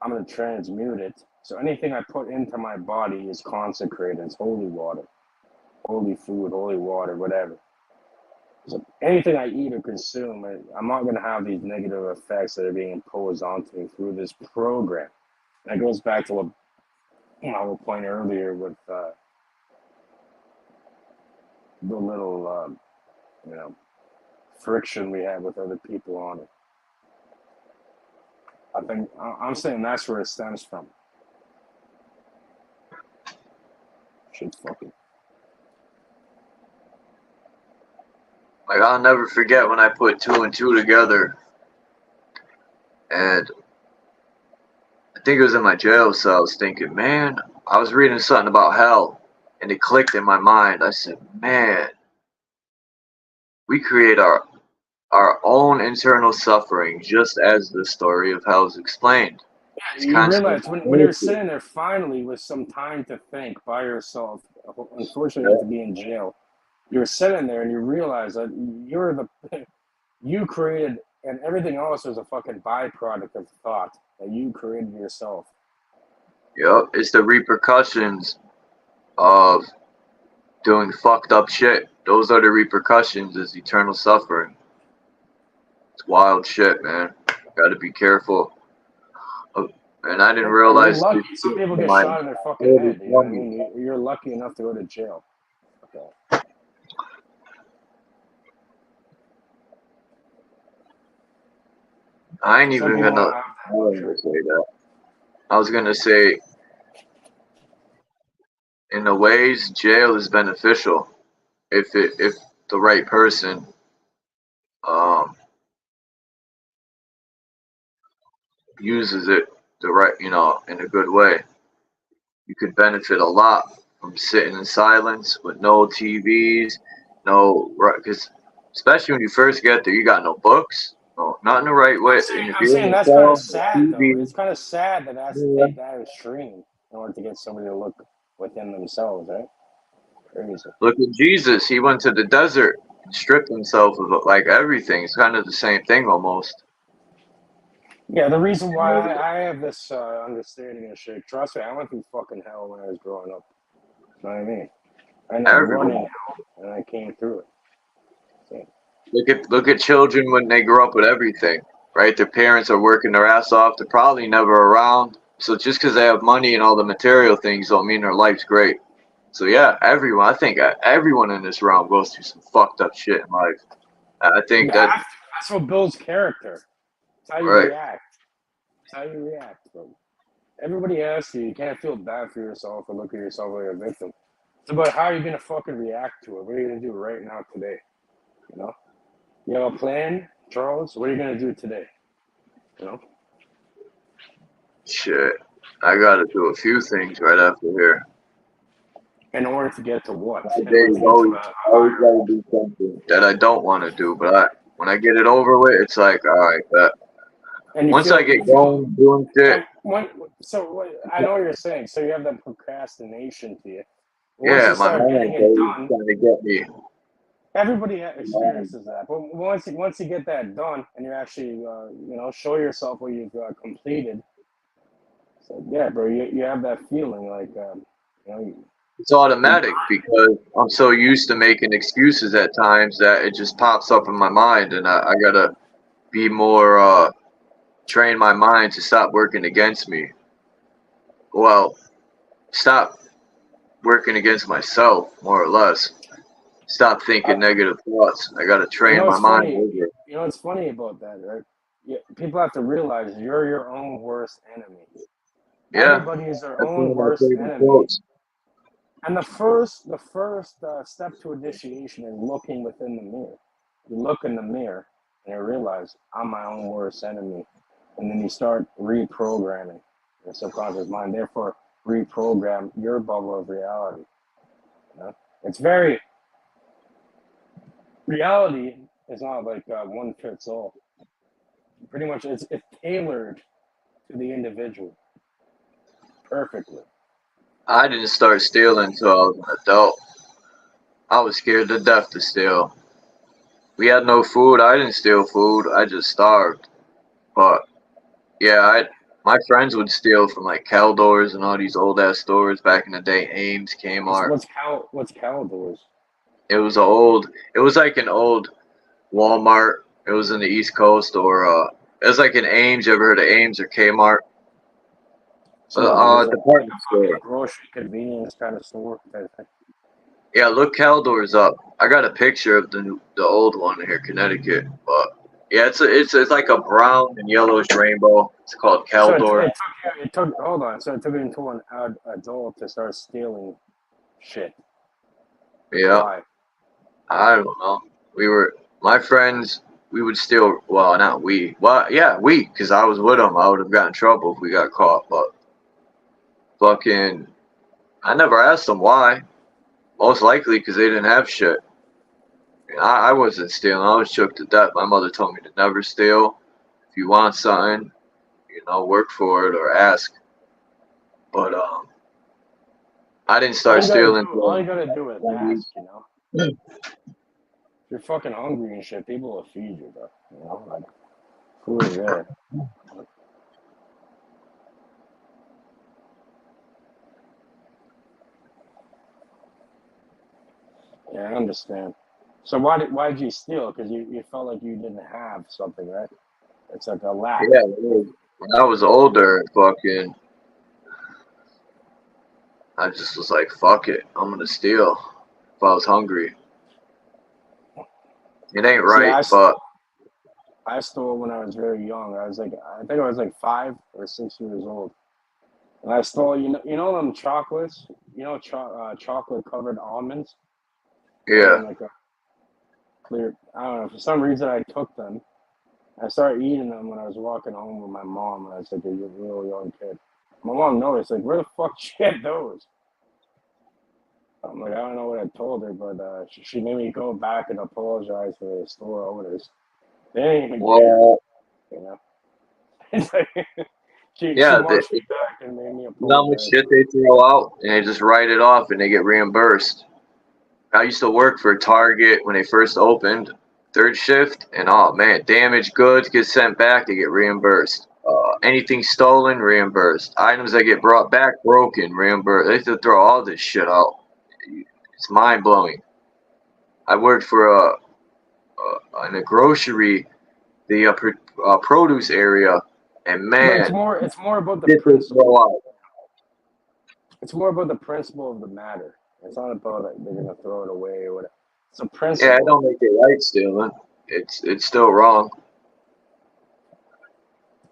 I'm going to transmute it. So anything I put into my body is consecrated. It's holy water, holy food, holy water, whatever. So anything I eat or consume, I'm not going to have these negative effects that are being imposed onto me through this program. And that goes back to what I was pointing earlier with the little, friction we have with other people on it. I'm saying that's where it stems from. Shit, fucking. Like, I'll never forget when I put 2 and 2 together, and I think it was in my jail cell. I was thinking, man, I was reading something about hell, and it clicked in my mind. I said, man, we create our own internal suffering, just as the story of hell is explained. Yeah, you realize when you're sitting there finally with some time to think by yourself, unfortunately you have to be in jail, you're sitting there and you realize that you created, and everything else is a fucking byproduct of thought that you created yourself. Yep, it's the repercussions of doing fucked up shit. Those are the repercussions, is eternal suffering. It's wild shit, man. Gotta be careful. And I didn't realize. Some people get shot in their fucking head. You know what I mean? You're lucky enough to go to jail. that. I ain't Some even people gonna. don't have I that wasn't gonna luxury. say that. I was gonna say, in a ways, jail is beneficial if the right person um uses it the right, in a good way. You could benefit a lot from sitting in silence with no TVs, because especially when you first get there, you got no books, not in the right way. And if I'm you're in saying a that's kind of cell, no sad though. TV, It's kind of sad that it has to yeah. take that extreme in order to get somebody to look within themselves, right? Crazy. Look at Jesus. He went to the desert and stripped himself of like everything. It's kind of the same thing almost. Yeah, the reason why I have this understanding and shit, trust me, I went through fucking hell when I was growing up. You know what I mean? I ended up running Everyone. hell, and I came through it. So, Look at children when they grow up with everything, right? Their parents are working their ass off. They're probably never around. So just because they have money and all the material things don't mean their life's great. So yeah, everyone. I think everyone in this realm goes through some fucked up shit in life. I you think that have to. That's what builds character. It's how you right. react. It's how you react, bro. Everybody has to. You can't feel bad for yourself or look at yourself like a victim. It's about how you're gonna fucking react to it. What are you gonna do right now today? You know? You have a plan, Charles? What are you gonna do today? You know? Shit. I gotta do a few things right after here. In order to get to what? My In order days to get to always a always higher. gotta do something that I don't want to do, but when I get it over with, it's like all right. But And once I you get feel going doing shit, and I know what you're saying. So you have that procrastination to you. But once yeah, you my start getting mind's it always done, trying to get me. everybody Um, experiences that. But once you get that done and you actually show yourself what you've completed. So yeah, bro, you have that feeling like It's you're automatic because I'm so used to making excuses at times that it just pops up in my mind, and I gotta be more train my mind to stop working against me. Well, stop working against myself, more or less. Stop thinking negative thoughts. I gotta You train know my what's mind funny? over it. You know what's funny about that, right? People have to realize you're your own worst enemy. Yeah, Everybody is their that's one own of my worst favorite enemy. quotes. And the first step to initiation is looking within the mirror. You look in the mirror and you realize I'm my own worst enemy, and then you start reprogramming your subconscious mind. Therefore, reprogram your bubble of reality. You know? It's very reality is not like one fits all. Pretty much, it's tailored to the individual perfectly. I didn't start stealing until I was an adult. I was scared to death to steal. We had no food. I didn't steal food. I just starved. But yeah, my friends would steal from like Caldors and all these old ass stores back in the day. Ames, Kmart. What's Caldors? It was a old. It was like an old Walmart. It was in the East Coast, or it was like an Ames. You ever heard of Ames or Kmart? So what is it? Like Department a store. fucking grocery convenience kind of store type thing. Yeah, look Caldors up. I got a picture of the old one here, Connecticut. But yeah, it's like a brown and yellowish rainbow. It's called So Caldor. it took hold on. So it took you until an adult to start stealing shit. Yeah, Why? I don't know. My friends. We would steal. Well, not we. Well, yeah, we. Because I was with them. I would have gotten in trouble if we got caught. But fucking, I never asked them why. Most likely because they didn't have shit. I wasn't stealing. I was shook to death. My mother told me to never steal. If you want something, work for it or ask. But I didn't start stealing All until you gotta do is ask. You know, Hmm. if you're fucking hungry and shit, people will feed you, bro. You know, like food is there. Yeah, I understand. So why did you steal? Because you felt like you didn't have something, right? It's like a lack. Yeah, when I was older, I just was like, fuck it, I'm gonna steal. I was hungry. It ain't See, right, but I stole when I was very young. I think I was like 5 or 6 years old. And I stole, you know them chocolates, chocolate covered almonds. yeah. And like a clear, I don't know. For some reason, I took them. I started eating them when I was walking home with my mom. When I was like a real young kid. My mom noticed, like, where the fuck did you get those? I'm like, I don't know what I told her, but she made me go back and apologize to the store owners. They didn't even care, Well, you know. It's like, she yeah. marched me back and made me You know how much apologize. shit they throw out, and they just write it off, and they get reimbursed. I used to work for Target when they first opened, third shift, and oh man, damaged goods get sent back, they get reimbursed. Anything stolen, reimbursed. Items that get brought back broken, reimbursed. They have to throw all this shit out. It's mind blowing. I worked for in a grocery, the produce area, and But man, it's more about the shit they principle. throw out. It's more about the principle of the matter. It's not about like they're gonna throw it away or whatever. It's a Yeah, it principle. don't make it right stealing. It's still wrong.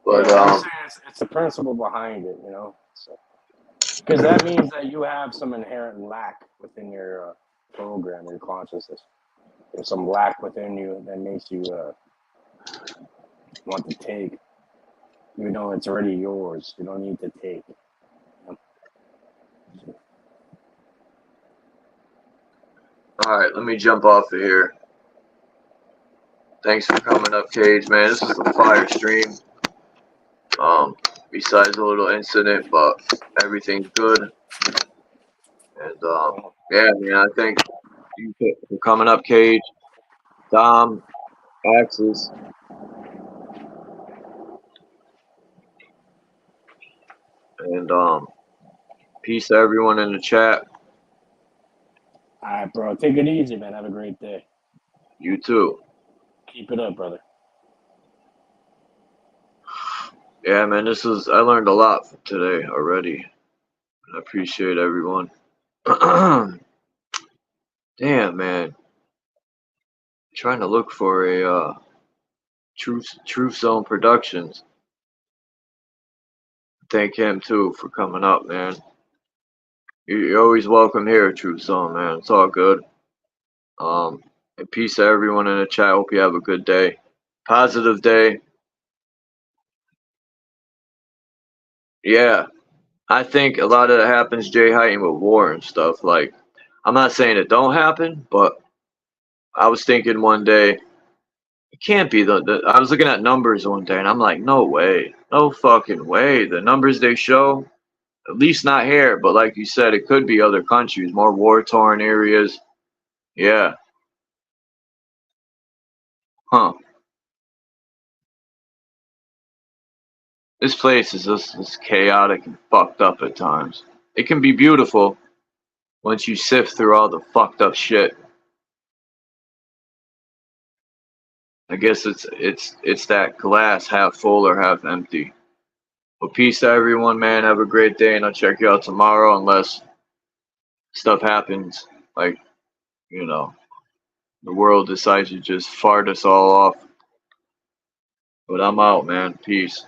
But Yeah, I'm saying it's the principle behind it, you know. So, because that means that you have some inherent lack within your program, your consciousness. There's some lack within you that makes you want to take, even though it's already yours. You don't need to take. all right, let me jump off of here. Thanks for coming up, Cage, man. This is a fire stream. Besides a little incident, but everything's good. And yeah, man, I thank you for coming up, Cage, Dom, Axis, and peace to everyone in the chat. All right, bro. Take it easy, man. Have a great day. You too. Keep it up, brother. Yeah, man, I learned a lot from today already. I appreciate everyone. Damn, man. Trying to look for a Truth Zone Productions. Thank him too for coming up, man. You're always welcome here, Truth Zone, man. It's all good. And peace to everyone in the chat. Hope you have a good day. Positive day. Yeah. I think a lot of that happens, Jay Heighten, with war and stuff. Like, I'm not saying it don't happen, but I was thinking one day, it can't be I was looking at numbers one day, and I'm like, no way. No fucking way. The numbers they show, at least not here, but like you said, it could be other countries, more war-torn areas. Yeah. Huh. This place is just chaotic and fucked up at times. It can be beautiful once you sift through all the fucked up shit. I guess it's that glass half full or half empty. But peace to everyone, man. Have a great day, and I'll check you out tomorrow unless stuff happens. Like, you know, the world decides to just fart us all off. But I'm out, man. Peace.